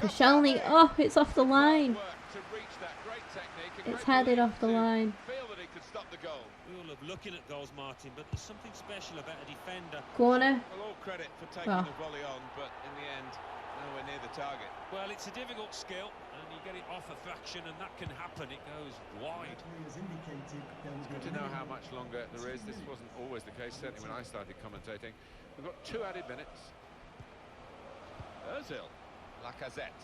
Koscielny, oh, it's off the line. To reach that great technique, It's headed off the line. Feel that he could stop the goal. We all love looking at goals, Martin, but there's something special about a defender. Corner. Well, all credit for taking Oh. the volley on, but in the end, nowhere near the target. Well, it's a difficult skill, and you get it off a fraction, and that can happen. It goes wide. Referee has indicated there will It's be good a to know how minimum much longer there is. This 2 wasn't always the case, certainly when I started commentating. We've got 2 added minutes. Özil. Lacazette.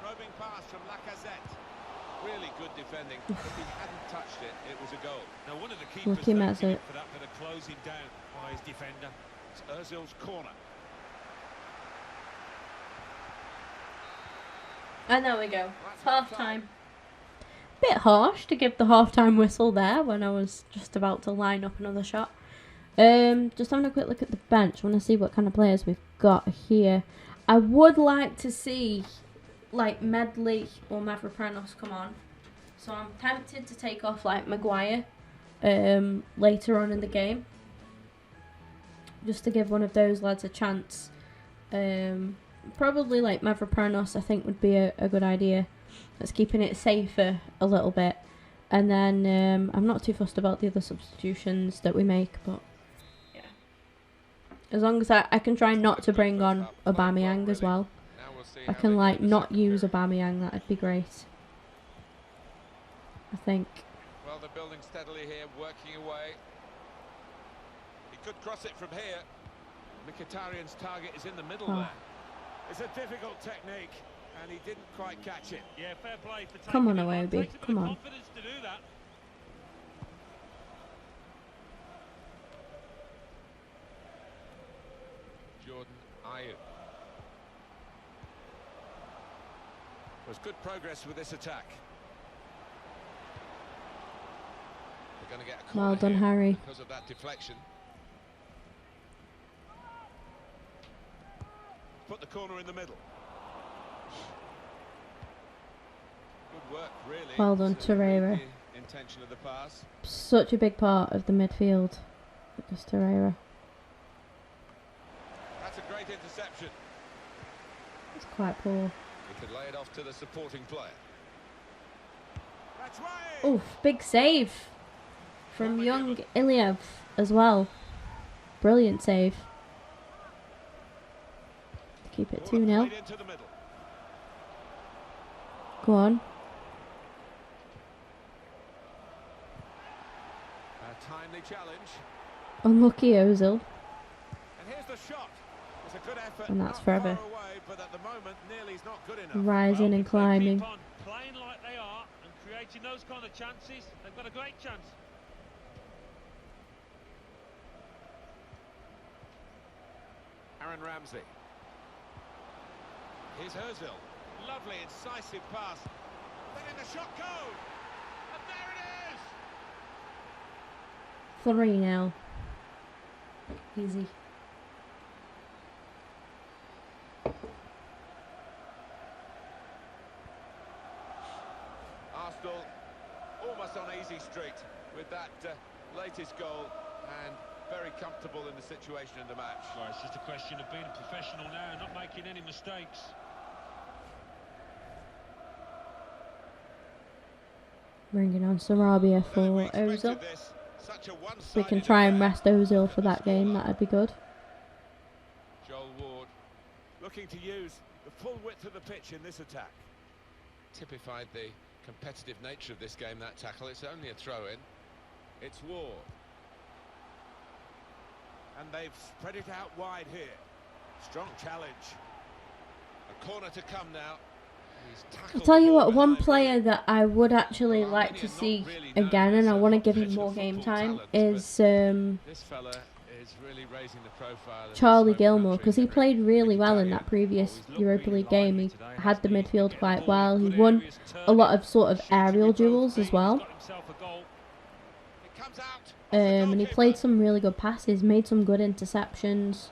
Probing pass from Lacazette. Really good defending. If he hadn't touched it, it was a goal. Now, one of the keepers Lucky thanking Mesut. him for that bit of closing down by his defender. It's Özil's corner. And there we go. Half time. Bit harsh to give the half-time whistle there when I was just about to line up another shot. Just having a quick look at the bench. I want to see what kind of players we've got here. I would like to see like Medley or Mavropanos come on. So I'm tempted to take off like Maguire later on in the game. Just to give one of those lads a chance. Probably like Mavropanos I think would be a good idea. That's keeping it safer a little bit. And then I'm not too fussed about the other substitutions that we make, but yeah. As long as I can try not to bring on Aubameyang as well. I can like not use Aubameyang, that'd be great. I think. Well, they're building steadily here, working away. He could cross it from here. Mkhitaryan's target is in the middle there. It's a difficult technique, and he didn't quite catch it. Yeah, fair play for taking Come on, it Iwobi, Takes a bit come of on. confidence to do that. Jordan Ayew. Was good progress with this attack. They're going to get a corner Well done, here Harry. because of that deflection. Put the corner in the middle. Good work, really. Well done, to read Torreira. the intention of the pass. Such a big part of the midfield. Lucas Torreira. That's a great interception. It's quite poor. He could lay it off to the supporting player. That's right. Oof, big save from young Iliev as well. Brilliant save. Keep it 2-0. Played into the middle. Go on. A timely challenge. Unlucky Ozil. And here's the shot. It's a good effort. And that's not forever. far away, but at the moment, nearly is not good enough. Rising Well, and if they climbing. keep on playing like they are and creating those kind of chances, they've got a great chance. Aaron Ramsey. Here's Özil. Lovely, incisive pass. Letting the shot go. And there it is. 3-0. Easy. Arsenal almost on easy street with that latest goal and very comfortable in the situation in the match. Well, it's just a question of being a professional now and not making any mistakes. Bringing on Sarabia Well, we for expected Ozil. this. Such a We one-sided can try and affair. rest Ozil for that game, that'd be good. Joel Ward Looking to use the full width of the pitch in this attack. typified the competitive nature of this game, that tackle. It's only a throw-in. It's Ward. And they've spread it out wide here. Strong challenge. A corner to come now. He's I'll tackled tell the you ball what, one behind player him. that I would actually Well, like Armenia to not see really known again, and as I a want to hot give bed him of more game football time, talent, is This fella is really raising the profile of his Charlie home Gilmore, country, because he isn't played really well in Mkhitaryan. that previous He's looked Europa really League game. lively He today, had the hasn't he? midfield Getting quite the ball well. in He good won areas, a lot of turning, sort of shooting aerial with both duels feet. as well. It He's got himself a goal. Comes out. And he played some really good passes, made some good interceptions.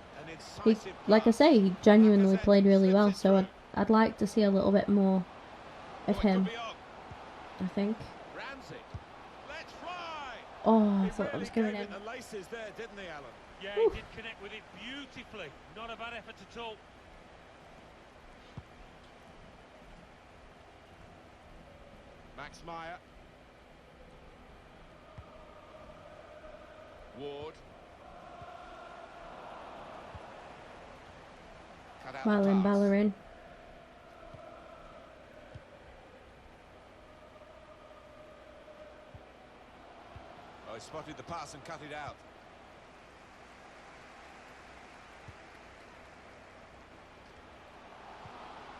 He, like I say, he genuinely played really well, so I'd like to see a little bit more of him, I think. Oh, I thought I was going in. Yeah, he did connect with it beautifully. Not a bad effort at all. Max Meyer. Ward. Cut out the pass. Ballerin. Oh, he spotted the pass and cut it out.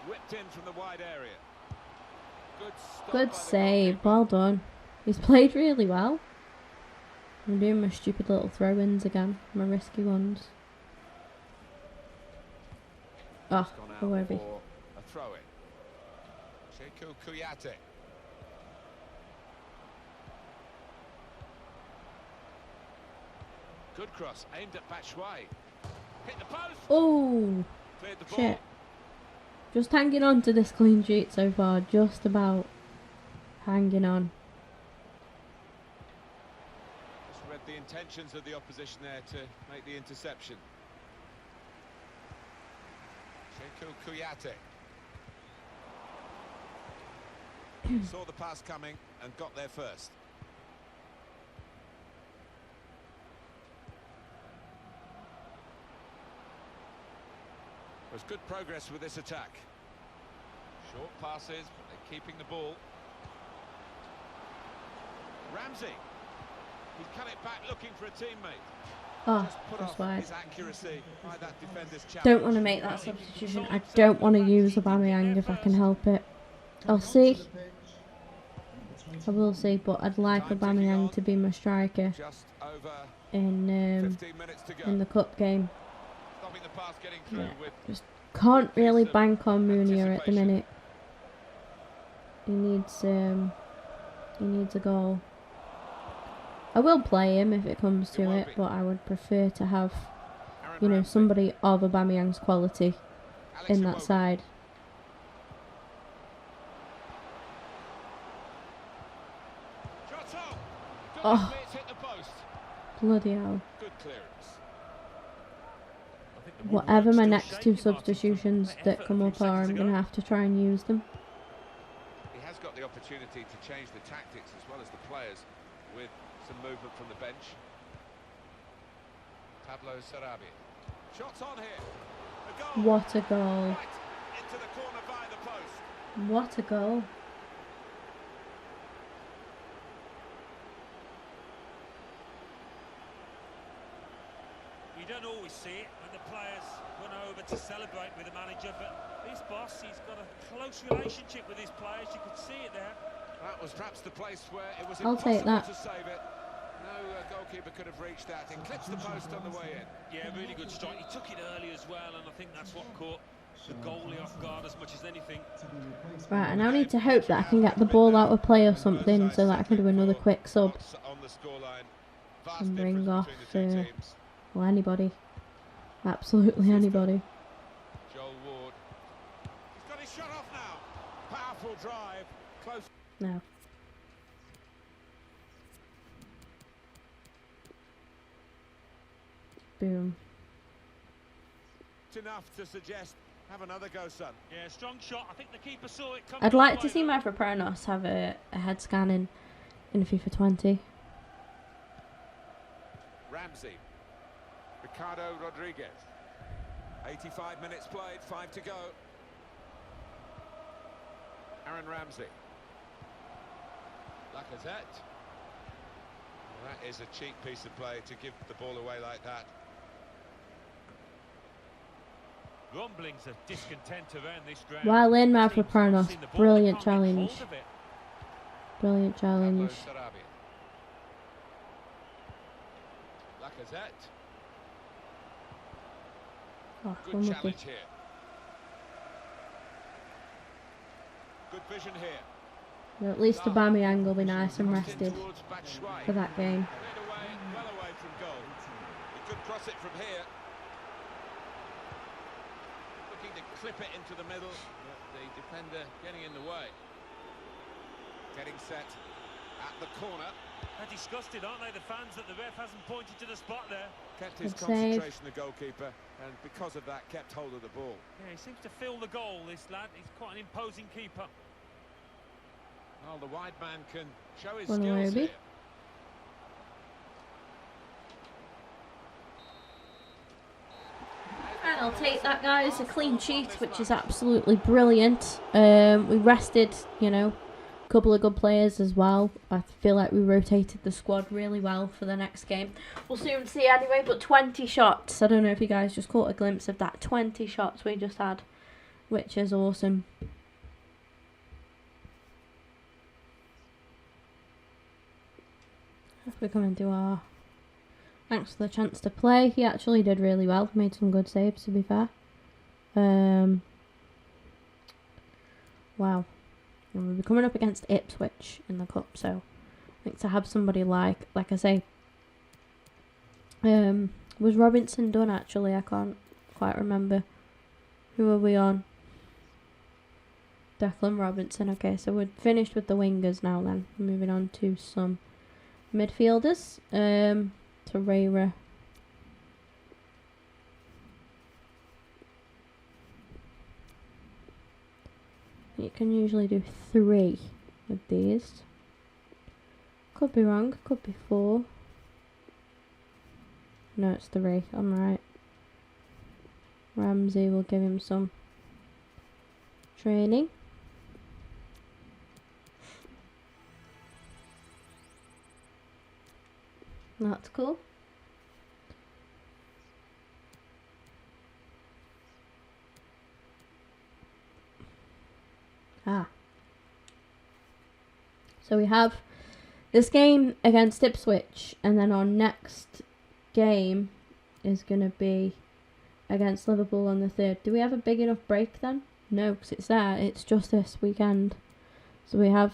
Whipped in from the wide area. Good save, well done. He's played really well. I'm doing my stupid little throw-ins again, my risky ones. Oh, who are we? A throw-in. Sheku Kuyate. Good cross, aimed at Batshuayi. Hit the post. Oh, Cleared the ball. shit. Just hanging on to this clean sheet so far, just about hanging on. Just read the intentions of the opposition there to make the interception. Sheku Kuyate. Saw the pass coming and got there first. There's good progress with this attack. Short passes, but they're keeping the ball. Ramsey. He's cut it back looking for a teammate. Oh, Just put that's off wide. his accuracy by that defender's challenge. Don't want to make that substitution. I don't want to use Aubameyang if I can help it. I'll see. I will see, but I'd like Aubameyang to be my striker Just over in 15 minutes to go. the cup game. Stopping the pass getting through Yeah, with just can't really bank on Munier at the minute. He needs a goal. I will play him if it comes to it, but I would prefer to have, you know, somebody of Aubameyang's quality in that side. Oh, bloody hell. good clearance. Whatever my next two substitutions that come up are, I'm going to have to try and use them. He has got the opportunity to change the tactics as well as the players with some movement from the bench. Pablo Sarabia. Shots on here. A goal. What a goal. Right into the corner by the post. What a goal. You don't always see it when the players run over to celebrate with the manager, but this boss, he's got a close relationship with his players. You could see it there. That was perhaps the place where it was I'll take impossible that. to save it. No goalkeeper could have reached that. He clips the post on the way in. Yeah, really good strike. He took it early as well, and I think that's what caught the goalie off guard as much as anything. Right, I now need to hope that I can get the ball out of play or something so that I can do another quick sub On the scoreline. Vast and bring difference off between the two teams. well, anybody. Absolutely anybody. Joel Ward. He's got his shot off now. Powerful drive. Close. No. Boom. Enough to suggest have another go, son. Yeah, strong shot. I think the keeper saw it coming. I'd like to see Mavropanos have a head scan in FIFA 20. Ramsey. Ricardo Rodriguez. 85 minutes played, 5 to go. Aaron Ramsey. Lacazette. Well, that is a cheap piece of play to give the ball away like that. Rumblings of discontent around this ground. Well in, Mavropanos. Brilliant challenge. Brilliant challenge. Lacazette. Oh, Good unlucky. challenge here. Good vision here. But at least Aubameyang will be nice and rested for that game. Well away from goal. He could cross it from here. Looking to clip it into the middle, but the defender getting in the way. Getting set at the corner. They're disgusted, aren't they, the fans, that the ref hasn't pointed to the spot there. Kept his Good concentration, the goalkeeper, and because of that, kept hold of the ball. Yeah, he seems to feel the goal, this lad. He's quite an imposing keeper. Well, the wide man can show his One skills away, here. And I'll take that, guys. A clean sheet, which is absolutely brilliant. We rested, you know, a couple of good players as well. I feel like we rotated the squad really well for the next game. We'll soon see anyway, but 20 shots. I don't know if you guys just caught a glimpse of that. 20 shots we just had, which is awesome. We're coming to our... Thanks for the chance to play. He actually did really well. Made some good saves, to be fair. Wow. And we'll be coming up against Ipswich in the cup, so I think to have somebody like I say, was Robinson done actually? I can't quite remember. Who are we on? Declan Robinson. Okay, so we're finished with the wingers now then. Moving on to some midfielders. Torreira. You can usually do 3 with these. Could be wrong, could be 4. No, it's 3, I'm right. Ramsey will give him some training. That's cool. So we have this game against Ipswich, and then our next game is going to be against Liverpool on the 3rd. Do we have a big enough break then? No, because it's there. It's just this weekend. So we have,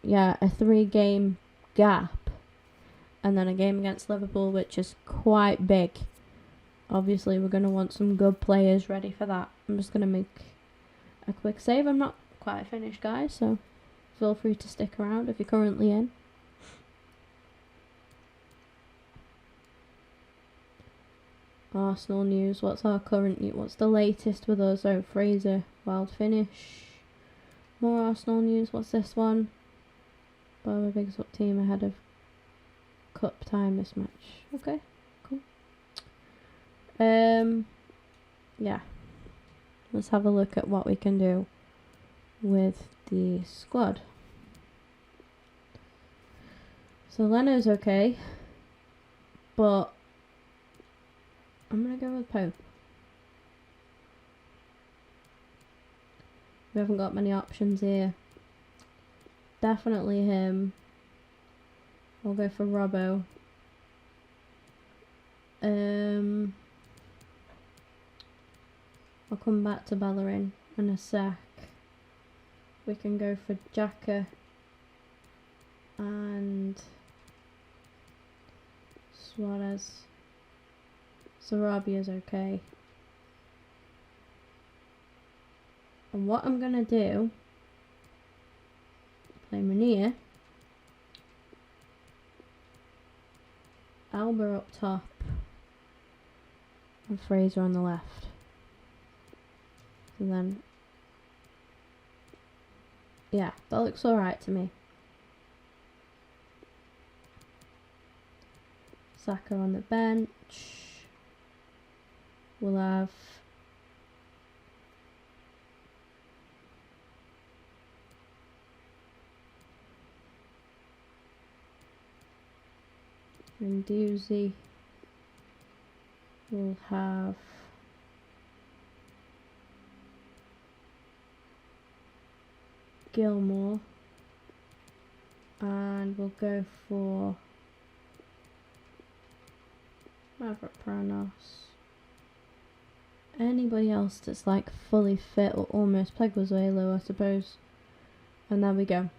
yeah, a 3-game gap, and then a game against Liverpool, which is quite big. Obviously, we're going to want some good players ready for that. I'm just going to make a quick save. I'm not quite finished, guys, so feel free to stick around if you're currently in. Arsenal news. What's our current news? What's the latest with us? Oh, Fraser, wild finish. More Arsenal news. What's this one? Barber bigs up team ahead of cup time this match. Okay, cool. Yeah. Let's have a look at what we can do with the squad. So Leno's okay, but I'm going to go with Pope. We haven't got many options here. Definitely him. We'll go for Robbo. I'll come back to Bellerin in a sec. We can go for Xhaka and Suarez. Sarabia's okay. And what I'm going to do, play Munir, Alba up top, and Fraser on the left. And then, yeah, that looks alright to me. Saka on the bench. We'll have Menduzi. We'll have Gilmore, and we'll go for Maverick Pranos. Anybody else that's like fully fit or almost Pleguezuelo, I suppose. And there we go.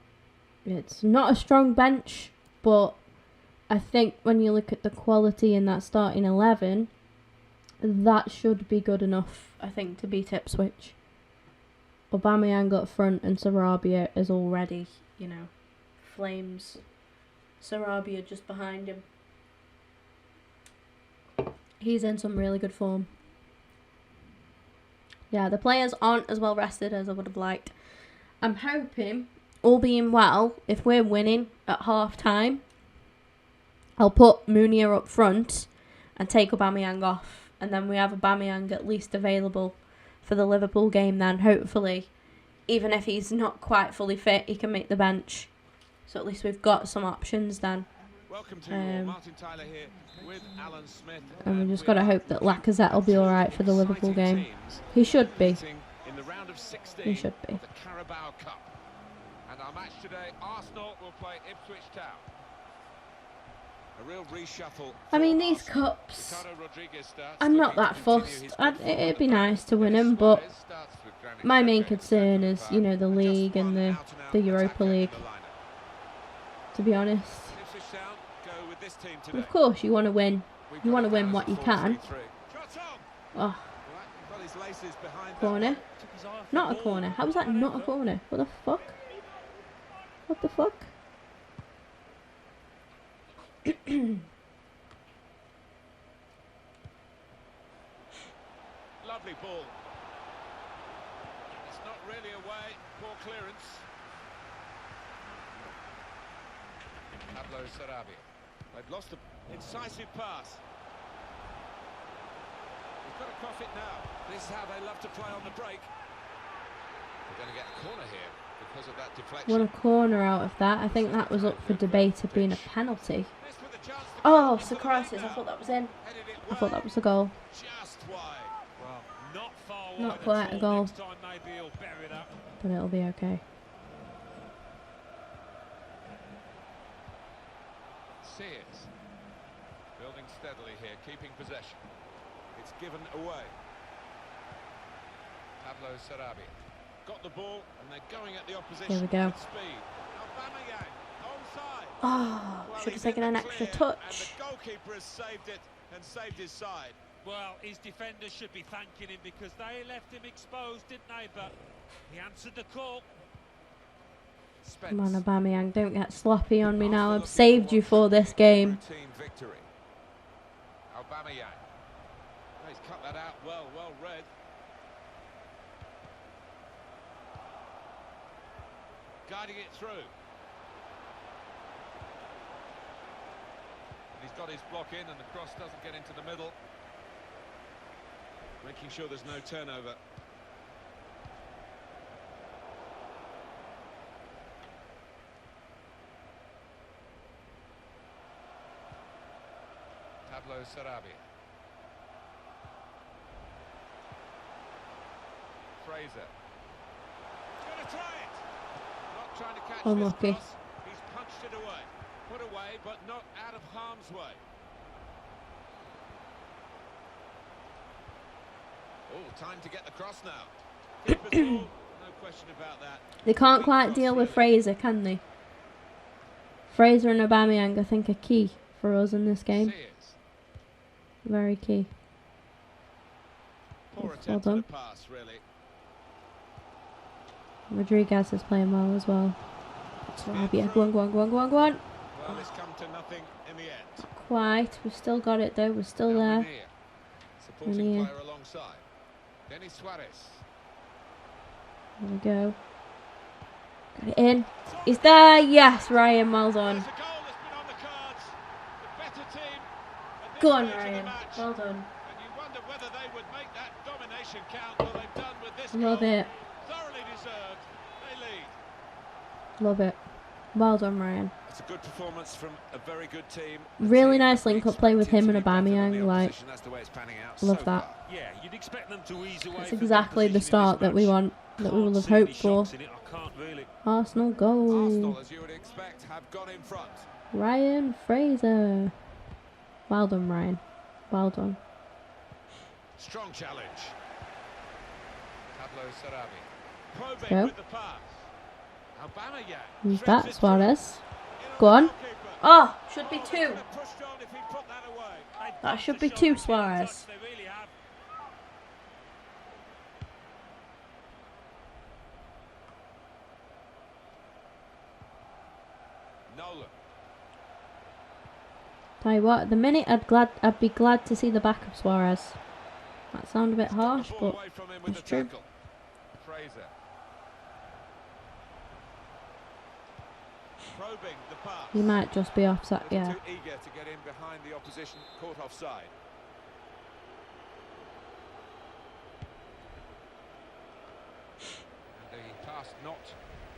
It's not a strong bench, but I think when you look at the quality in that starting 11, that should be good enough, I think, to beat Ipswich. Aubameyang up front and Sarabia is already, you know, flames. Sarabia just behind him. He's in some really good form. Yeah, the players aren't as well rested as I would have liked. I'm hoping, all being well, if we're winning at half time, I'll put Munir up front and take Aubameyang off. And then we have Aubameyang at least available for the Liverpool game then, hopefully. Even if he's not quite fully fit, he can make the bench. So at least we've got some options then. Welcome to Martin Tyler here with Alan Smith. And we just got to hope that Lacazette will be alright for the Liverpool game. He should be. In the round of 16 he should be. Of the Carabao Cup. And our match today, Arsenal will play Ipswich Town. A real reshuffle. I mean, these cups, I'm not that fussed. It'd be nice to win them, but my main concern is, you know, the league and the Europa League, to be honest. Of course, you want to win. You want to win what you can. Oh. Corner. Not a corner. How was that not a corner? What the fuck? What the fuck? Lovely ball. It's not really away. Poor clearance. Pablo Sarabia. They've lost the incisive pass. We've got to cross it now. This is how they love to play on the break. We're going to get a corner here because of that deflection. Want a corner out of that. I think that was up for debate of being a penalty. Oh, Socrates, I thought that was in. I thought that was a goal. Just wide. Well, not far wide. Not quite a goal. Next time maybe he'll bury it up. But it'll be okay. Sears building steadily here, keeping possession. It's given away. Pablo Sarabia got the ball and they're going at the opposition. Here we go. With speed. Aubameyang onside. Oh, Well, should have he's taken in an the extra clear, touch. And the goalkeeper has saved it and saved his side. Well, his defenders should be thanking him because they left him exposed, didn't they? But he answered the call. Spence. Come on, Aubameyang, don't get sloppy on me now. I've saved you for this game. Routine victory. Aubameyang. Oh, he's cut that out well read. Guiding it through. And he's got his block in and the cross doesn't get into the middle. Making sure there's no turnover. Pablo Sarabia. Fraser. He's going to try it. Not trying to catch Unlucky. this cross. He's punched it away. Put away, but not out of harm's way. Oh, time to get the cross now. Keeper's ball, no question about that. They can't quite deal with Fraser, can they? Fraser and Aubameyang, I think, are key for us in this game. Sears. Very key. Poor Well attempt done. at the pass, really. Rodriguez is playing well as well. Sarabia, go on, go on, go on, go on, go on. Well, it's come to nothing in the end. Quite. We've still got it though. We're still there. Munir, supporting Munir. player alongside. Denis Suarez. There we go. Got it in. He's there. Yes, Ryan. Well done. There's a goal that's been on the cards. The better team at this Go on, stage of the Ryan. match. Well done. And you wonder whether they would make that domination count. Well, they've done with this Love goal. it. Thoroughly deserved. They lead. Love it. Well done, Ryan. It's a good performance from a very good team. Really nice link-up play with him and Aubameyang. Like, That's the way it's panning out love so that. far. Yeah, you'd expect them to ease away. That's from their exactly the position in start this that we match. want, that we will Can't have see any hoped for. shots in it, I can't really. Arsenal goal. Arsenal, as you would expect, have gone in front. Ryan Fraser. Well done, Ryan. Well done. Strong challenge. Pablo Sarabia. Probing Go. with the pass. Who's that? Suarez. Go on. Oh, should be 2. That should be 2, Suarez. Tell you what, at the minute I'd be glad to see the back of Suarez. That sounds a bit harsh, but it's true. Fraser. Probing the pass. He might just be offside, yeah. Too eager to get in behind the opposition, caught offside. And the pass not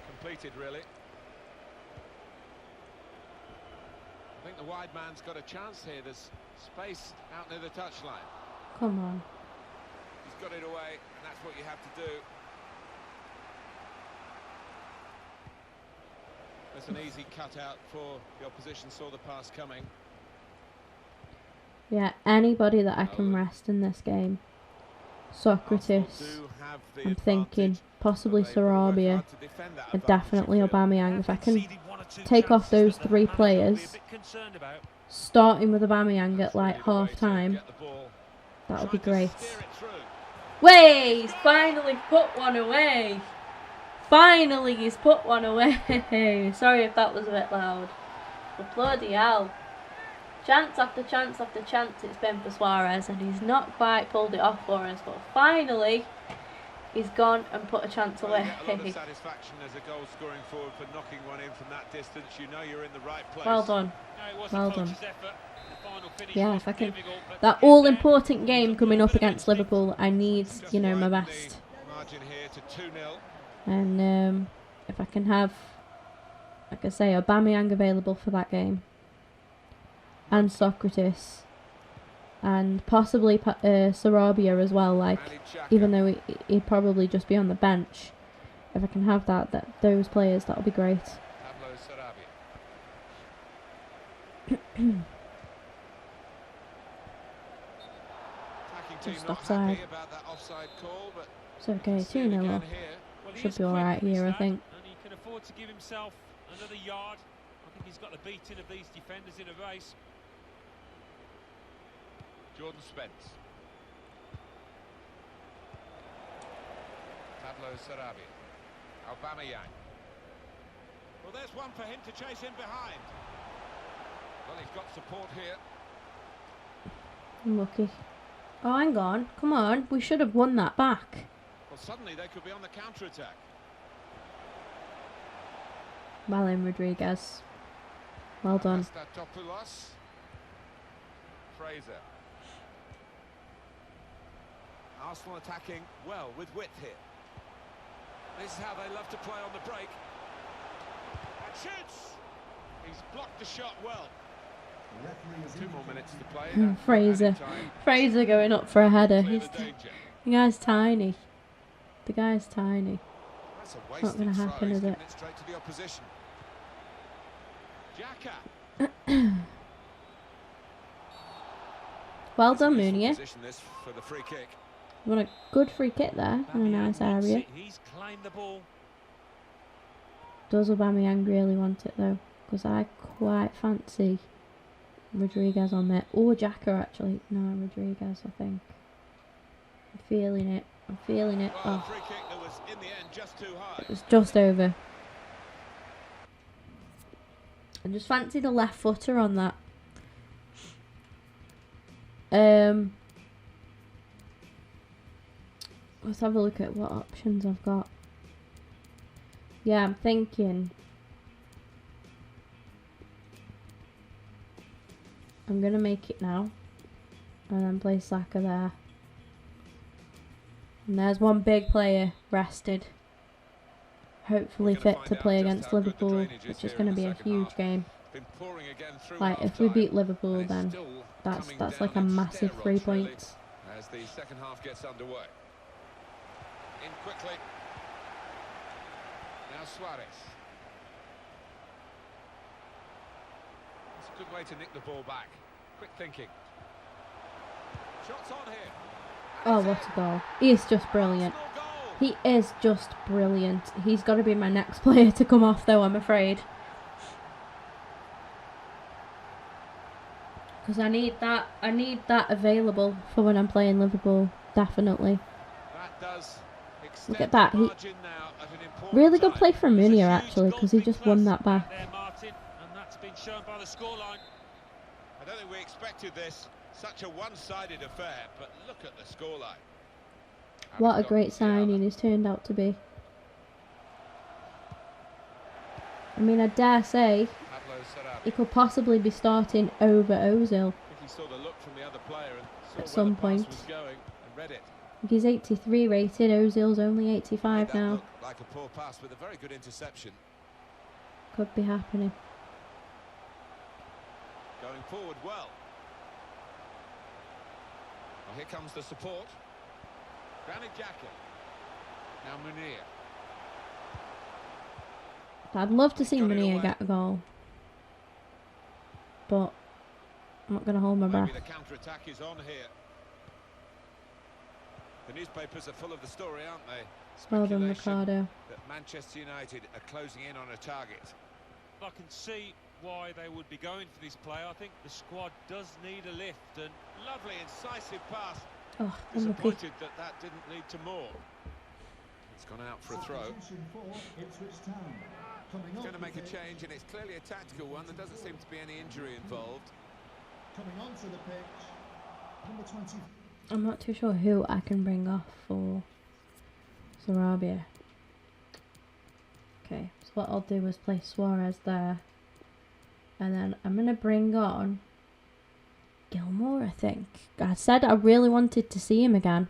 completed, really. I think the wide man's got a chance here. There's space out near the touchline. Come on. He's got it away, and that's what you have to do. That's an easy cutout for the opposition, saw the pass coming. Yeah, anybody that I can rest in this game. Socrates, I'm thinking possibly Sarabia, and definitely Aubameyang. If I can take off those 3 players, starting with Aubameyang at like half time, that would be great. Way, he's finally put one away. Finally, he's put one away. Sorry if that was a bit loud. But bloody hell. Chance after chance after chance it's been for Suarez, and he's not quite pulled it off for us. But finally, he's gone and put a chance away. A lot of satisfaction as a goal scoring forward for knocking one in from that distance. You know you're in the right place. Well done. Well done. Yeah, if I can... That all-important game coming up against Liverpool, I need, you know, my best. Margin here to 2-0. And if I can have, like I say, Aubameyang available for that game, and Socrates, and possibly Sarabia as well, like, even though he'd probably just be on the bench, if I can have those players, that'll be great. Just offside. It's okay, 2-0 up. Should be alright here, I think. And he can afford to give himself another yard. I think he's got the beating of these defenders in a race. Jordan Spence. Pablo Sarabia. Aubameyang. Well, there's one for him to chase in behind. Well, he's got support here. Lucky. Oh, hang on. Come on. We should have won that back. Well, suddenly they could be on the counter-attack. Well in, Rodriguez. Well done. Fraser. Arsenal attacking well with width here. This is how they love to play on the break. And shoots! He's blocked the shot well. 2 more minutes to play. Fraser going up for a header. The guy's tiny. The guy's tiny. It's not going to happen, is it? Straight to the opposition. Well done, Mounier. For the free kick. What a good free kick there in a nice area. He's claimed the ball. Does Aubameyang really want it though? Because I quite fancy Rodriguez on there. Or Xhaka actually. No, Rodriguez I think. I'm feeling it. I'm feeling it. Well, free kick that was in the end just too high. It was just over. I just fancied a left footer on that. Let's have a look at what options I've got. Yeah, I'm thinking I'm going to make it now. And then play Saka there. And there's one big player rested. Hopefully fit to play against Liverpool, which is going to be a huge game. Like, if we beat Liverpool, then that's like a massive 3 points. As the second half gets underway. In quickly. Now Suarez. It's a good way to nick the ball back. Quick thinking. Shots on here. Oh, what a goal. He is just brilliant. He is just brilliant. He's got to be my next player to come off, though, I'm afraid. Because I need that available for when I'm playing Liverpool, definitely. That does Look at that. He really good play from Munir, actually, because he just won that back. There, Martin, and that's been shown by the scoreline. I don't think we expected this. Such a one-sided affair, but look at the scoreline. What a great signing he's turned out to be. I mean, I dare say he could possibly be starting over Ozil at some point. He's 83 rated, Ozil's only 85 now. Like a poor pass with a very good interception. Could be happening. Going forward well. Well, here comes the support. Granit Xhaka. Now Munir. I'd love to see Munir get a goal, but I'm not going to hold my breath. Maybe the counter-attack is on here. The newspapers are full of the story, aren't they? Well done, Ricardo. That Manchester United are closing in on a target. I can see why they would be going for this play. I think the squad does need a lift, and lovely incisive pass. Oh, disappointed that didn't lead to more. It's gone out for a throw. He's going to make a change, and it's clearly a tactical one. There doesn't seem to be any injury involved. Coming onto the pitch, number 20. I'm not too sure who I can bring off for Sarabia. Okay, so what I'll do is play Suarez there. And then I'm going to bring on Gilmour, I think. I said I really wanted to see him again.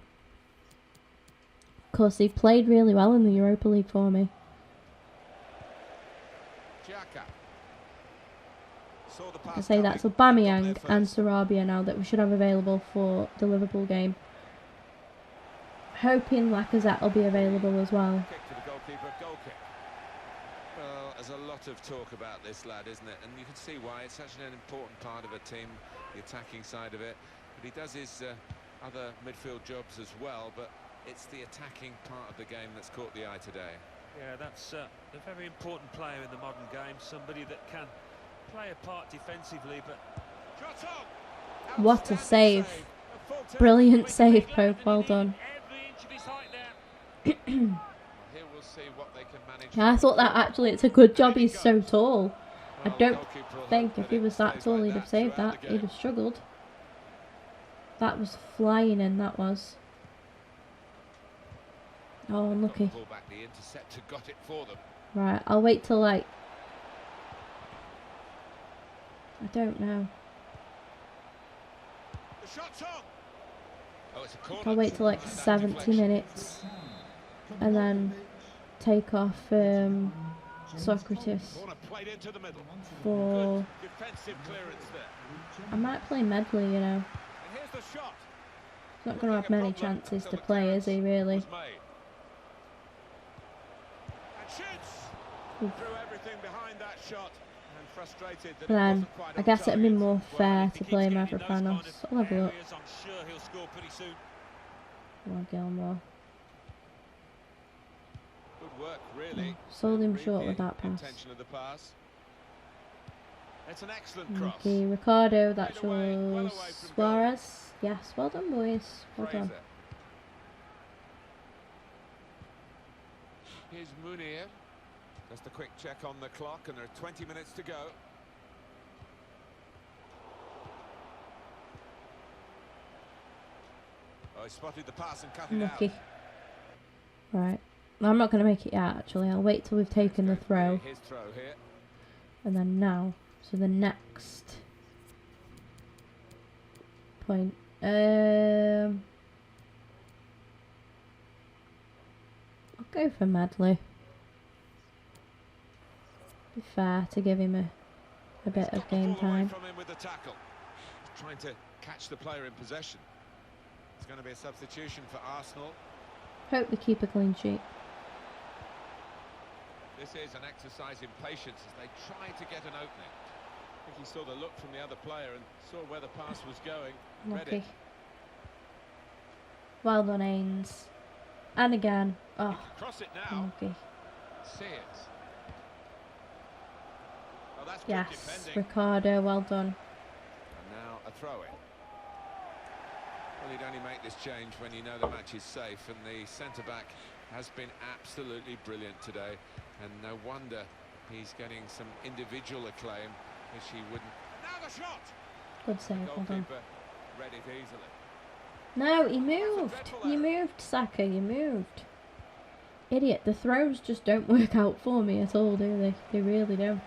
Because he played really well in the Europa League for me. I say that's Aubameyang and Sarabia now that we should have available for the Liverpool game. Hoping Lacazette will be available as well. Well, there's a lot of talk about this lad, isn't it? And you can see why. It's such an important part of a team, the attacking side of it. But he does his other midfield jobs as well, but it's the attacking part of the game that's caught the eye today. Yeah, that's a very important player in the modern game, somebody that can play a part defensively, but what a save. Brilliant save, Pope, well done. I thought that actually it's a good job he's so tall. I don't think if he was that tall he'd have saved that. He'd have struggled. That was flying in, that was. Oh, unlucky. Right, I'll wait till like... I don't know. I'll wait till like 70 minutes and then take off Socrates for... I might play Medley, you know. He's not going to have many chances to play, is he, really? But then, I guess it'd be more fair to play Mavropanos. I'll have a look. Or Gilmour. Sold him short with that pass. Okay, Ricardo, that shows Suarez. Yes, well done, boys. Well done. Here's Munir. Just a quick check on the clock, and there are 20 minutes to go. Oh, he spotted the pass and cut it out. Right. I'm not going to make it yet, actually. I'll wait till we've taken the throw. His throw here. And then now. So the next point. I'll go for Medley. Be fair to give him a bit of game time. From him with the tackle. Trying to catch the player in possession. It's going to be a substitution for Arsenal. Hope we keep a clean sheet. This is an exercise in patience as they try to get an opening. I think he saw the look from the other player and saw where the pass was going. Okay. Well done, Ains. And again. Oh, Cross it now. unlucky. Sears. Oh, that's good Yes, defending. Ricardo, well done. And now a throw-in. Well, you'd only make this change when you know the match is safe, and the centre-back has been absolutely brilliant today, and no wonder he's getting some individual acclaim, which he wouldn't. Now the shot! Good save, well done. Goalkeeper read it easily. No, he moved. You moved, Saka, you moved. Idiot, the throws just don't work out for me at all, do they? They really don't.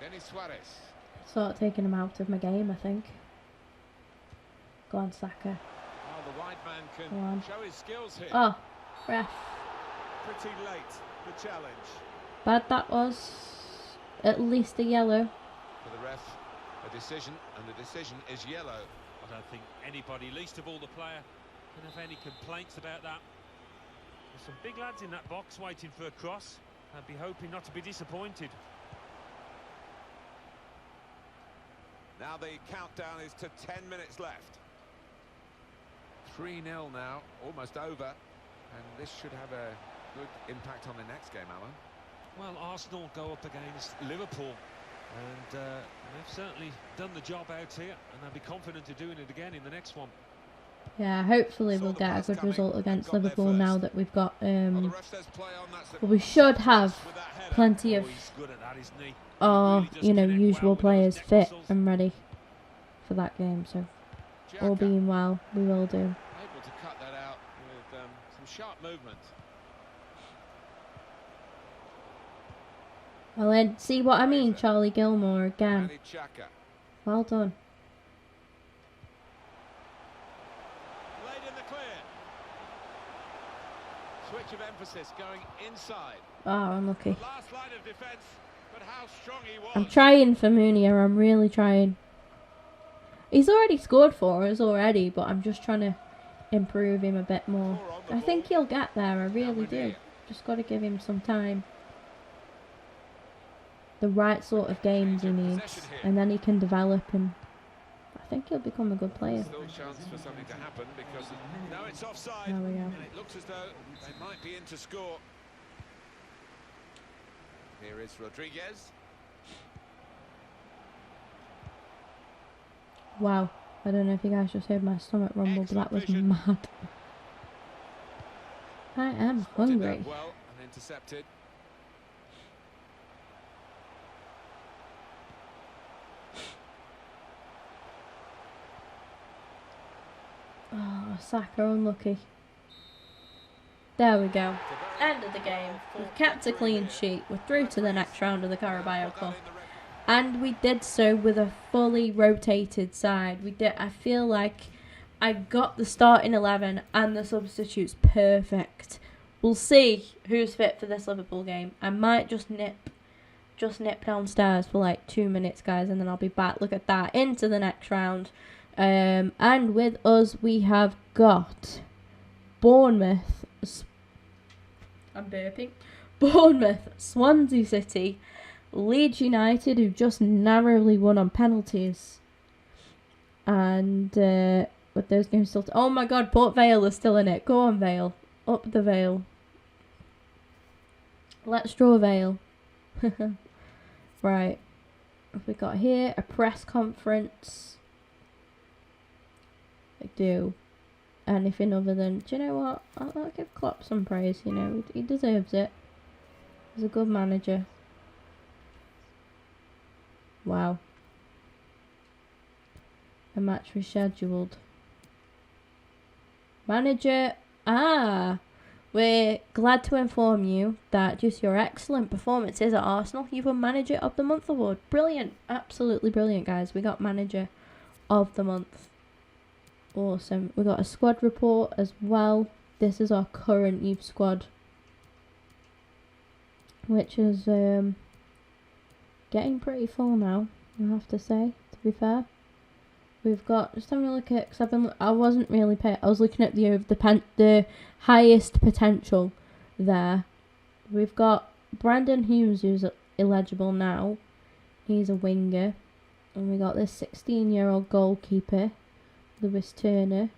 Denis Suarez. Sort of taking him out of my game, I think. Go on, Saka. Oh, the wide man Go on. can show his skills here. Oh, ref. Pretty late, the challenge. Bad that was. At least a yellow. For the ref, a decision, and the decision is yellow. I don't think anybody, least of all the player, can have any complaints about that. There's some big lads in that box waiting for a cross. I'd be hoping not to be disappointed. Now the countdown is to 10 minutes left. 3-0 now, almost over, and this should have a good impact on the next game, Alan. Well, Arsenal go up against Liverpool, and they've certainly done the job out here, and they'll be confident of doing it again in the next one. Yeah, hopefully we'll get a good result against Liverpool now that we've got well, we should have plenty of our, usual players fit and ready for that game, so all being well, we will do. Able to cut that out with some sharp movement. Well then, see what I mean, Charlie Gilmore again. Well done. Laid in the clear. Switch of emphasis going inside. Oh, unlucky. Last line of defense, but how strong he was. I'm trying for Munier, I'm really trying. He's already scored for us already, but I'm just trying to improve him a bit more. I think he'll get there, I really do. Just got to give him some time. The right sort of games he needs, and then he can develop, and I think he'll become a good player. Still chance for something to happen because now it's offside. There we go. And it looks as though they might be in to score. Here is Rodriguez. Wow, I don't know if you guys just heard my stomach rumble, but that was mad. I am hungry. Well and intercepted. Oh, Saka unlucky. There we go. End of the game. We've kept a clean sheet. We're through to the next round of the Carabao Cup. And we did so with a fully rotated side. I feel like I got the starting 11 and the substitutes perfect. We'll see who's fit for this Liverpool game. I might just nip downstairs for like 2 minutes, guys, and then I'll be back. Look at that, into the next round. And with us, we have got Bournemouth. I'm burping. Bournemouth, Swansea City, Leeds United, who just narrowly won on penalties. And with those games still... oh my god, Port Vale is still in it. Go on, Vale. Up the Vale. Let's draw Vale. Right. What have we got here? A press conference. I do. Anything other than... do you know what? I'll give Klopp some praise, He deserves it. He's a good manager. Wow. A match rescheduled. Manager... we're glad to inform you that due to your excellent performances at Arsenal, you've won Manager of the Month award. Brilliant. Absolutely brilliant, guys. We got Manager of the Month. Awesome. We got a squad report as well. This is our current youth squad, which is getting pretty full now, I have to say, to be fair. We've got, just having a look at, because I wasn't really paying, I was looking at the highest potential there. We've got Brandon Hughes, who's illegible now. He's a winger. And we got this 16-year-old goalkeeper, Lewis Turner.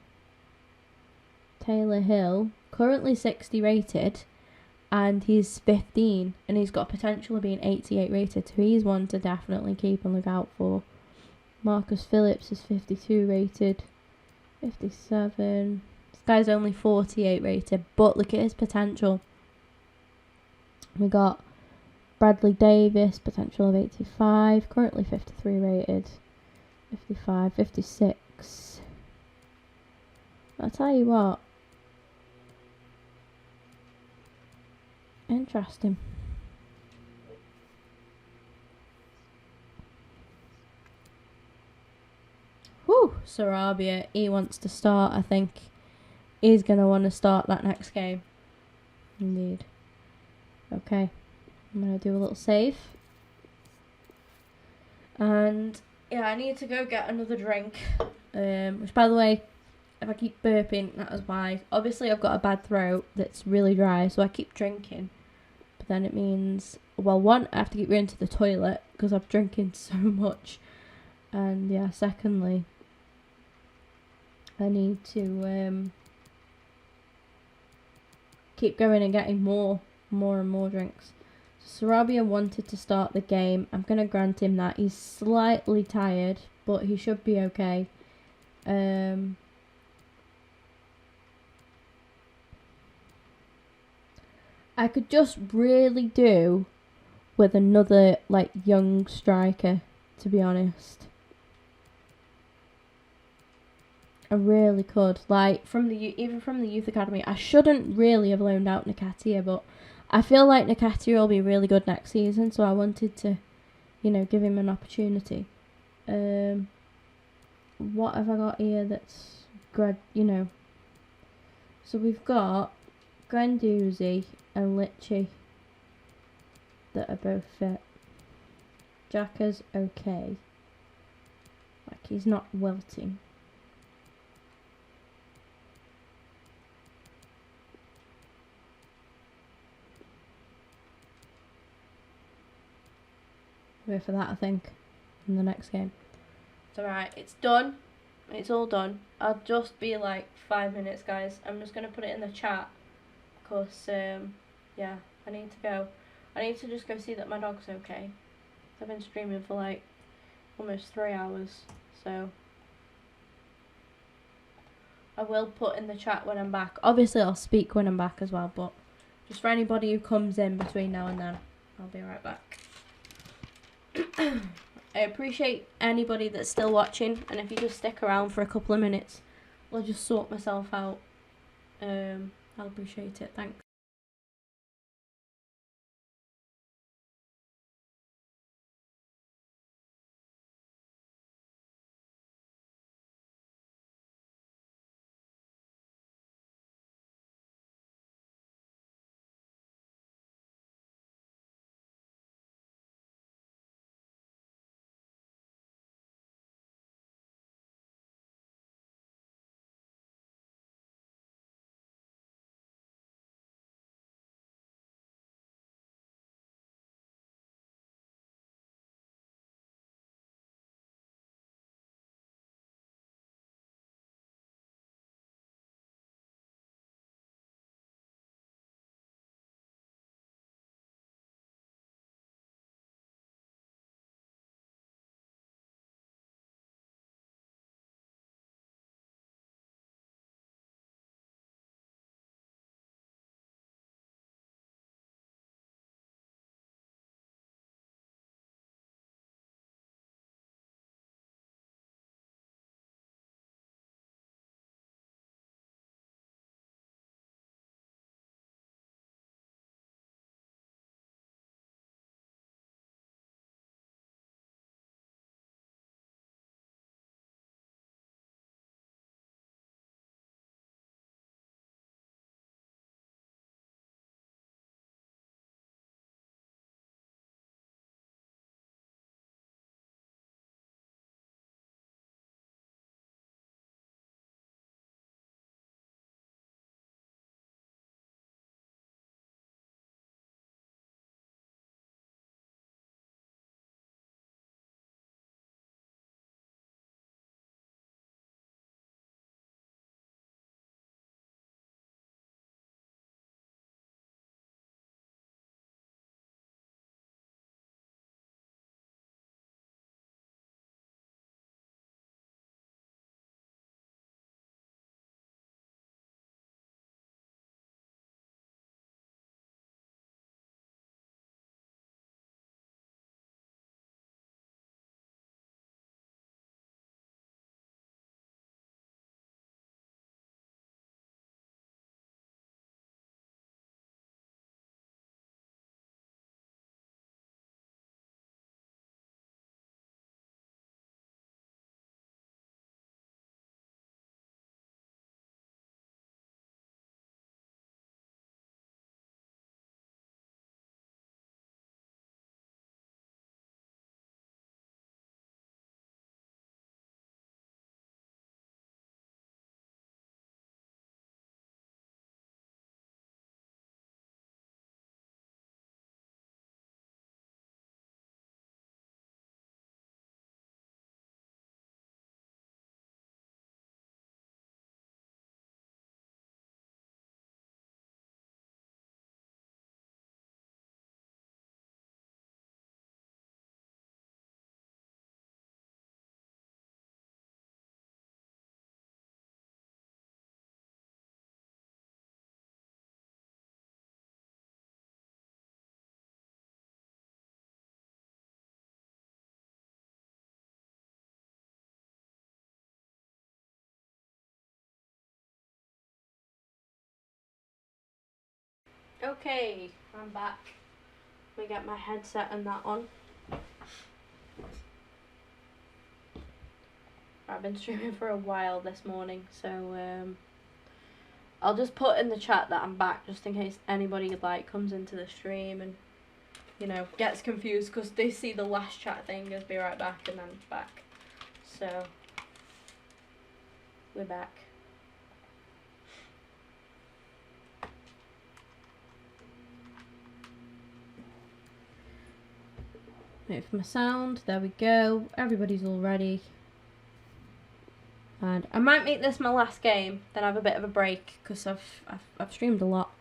Taylor Hill, currently 60 rated, and he's 15, and he's got potential of being 88 rated, so he's one to definitely keep and look out for. Marcus Phillips is 52 rated, 57. This guy's only 48 rated, but look at his potential. We got Bradley Davis, potential of 85, currently 53 rated, 55, 56. I'll tell you what. Interesting. Whew, Sarabia, he wants to start, I think. He's going to want to start that next game. Indeed. Okay. I'm going to do a little save. And, yeah, I need to go get another drink. Which, by the way, if I keep burping, that is why. Obviously, I've got a bad throat that's really dry, so I keep drinking. But then it means, well, one, I have to keep going to the toilet because I'm drinking so much. And, yeah, secondly, I need to keep going and getting more and more drinks. So Sarabia wanted to start the game. I'm going to grant him that. He's slightly tired, but he should be okay. I could just really do with another, like, young striker, to be honest. I really could. Like, even from the youth academy, I shouldn't really have loaned out Nketiah, but I feel like Nketiah will be really good next season, so I wanted to, give him an opportunity. What have I got here that's So we've got Guendouzi and Litchi that are both fit. Xhaka's okay. Like, he's not wilting. Wait for that, I think, in the next game. It's alright, it's done. It's all done. I'll just be like 5 minutes, guys. I'm just going to put it in the chat. Because, yeah, I need to go. I need to just go see that my dog's okay. I've been streaming for like almost 3 hours. So, I will put in the chat when I'm back. Obviously, I'll speak when I'm back as well. But just for anybody who comes in between now and then, I'll be right back. I appreciate anybody that's still watching, and if you just stick around for a couple of minutes, I'll just sort myself out. I'll appreciate it. Thanks. Okay, I'm back. Let me get my headset and that on. I've been streaming for a while this morning, so I'll just put in the chat that I'm back, just in case anybody like comes into the stream and, you know, gets confused because they see the last chat thing as be right back and then back. So we're back. Wait for my sound. There we go. Everybody's all ready. And I might make this my last game, then have a bit of a break because I've streamed a lot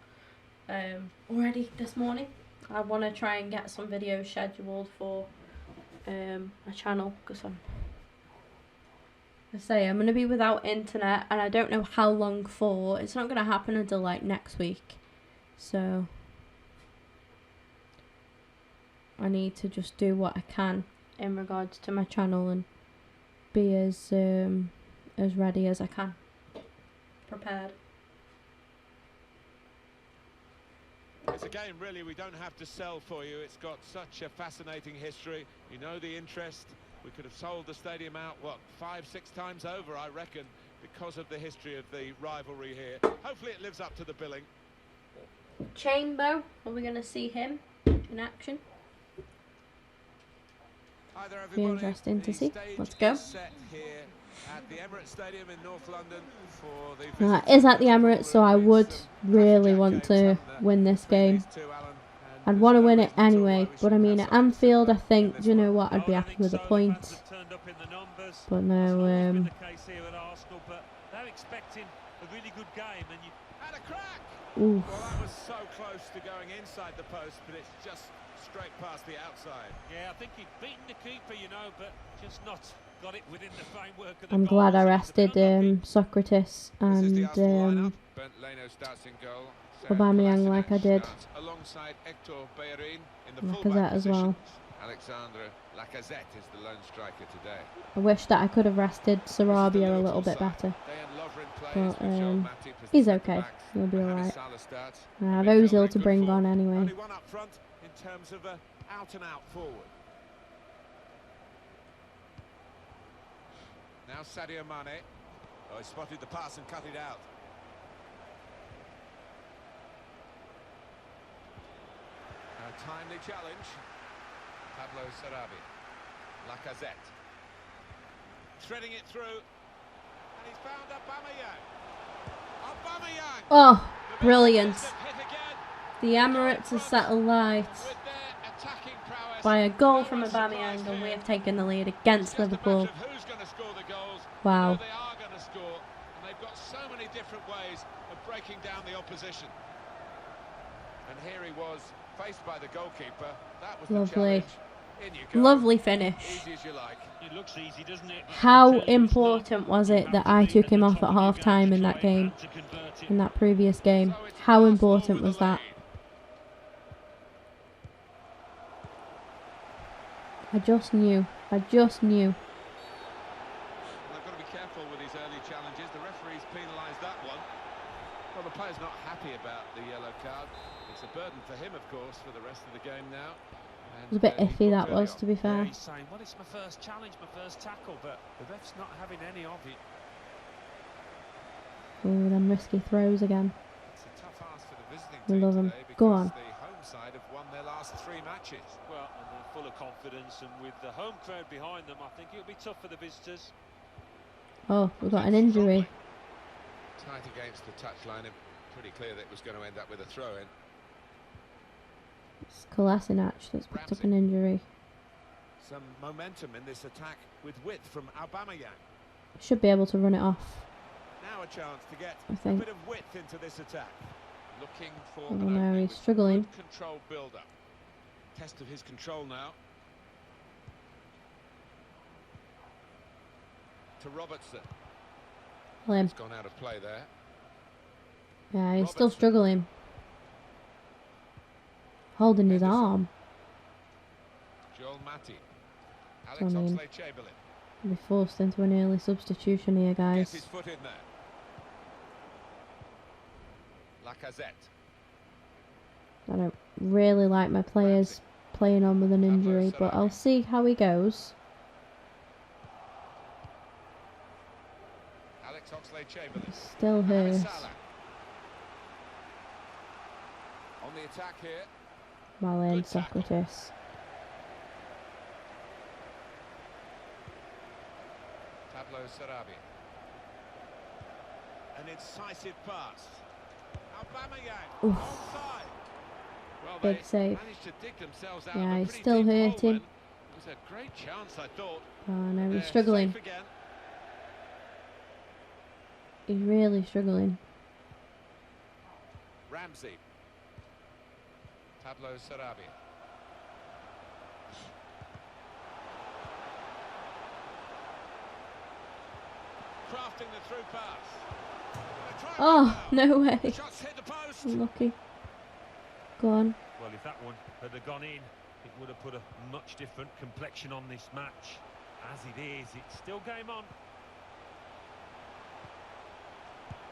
already this morning. I want to try and get some videos scheduled for my channel because I'm going to be without internet and I don't know how long for. It's not going to happen until like next week, so I need to just do what I can in regards to my channel and be as ready as I can, prepared. It's a game really we don't have to sell for you. It's got such a fascinating history. You know the interest. We could have sold the stadium out, what, 5-6 times over, I reckon, because of the history of the rivalry here. Hopefully it lives up to the billing. Chambo, are we going to see him in action? Be interesting to see. Let's go. It is at the Emirates, so I would really want to win this game. I'd want to win it anyway, but I mean at Anfield, I think, do you know what, I'd be happy with a point. But no, ooh. Well, that was so close to going inside the post, but it's just straight past the outside. Yeah, I think he'd beaten the keeper, you know, but just not got it within the framework of the I'm glad I rested Socrates and Aubameyang like I did. Lacazette as well. Alexandre Lacazette is the lone striker today. I wish that I could have rested Sarabia a little bit better. But he's okay. He'll be alright. I have Ozil to bring on anyway. Only one up front in terms of out-and-out forward. Now Sadio Mane. Oh, he spotted the pass and cut it out. A timely challenge. Pablo Sarabia. Lacazette. Threading it through. And he's found Aubameyang. Aubameyang! Oh, brilliant. The Emirates has set alight by a goal from Aubameyang and we have taken the lead against Liverpool. Wow. They are going to score, and they've got so many different ways of breaking down the opposition. And here he was, faced by the goalkeeper. That was lovely. In you go. Lovely finish. Easy as you like. It looks easy, doesn't it? How important was it that I took him off at half time in that game, in that previous game? How important was that? I just knew. I just knew. They've got to be careful with these early challenges. The referee's penalised that one. Well, the player's not happy about the yellow card. It's a burden for him, of course, for the rest of the game now. It was a bit iffy, that was, to be fair. Yeah, he's saying, well, it's my first challenge, my first tackle, but the ref's not having any of it. Ooh, them risky throws again. It's a tough ask for the visiting We team love them. today Go because on. the home side have won their last 3 matches. Well, and they're full of confidence, and with the home crowd behind them, I think it'll be tough for the visitors. Oh, we've got an injury. Tight against the touchline, and pretty clear that it was going to end up with a throw-in. It's Kolasinac that's picked up an injury. Some momentum in this attack with width from Aubameyang. Should be able to run it off. Now a chance to get I a think. bit of width into this attack. Looking for Oh, an no, opening he's with struggling. good control build-up. Test of his control now. To Robertson. Him. He's gone out of play there. Yeah, he's still struggling. Holding his arm. Joel Matip. Alex I mean, Oxlade-Chamberlain. We'll be forced into an early substitution here, Gets guys. his foot in there. Lacazette. I don't really like my players playing on with an injury, but I'll see how he goes. Still hurts. On the attack here. Malin, Socrates. Pablo Sarabia. An incisive pass. Oof. Well, big save. To dig themselves out Yeah, he's still hurting. It was a great chance, I thought. Oh no, he's struggling. He's really struggling. Ramsey. Pablo Sarabia. Crafting the through pass. Oh, no way. Shots hit the post. Lucky. Go on. Well, if that one had gone in, it would have put a much different complexion on this match. As it is, it's still game on.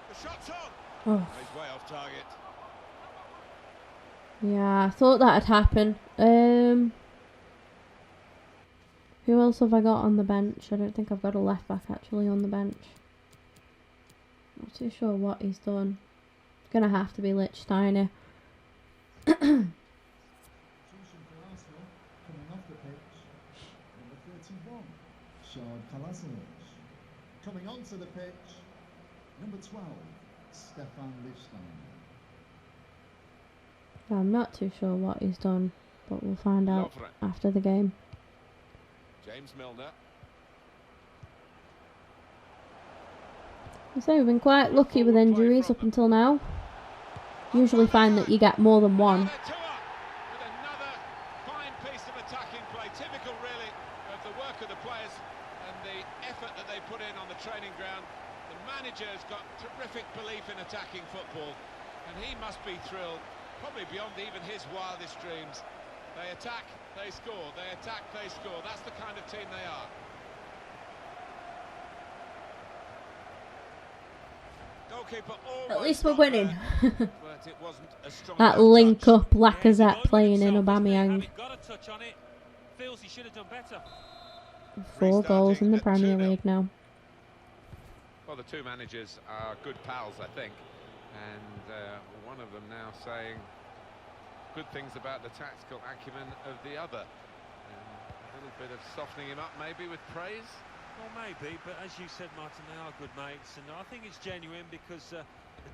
The shot's on. Oh. He's way off target. Yeah, I thought that'd happen. Who else have I got on the bench? I don't think I've got a left back actually on the bench. Not too sure what he's done. It's gonna have to be Lichtsteiner. Coming off the pitch, number 31, Shard Kolasinac. Coming onto the pitch, number 12, Stefan Lichtsteiner. I'm not too sure what he's done, but we'll find out after the game. James Milner. So we've been quite lucky with injuries up until now. Usually find that you get more than one. With another fine piece of attacking play, typical really of the work of the players and the effort that they put in on the training ground. The manager's got terrific belief in attacking football, and he must be thrilled, probably beyond even his wildest dreams. They attack, they score, they attack, they score. That's the kind of team they are. At least we're winning. But it wasn't a strong That link up, Lacazette playing in Aubameyang. Got a touch on it. Feels he should have done better. 4 goals in the Premier League now. Well, the two managers are good pals, I think, and one of them now saying good things about the tactical acumen of the other. A little bit of softening him up, maybe, with praise. Well, maybe, but as you said, Martin, they are good mates, and I think it's genuine because the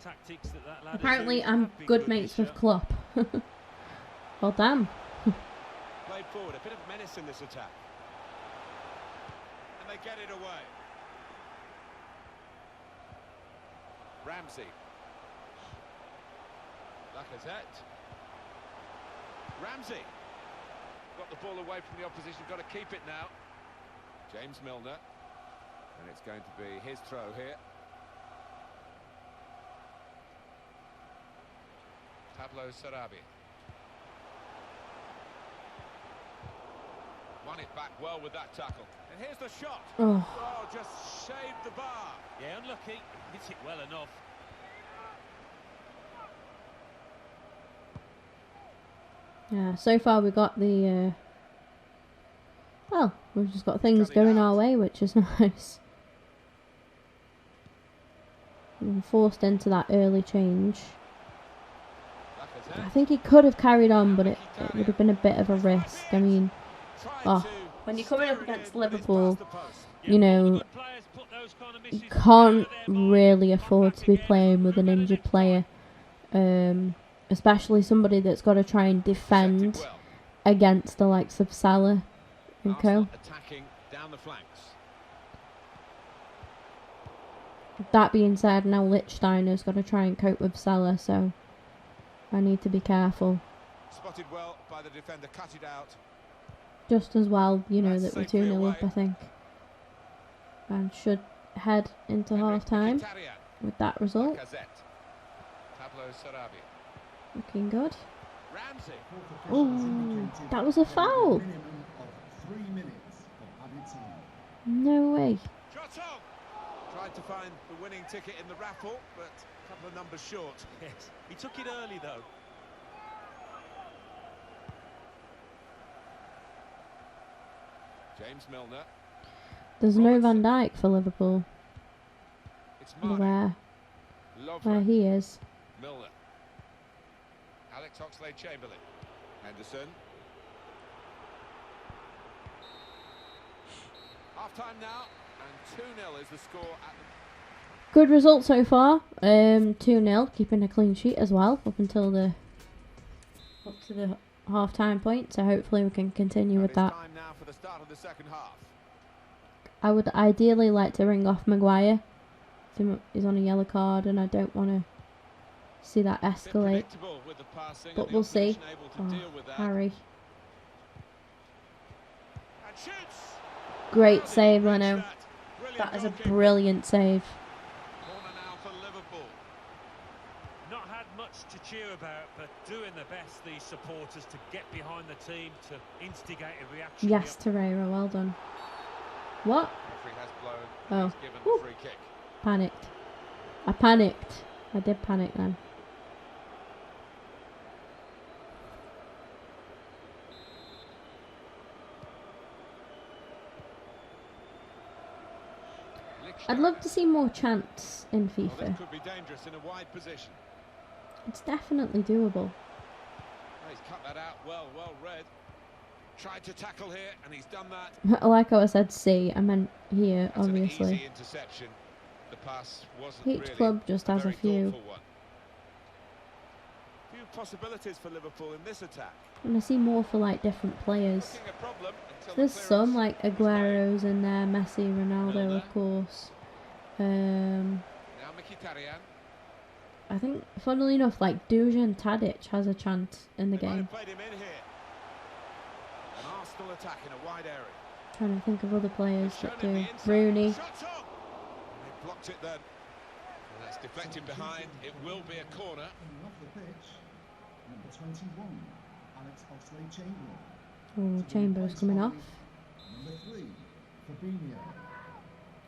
tactics that lad Apparently I'm good mates with Klopp. Well, damn. Played forward, a bit of menace in this attack. And they get it away. Ramsey. Lacazette. Ramsey. Got the ball away from the opposition, got to keep it now. James Milner. And it's going to be his throw here. Pablo Sarabia. Won it back well with that tackle. And here's the shot. Oh. Oh, just shaved the bar. Yeah, unlucky. Hits it well enough. Yeah, so far we got the, well, we've just got things going our way, which is nice. We've been forced into that early change. I think he could have carried on, but it would have been a bit of a risk. I mean, when you're coming up against Liverpool, you know, you can't really afford to be playing with an injured player. Especially somebody that's got to try and defend against the likes of Salah and co. That being said, now Lichtsteiner's got to try and cope with Salah, so I need to be careful. Spotted well by the defender, cut it out. Just as well, you know, that we're 2-0 up, I think. And should head into half-time with that result. Pablo Sarabia. Looking good. Oh, that was a foul. No way. Tried to find the winning ticket in the raffle, but a couple of numbers short. Yes, he took it early though. James Milner. There's no Van Dijk for Liverpool. It's Where Lovren. he is. Milner. Alex Oxlade-Chamberlain. Henderson. Half time now, and 2-0 is the score at the... Good result so far. 2-0, keeping a clean sheet as well up to the half-time point. So hopefully we can continue with that. Time now for the start of the second half. I would ideally like to ring off Maguire. He's on a yellow card, and I don't want to see that escalate. But we'll see. Harry. Great save, Leno. That is a brilliant save. Corner now for Liverpool. Not had much to cheer about, but doing their best, these supporters, to get behind the team, to instigate a reaction. Yes, Torreira, well done. What? Referee has blown. Oh. He's given the free kick. Panicked. I panicked. I did panic then. I'd love to see more chance in FIFA. Well, this could be dangerous in a wide position. It's definitely doable. He's cut that out well read. Tried to tackle here, and he's done that. Like I said, C. I meant here, That's obviously. an easy interception. The pass wasn't Each really club just has a few. Few possibilities for Liverpool in this attack. And I see more for like different players. Looking a problem until There's the some clearance like Aguero's in there, Messi, Ronaldo, Milner. of course. Now Mkhitaryan. I think, funnily enough, like Dujan Tadic has a chance in the They might game. have played him in here. An Arsenal attack in a wide area. Trying to think of other players They've that shown him do. the inside. Rooney. Shots on. They blocked it then. And that's deflected behind. It will be a corner. Coming off the pitch, number 21, Alex Oxlade-Chamberlain. Oh, Chambers coming off. Number 3, Fabinho.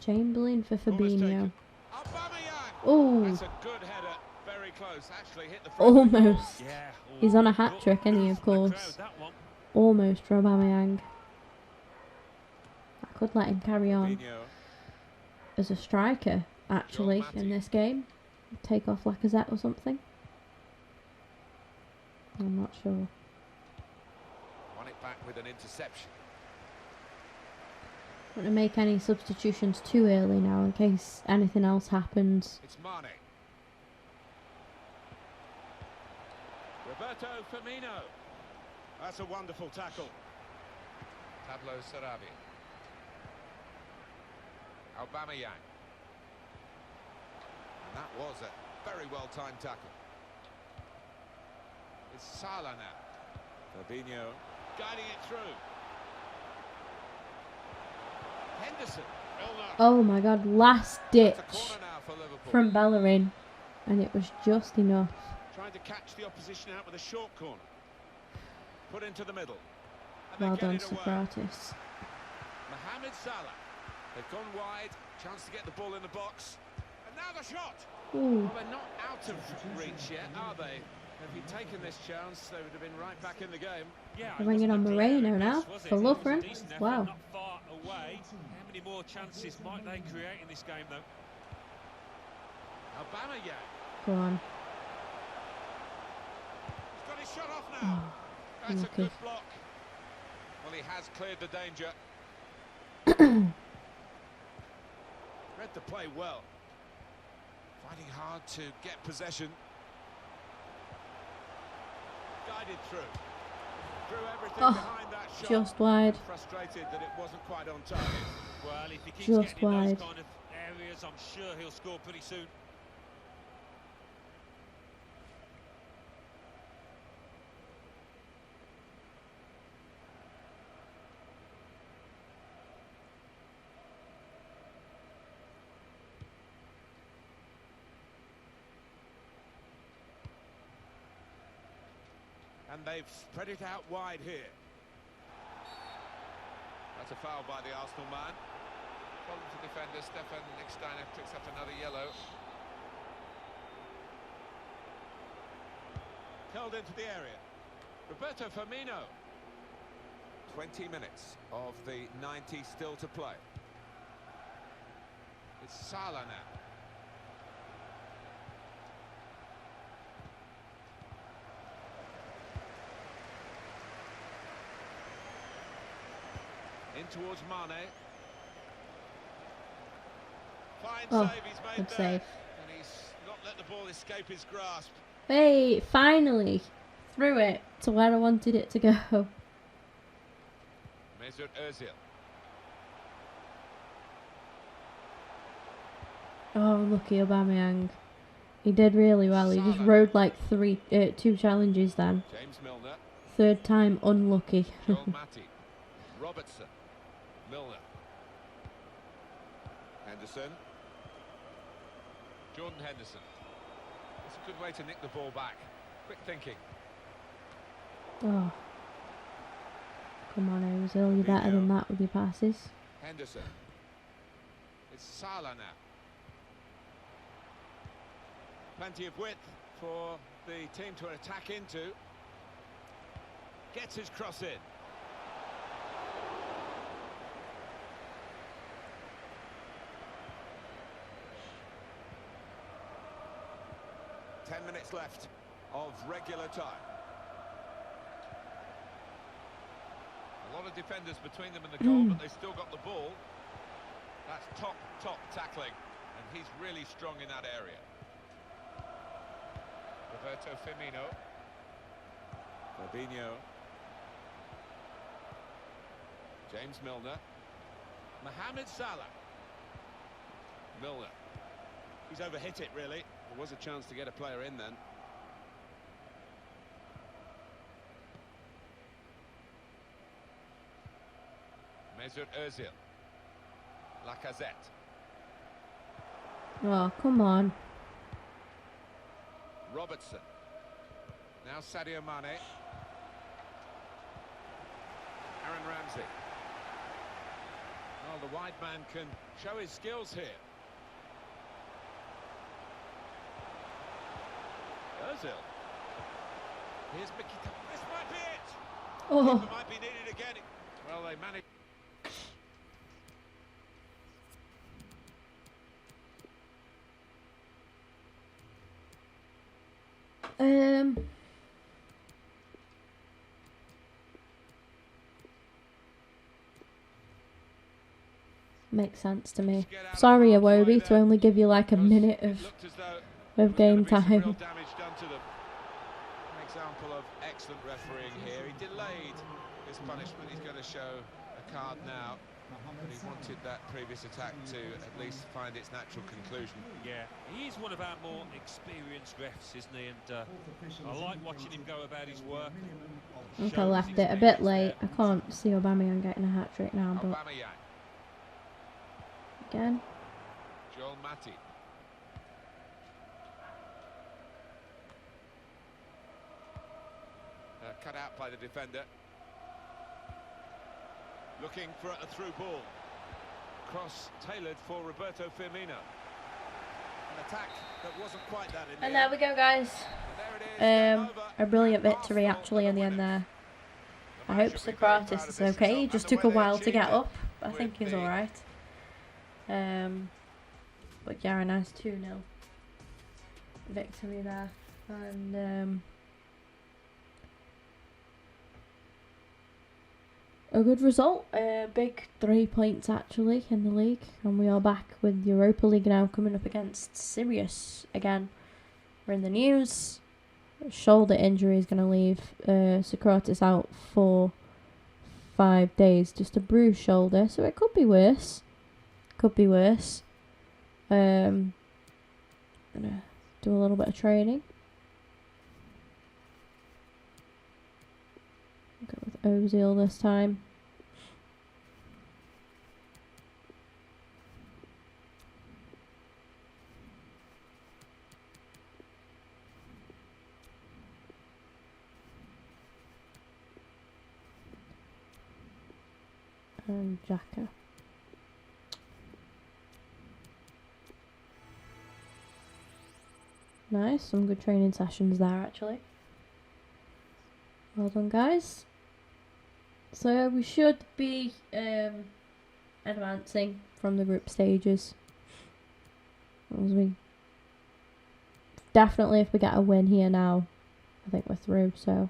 Chamberlain for Almost Fabinho. taken. Aubameyang. Oh, That's a good header. Very close. Actually hit the front. almost. Yeah. He's on a hat-trick, isn't he, of course. Almost for Aubameyang. I could let him carry on Fabinho. as a striker, actually, in this game. Take off Lacazette or something. I'm not sure. Won it back with an interception. Don't want to make any substitutions too early now in case anything else happens. It's Mane. Roberto Firmino. That's a wonderful tackle. Pablo Sarabia. Aubameyang. And that was a very well-timed tackle. It's Salah now. Fabinho guiding it through. Henderson. Milner. Oh my god, last ditch That's a corner now for Liverpool. from Bellerin. And it was just enough. Trying to catch the opposition out with a short corner. Put into the middle. And Well they done, get it away. Socrates. Mohamed Salah. They've gone wide. Chance to get the ball in the box. And now the shot. Ooh, Well, they're not out of reach yet, are they? If he'd taken this chance, they would have been right back in the game. Yeah, they're bringing on Moreno now for Lovren. Wow. Not far away. How many more chances might they create in this game, though? Aubameyang. Go on. He's got his shot off now. Oh, That's lucky. a good block. Well, he has cleared the danger. Read the play well. Fighting hard to get possession. Guided through. Threw everything Oh, behind that shot. just wide. Frustrated that it wasn't quite on target. Well, if he keeps Just getting in wide. those kind of areas, I'm sure he'll score pretty soon. And they've spread it out wide here. That's a foul by the Arsenal man. Problem to defender Stefan Nicksteiner picks up another yellow. Held into the area. Roberto Firmino. 20 minutes of the 90 still to play. It's Salah now. In towards Mane. Fine save he's made there. Save. And he's not let the ball escape his grasp. Hey, finally threw it to where I wanted it to go. Mesut Ozil. Oh, lucky Aubameyang. He did really well. He just rode like two challenges then. James Milner. Third time unlucky. Joel Matip. Robertson. Milner. Henderson. Jordan Henderson. It's a good way to nick the ball back. Quick thinking. Oh. Come on, Ozil, you're better than that with your passes. Henderson. It's Salah now. Plenty of width for the team to attack into. Gets his cross in. Ten minutes left of regular time. A lot of defenders between them and the goal, but they still got the ball. That's top tackling, and he's really strong in that area. Roberto Firmino. Fabinho. James Milner. Mohamed Salah. Milner. He's overhit it, really. There was a chance to get a player in then. Mesut Ozil. Lacazette. Oh, come on. Robertson. Now Sadio Mane. Aaron Ramsey. Oh, the wide man can show his skills here. Ozil. Here's Mickey. This might be it. Oh. It might be needed again. Well, they managed. Makes sense to me. Sorry, Iwobi, to only give you like a minute of game time. An example of excellent refereeing here. He delayed his punishment. He's going to show a card now. But he wanted that previous attack to at least find its natural conclusion. Yeah, he is one of our more experienced refs, isn't he? And I like watching him go about his work. I think I left it a bit late. I can't see Aubameyang getting a hat-trick now, but... Aubameyang. Again. Joel Matip. Cut out by the defender. Looking for a through ball. Cross tailored for Roberto Firmino. An attack that wasn't quite that in the And there we go, guys. A brilliant victory actually in the end there. I hope Socrates is okay. He just took a while to get up. I think he's alright. But yeah, a nice 2-0 victory there. And a good result. Big 3 points actually in the league. And we are back with Europa League now, coming up against Sirius again. We're in the news. Shoulder injury is going to leave Socrates out for 5 days. Just a bruised shoulder, so it could be worse. Could be worse. Gonna do a little bit of training. Go with Ozil this time. And Xhaka. Nice, some good training sessions there actually. Well done, guys. So we should be advancing from the group stages. Definitely, if we get a win here now, I think we're through. So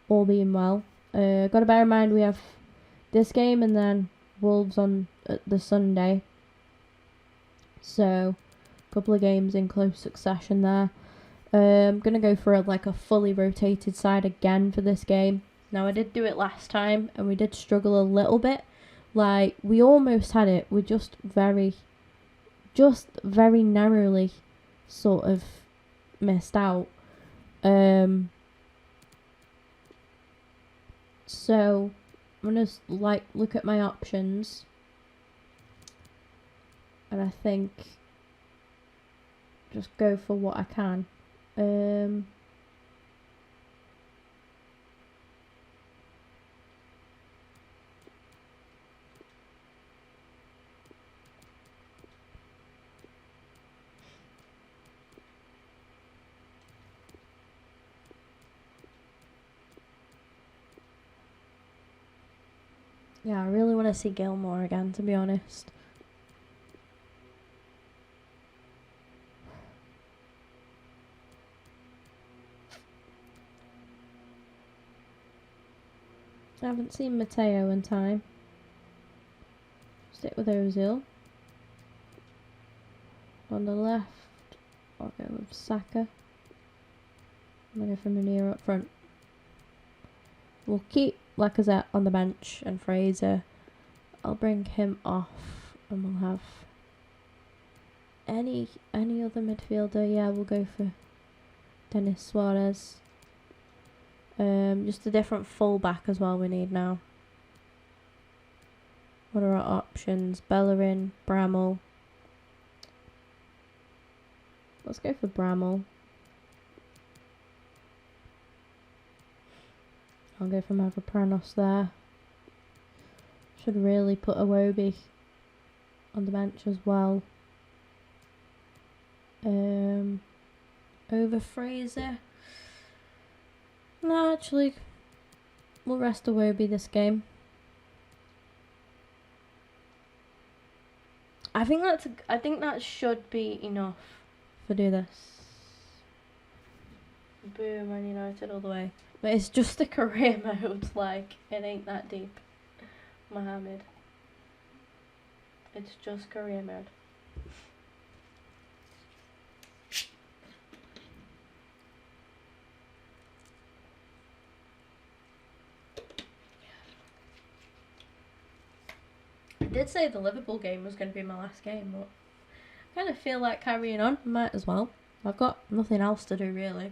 all being well, got to bear in mind we have this game and then Wolves on the Sunday. So a couple of games in close succession there. I'm gonna go for a fully rotated side again for this game. Now I did do it last time and we did struggle a little bit. Like we almost had it. We just very narrowly sort of missed out. So I'm gonna look at my options, and I think just go for what I can. Yeah, I really want to see Gilmore again, to be honest. I haven't seen Matteo in time. Stick with Ozil. On the left, I'll go with Saka. I'm going to go for Munir up front. We'll keep Lacazette on the bench and Fraser. I'll bring him off and we'll have any other midfielder. Yeah, we'll go for Denis Suarez. Just a different fullback as well we need now. What are our options? Bellerin, Bramall. Let's go for Bramall. I'll go for Mavropanos there. Should really put Iwobi on the bench as well. Over Fraser. No, actually, we'll rest Iwobi this game. I think that should be enough to do this. Boom, Man United all the way. But it's just a career mode, like, it ain't that deep, Mohammed. It's just career mode. I did say the Liverpool game was going to be my last game, but I kind of feel like carrying on. Might as well. I've got nothing else to do, really.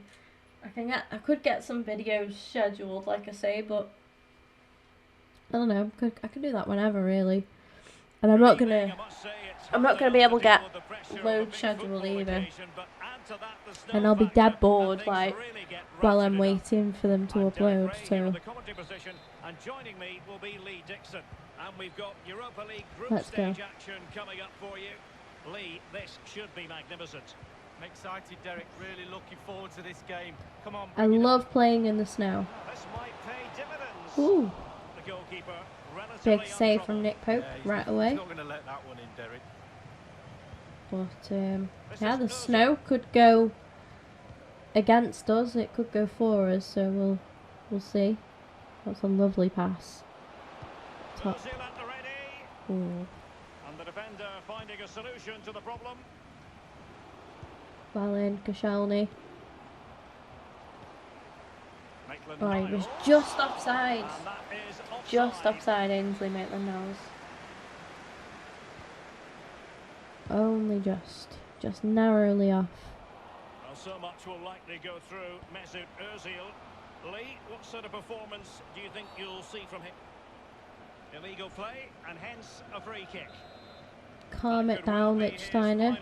I could get some videos scheduled, like I say, but I don't know. I could do that whenever, really. And I'm not gonna be able to get loads scheduled either. And I'll be dead bored, like, while I'm waiting for them to upload. So and joining me will be Lee Dixon, and we've got Europa League group stage action coming up for you. Lee, this should be magnificent. I'm excited, Derek. Really looking forward to this game. Come on. I love playing in the snow. This might pay dividends. Ooh. The goalkeeper, big save from Nick Pope right away. He's not going to let that one in, Derek. But yeah, the snow could go against us. It could go for us. So we'll see. That's a lovely pass. Top. Ooh. And the defender finding a solution to the problem. Well in, Koscielny. Oh, he was just offside. Just offside, Ainsley Maitland-Niles. Only just narrowly off. Well, so much will likely go through Mesut Ozil. Lee, what sort of performance do you think you'll see from him? Illegal play and hence a free kick. Calm it down, Lichtsteiner.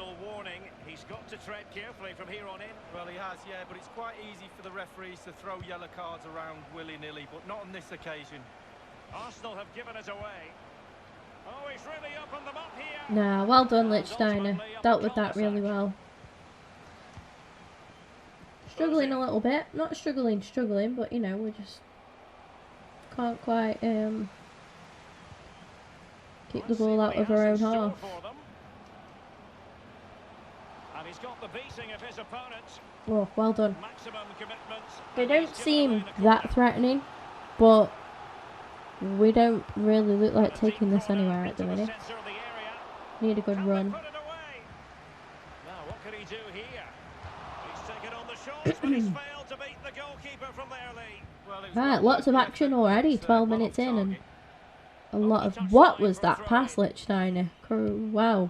He's got to tread carefully from here on in. Well, he has, yeah, but it's quite easy for the referees to throw yellow cards around willy-nilly, but not on this occasion. Arsenal have given us away. Oh, he's really opened them up here. Nah, well done, Lichtsteiner. Dealt with that really well. Struggling a little bit. Not struggling, but, you know, we're just can't quite keep the ball out of her own half. And he's got the beating of his opponent. Oh, well done. Maximum commitment. They don't seem that threatening, but we don't really look like taking this anywhere at the minute. Need a good run. Now what can he do here? He's taken on the shots, but he's failed to beat the goalkeeper from there, Lee. Right, lots of action already. 12 minutes in and a lot of... What was that pass, Lichtsteiner? Wow.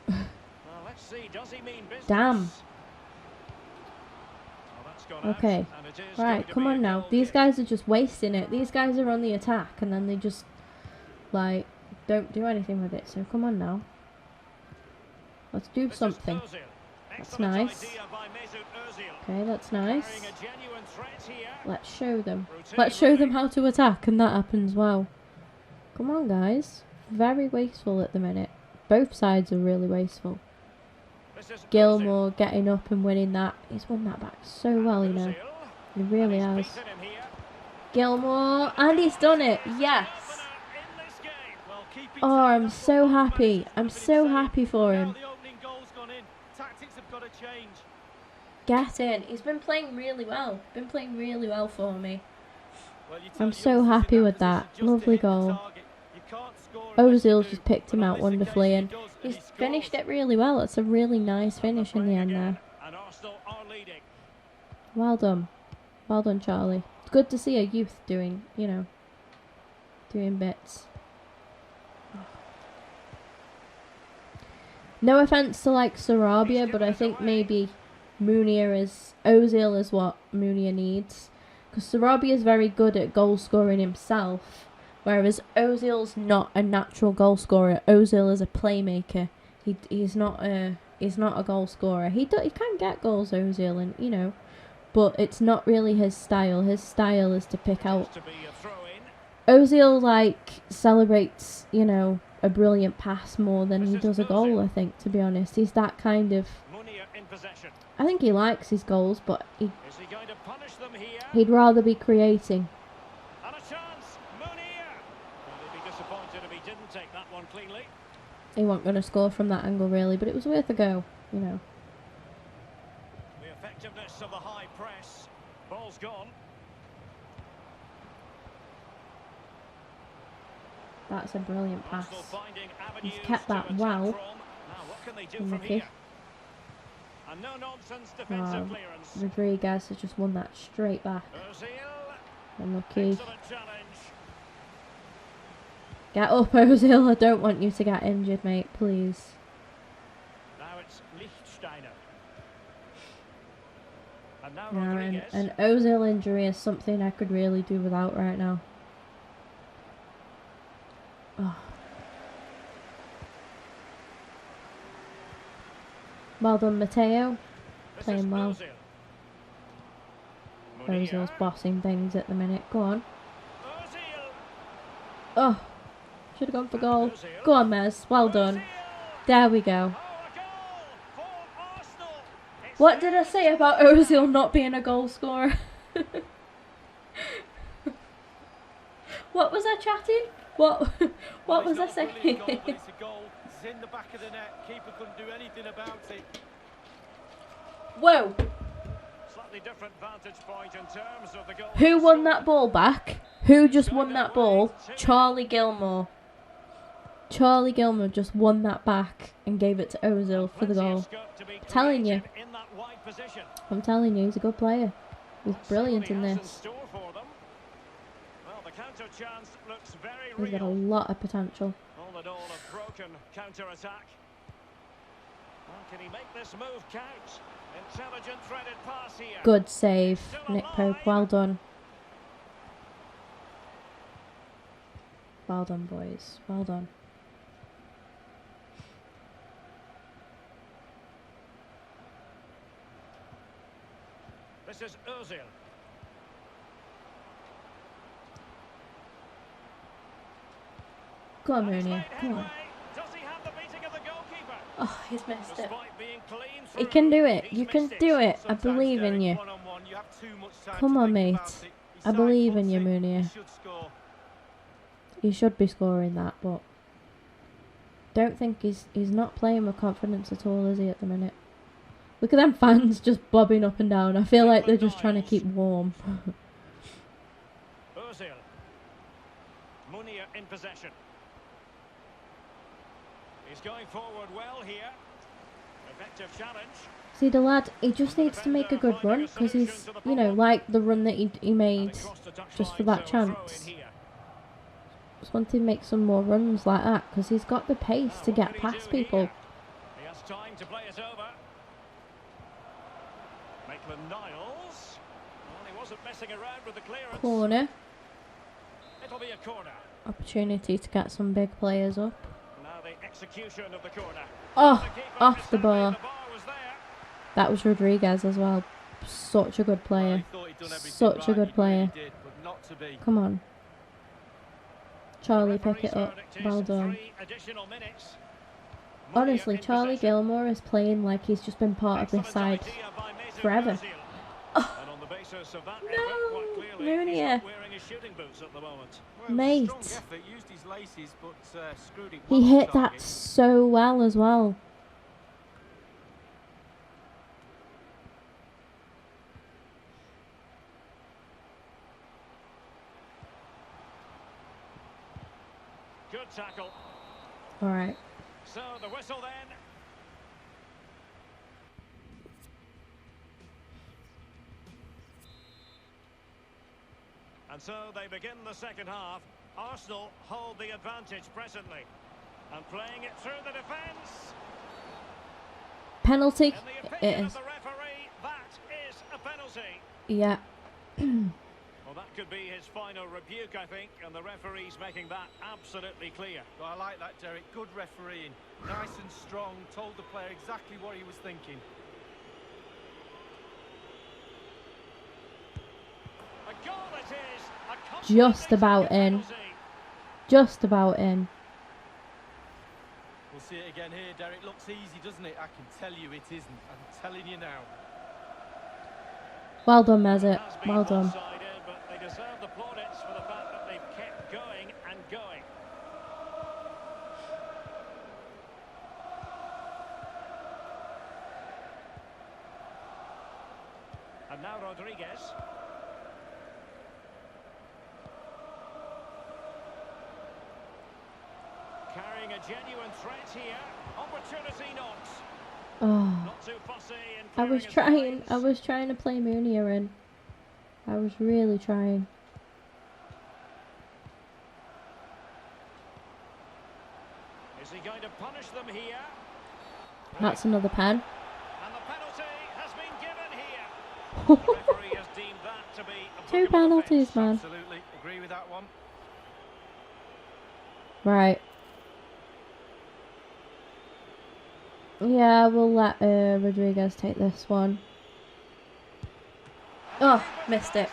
Let's see, does he mean business? Damn. Okay. Right, come on now. These guys are just wasting it. These guys are on the attack and then they just, like, don't do anything with it. So come on now. Let's do something. That's nice. Okay, that's nice. Let's show them. Let's show them how to attack, and that happens well. Come on, guys. Very wasteful at the minute. Both sides are really wasteful. Gilmore getting up and winning that. He's won that back so well, you know. He really has. Gilmore, and he's done it. Yes. Oh, I'm so happy. I'm so happy for him. Get in. He's been playing really well. Been playing really well for me. I'm so happy with that. Lovely goal. Ozil just picked him out wonderfully and he's finished it really well. It's a really nice finish in the end there. Well done. Well done, Charlie. It's good to see a youth doing, you know, doing bits. No offense to like Sarabia, but I think maybe Ozil is what Munir needs. Because Sarabia is very good at goal scoring himself, whereas Ozil's not a natural goal scorer. Ozil is a playmaker. He's not a goal scorer. He can get goals, Ozil, and you know, but it's not really his style. His style is to pick out. Ozil like celebrates, you know, a brilliant pass more than he does a goal. I think, to be honest, he's that kind of. I think he likes his goals, but he'd rather be creating. And a chance, Munir. He'd be disappointed if he didn't take that one cleanly. He wasn't going to score from that angle, really, but it was worth a go, you know. The effectiveness of the high press. Ball's gone. That's a brilliant pass. He's kept that well. Now, what can they do from here? And no nonsense defensive clearance. Rodriguez has just won that straight back. Unlucky. Get up, Ozil. I don't want you to get injured, mate. Please. Now it's Lichtsteiner. And now Rodriguez. An Ozil injury is something I could really do without right now. Oh. Well done, Matteo. Playing well. Ozil's bossing things at the minute. Go on. Oh, should have gone for goal. Go on, Mez. Well done. There we go. What did I say about Ozil not being a goal scorer? What was I chatting? What was I saying? In the back of the net, keeper couldn't do anything about it. Whoa! Slightly different vantage point in terms of the goal. Who won that ball back? Who just won that ball? Charlie Gilmore. Charlie Gilmore just won that back and gave it to Ozil for the goal. I'm telling you. I'm telling you, he's a good player. He's brilliant in this. He's got a lot of potential. All in all, a broken counter-attack. Can he make this move count? Intelligent threaded pass here. Good save, Nick Pope. Well done. Well done, boys. Well done. This is Ozil. Go on, Rooney. Come on. Oh, he's missed it. He can do it. You can do it. I believe in you. Come on, mate. I believe in you, He Mooney. should score. He should be scoring that, but don't think he's not playing with confidence at all, is he, at the minute? Look at them fans just bobbing up and down. I feel like they're just trying to keep warm. Ozil. Munir in possession. He's going forward well here. Effective challenge. See, the lad, he just needs to make a good run, because he's, you know, like the run that he made just for that chance. Just want to make some more runs like that, because he's got the pace to get past people. He has time to play it over. Maitland-Niles. Well, he wasn't messing around with the clearance. Corner. It'll be a corner. Opportunity to get some big players up. Now the execution of the corner. Oh, The keeper off missed the it. bar. The bar was there. That was Rodriguez as well. Such a good player. Such a good player. Come on. Charlie, pick it up. Well done. Honestly, Charlie Gilmore is playing like he's just been part of this side forever. Oh. No, Mooney. Mate. He hit that so well as well. Good tackle. All right. So the whistle then. And so they begin the second half. Arsenal hold the advantage presently. And playing it through the defence. Penalty. In the opinion of the referee, that is a penalty. Yeah. Well, that could be his final rebuke, I think, and the referee's making that absolutely clear. Well, I like that, Derek. Good refereeing. Nice and strong. Told the player exactly what he was thinking. A goal it is. A Just about in. penalty. Just about in. We'll see it again here, Derek. Looks easy, doesn't it? I can tell you it isn't. I'm telling you now. Well done, Mesut. Has been Well done. one-sided, but they deserve the plaudits for the fact that they've kept going and going. And now Rodriguez. Carrying a genuine threat here. Opportunity knocks. Oh, Not too fussy in I was clearing his trying. I was trying to play Mooney in. I was really trying. Is he going to punish them here? That's another pen. And the penalty has been given here. The referee has deemed that to be a Two bookable penalties, offence. man. Absolutely. Agree with that one. Right. Yeah, we'll let Rodriguez take this one. Oh, missed it.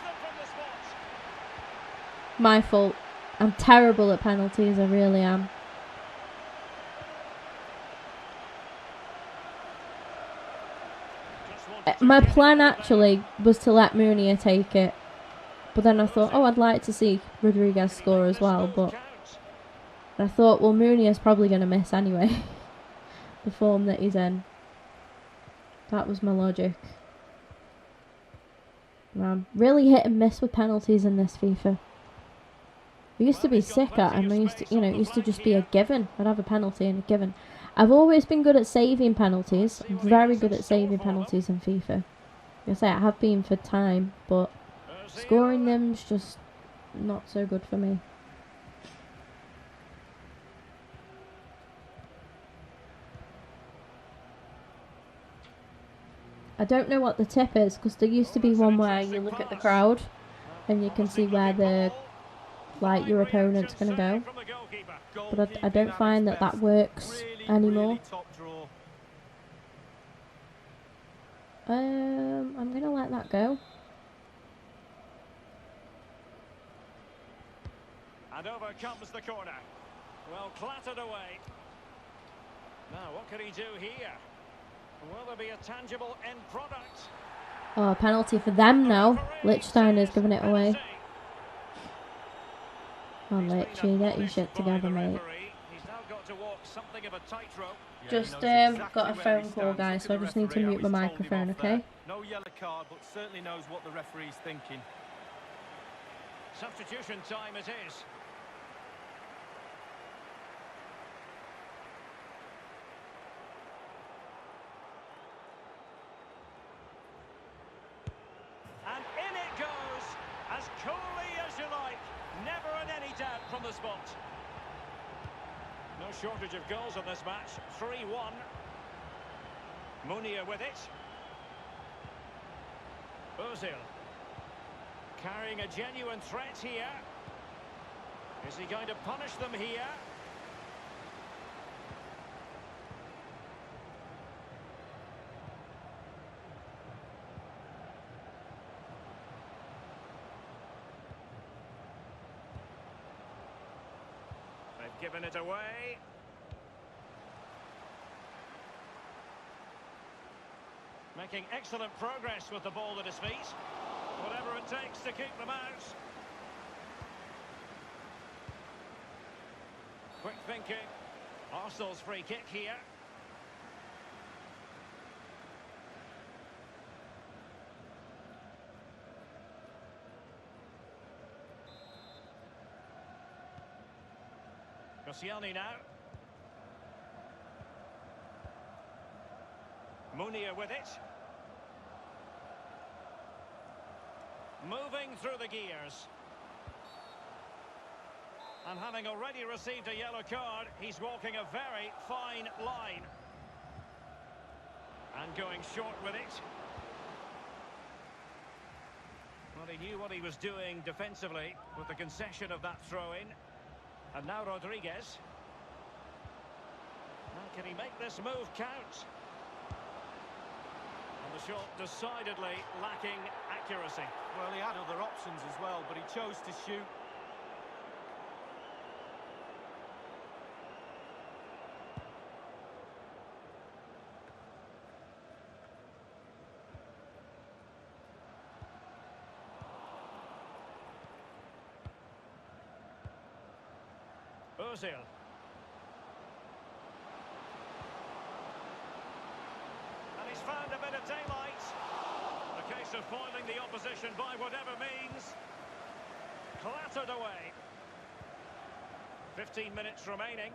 My fault. I'm terrible at penalties, I really am. My plan actually was to let Mooney take it. But then I thought, oh, I'd like to see Rodriguez score as well. But I thought, well, Mooney is probably going to miss anyway. The form that he's in. That was my logic. I'm really hit and miss with penalties in this FIFA. I used to be sick at them. I used to, it used to just be a given. I'd have a penalty and a given. I've always been good at saving penalties. I'm very good at saving penalties in FIFA. Like I say, I have been for time, but scoring them's just not so good for me. I don't know what the tip is, because there used to be one where you look at the crowd and you can see where the, like, your opponent's going to go. But I don't find that that works anymore. I'm going to let that go. And over comes the corner. Well, clattered away. Now, what can he do here? Will there be a tangible end product? Oh, penalty for them now. Lichtsteiner's giving it away. on, Richie, get your shit together, mate. He's now got to walk something of a tightrope. Just got a phone call, guys, so I just need to mute my microphone, okay? No yellow card, but certainly knows what the referee's thinking. Substitution time it is. And in it goes, as coolly as you like. Never any doubt from the spot. No shortage of goals on this match. 3-1. Munir with it. Ozil. Carrying a genuine threat here. Is he going to punish them here? They've given it away. Making excellent progress with the ball at his feet. Whatever it takes to keep them out. Quick thinking. Arsenal's free kick here. Koscielny now. Munir with it. Moving through the gears. And having already received a yellow card, he's walking a very fine line. And going short with it. Well, he knew what he was doing defensively with the concession of that throw-in. And now Rodriguez. Now can he make this move count? And the shot decidedly lacking accuracy. Well, he had other options as well, but he chose to shoot. Ozil. And he's found a bit of daylight. A case of foiling the opposition by whatever means. Clattered away. 15 minutes remaining.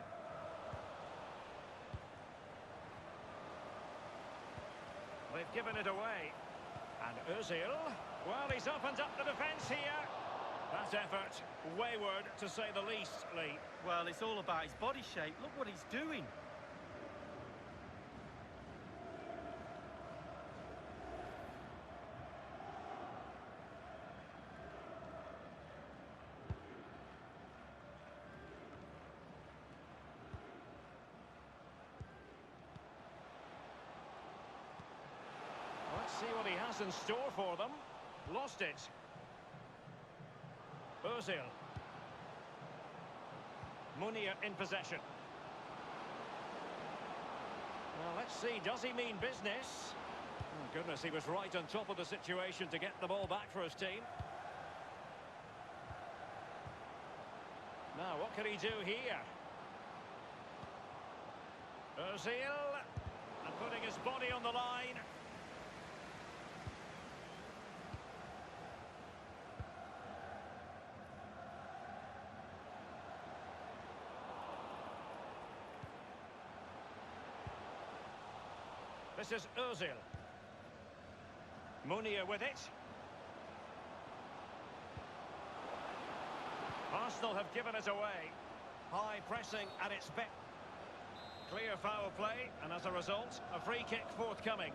They've given it away. And Ozil, well, he's opened up the defence here. That effort, wayward to say the least, Lee. Well, it's all about his body shape. Look what he's doing. Let's see what he has in store for them. Lost it. Ozil. Munir in possession. Well, let's see, does he mean business? Oh, goodness, he was right on top of the situation to get the ball back for his team. Now, what can he do here? Ozil, and putting his body on the line. This is Ozil. Munir with it. Arsenal have given it away. High pressing at its best. Clear foul play, and as a result, a free kick forthcoming.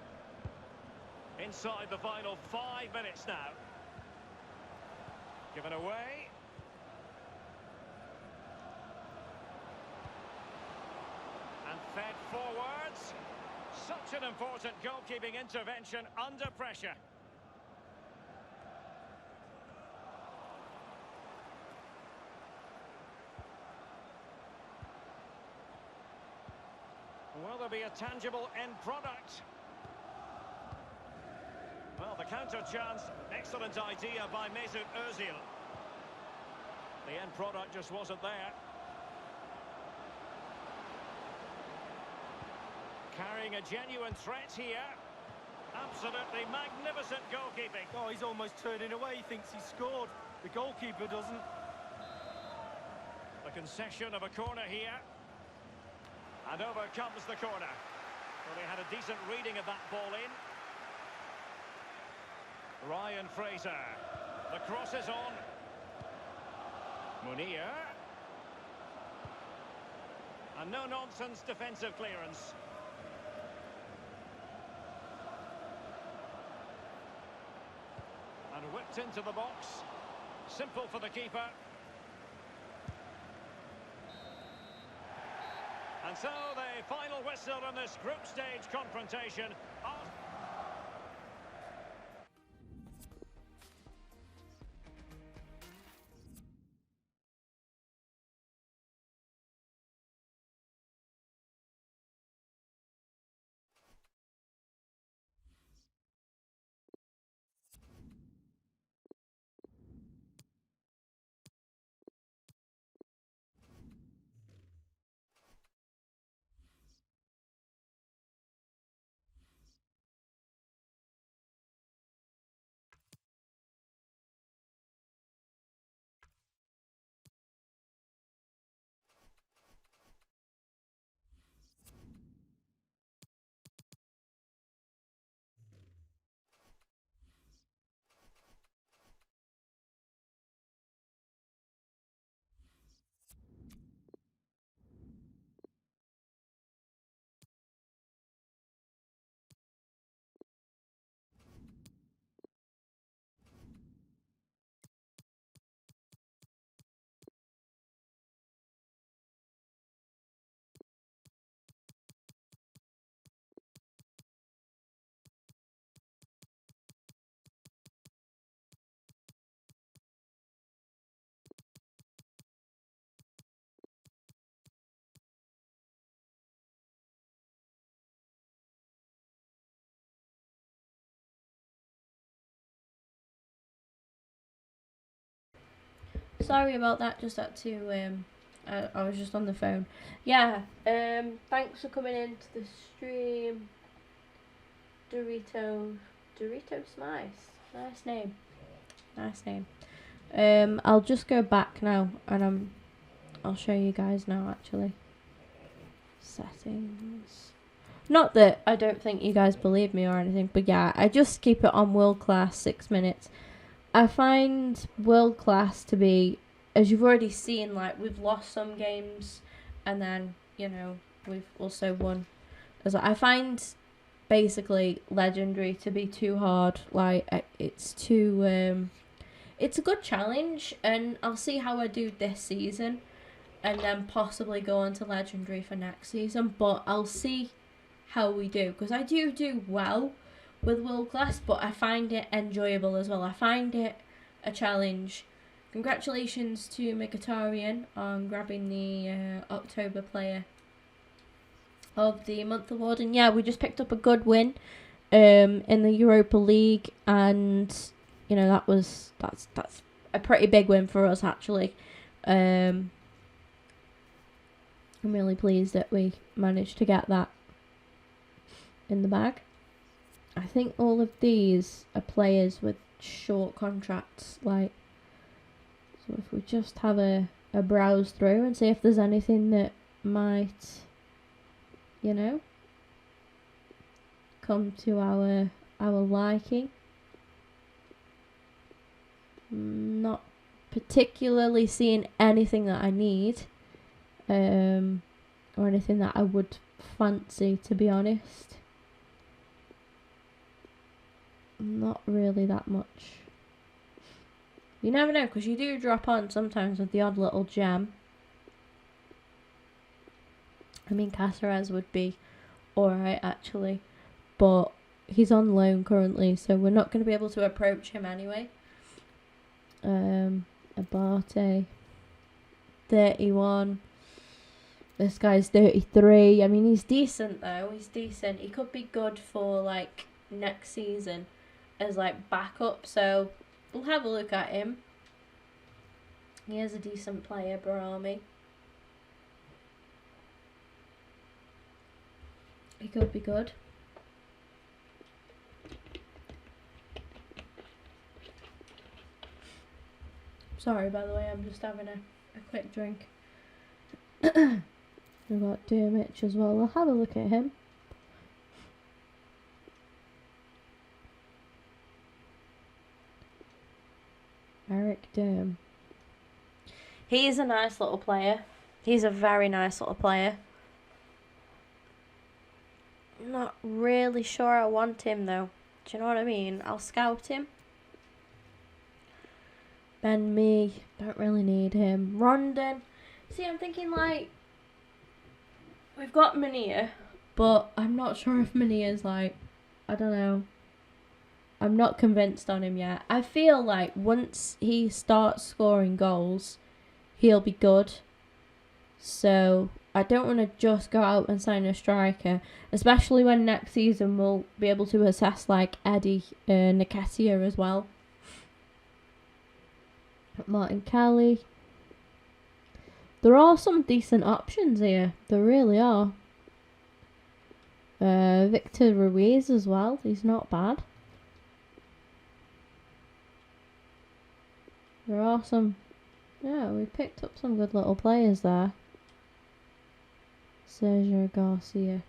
Inside the final 5 minutes now. Given away. And fed forwards. Such an important goalkeeping intervention under pressure. Will there be a tangible end product? Well, the counter chance, excellent idea by Mesut Ozil. The end product just wasn't there. Carrying a genuine threat here. Absolutely magnificent goalkeeping. Oh, he's almost turning away. He thinks he scored. The goalkeeper doesn't. A concession of a corner here. And over comes the corner. Well, he had a decent reading of that ball in. Ryan Fraser. The cross is on. Munir. And no-nonsense defensive clearance. And whipped into the box. Simple for the keeper. And so the final whistle on this group stage confrontation. Sorry about that, just had to, I was just on the phone. Yeah, thanks for coming into the stream. Doritos Smice. Nice name. I'll just go back now, and I'll show you guys now, actually. Settings. Not that I don't think you guys believe me or anything, but yeah, I just keep it on world class 6 minutes. I find world class to be, as you've already seen, like, we've lost some games and then, you know, we've also won. As I find basically legendary to be too hard. Like, it's too, it's a good challenge, and I'll see how I do this season and then possibly go on to legendary for next season, but I'll see how we do, because I do well with world class, but I find it enjoyable as well. I find it a challenge. Congratulations to Mkhitaryan on grabbing the October Player of the Month award, and yeah, we just picked up a good win in the Europa League, and you know, that's a pretty big win for us, actually. I'm really pleased that we managed to get that in the bag. I think all of these are players with short contracts, like, so if we just have a browse through and see if there's anything that might, you know, come to our liking. Not particularly seeing anything that I need, or anything that I would fancy, to be honest. Not really that much. You never know, because you do drop on sometimes with the odd little gem. I mean, Caceres would be alright, actually, but he's on loan currently, so we're not going to be able to approach him anyway. Abate, 31. This guy's 33. I mean, he's decent though. He's decent. He could be good for, like, next season as, like, backup. So we'll have a look at him. He is a decent player, Barami. He could be good. Sorry, by the way, I'm just having a quick drink. We've got Dermich as well. We'll have a look at him. Eric Durm. He's a nice little player. He's a very nice little player. Not really sure I want him though. Do you know what I mean? I'll scout him. Ben Mee, don't really need him. Rondon. See, I'm thinking like, we've got Mania, but I'm not sure if Mania's like, I don't know. I'm not convinced on him yet. I feel like once he starts scoring goals, he'll be good. So I don't want to just go out and sign a striker, especially when next season we'll be able to assess like Eddie Nketiah as well. Martin Kelly. There are some decent options here. There really are. Victor Ruiz as well. He's not bad. There are some... Yeah, we picked up some good little players there. Sergio Garcia.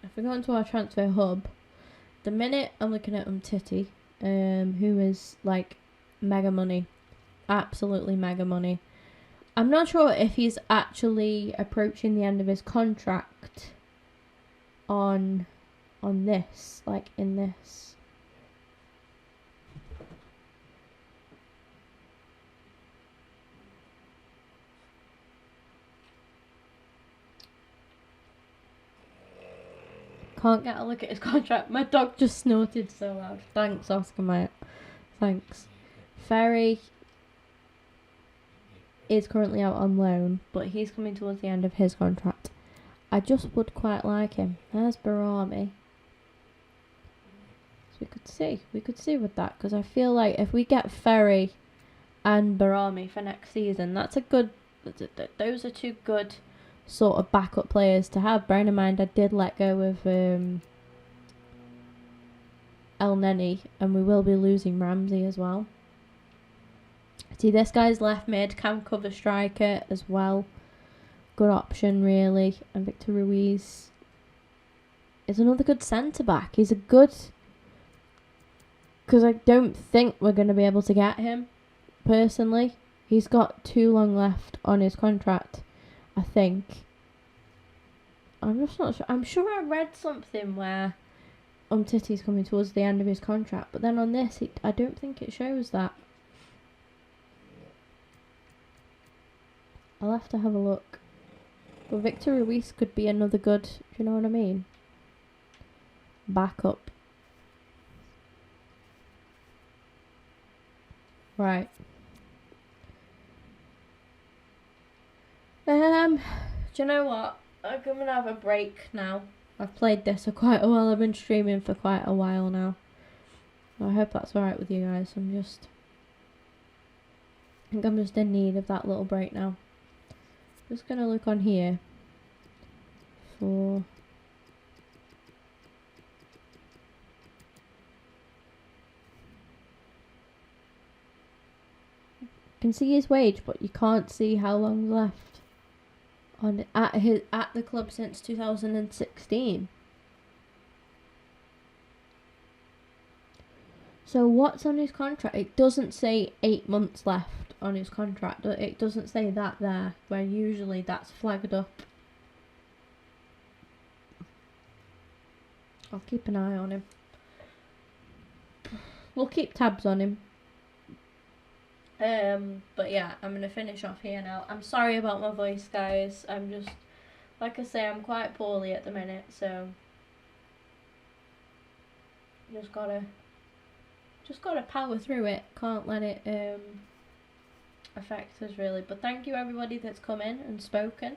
If we go into our transfer hub, the minute I'm looking at Umtiti, who is like mega money. Absolutely mega money. I'm not sure if he's actually approaching the end of his contract on this, like in this. Can't get a look at his contract. My dog just snorted so loud. Thanks, Oscar mate. Thanks. Ferry is currently out on loan, but he's coming towards the end of his contract. I just would quite like him. There's Barami. So we could see with that, because I feel like if we get Ferry and Barami for next season, that's a good. Those are two good sort of backup players to have. Bearing in mind, I did let go of El Neni, and we will be losing Ramsey as well. See, this guy's left mid, can cover striker as well. Good option, really. And Victor Ruiz is another good centre-back. He's a good... Because I don't think we're going to be able to get him, personally. He's got too long left on his contract, I think. I'm just not sure. I'm sure I read something where Umtiti's coming towards the end of his contract, but then on this, I don't think it shows that. I'll have to have a look. But Victor Ruiz could be another good, do you know what I mean? Backup. Right. Do you know what? I'm gonna have a break now. I've played this for quite a while. I've been streaming for quite a while now. I hope that's alright with you guys. I think I'm just in need of that little break now. Just gonna look on here for you can see his wage, but you can't see how long's left on at the club since 2016. So what's on his contract? It doesn't say 8 months left on his contract. It doesn't say that there, where usually that's flagged up. I'll keep an eye on him. We'll keep tabs on him. But yeah, I'm going to finish off here now. I'm sorry about my voice, guys. I'm just, like I say, I'm quite poorly at the minute, so just gotta power through it. Can't let it affect us, really. But thank you everybody that's come in and spoken,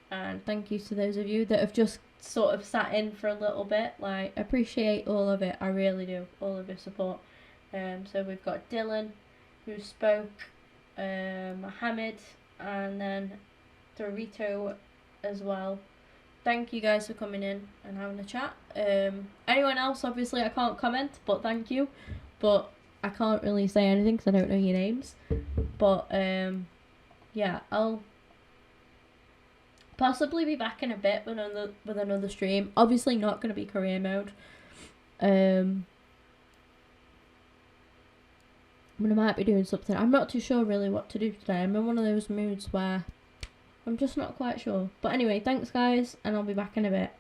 and thank you to those of you that have just sort of sat in for a little bit. Like, appreciate all of it. I really do, all of your support. So we've got Dylan, who spoke, Mohammed, and then Dorito as well. Thank you guys for coming in and having a chat. Anyone else, obviously I can't comment, but thank you. But I can't really say anything because I don't know your names. But yeah, I'll possibly be back in a bit with another stream. Obviously not going to be career mode. I might be doing something. I'm not too sure really what to do today. I'm in one of those moods where I'm just not quite sure. But anyway, thanks guys, and I'll be back in a bit.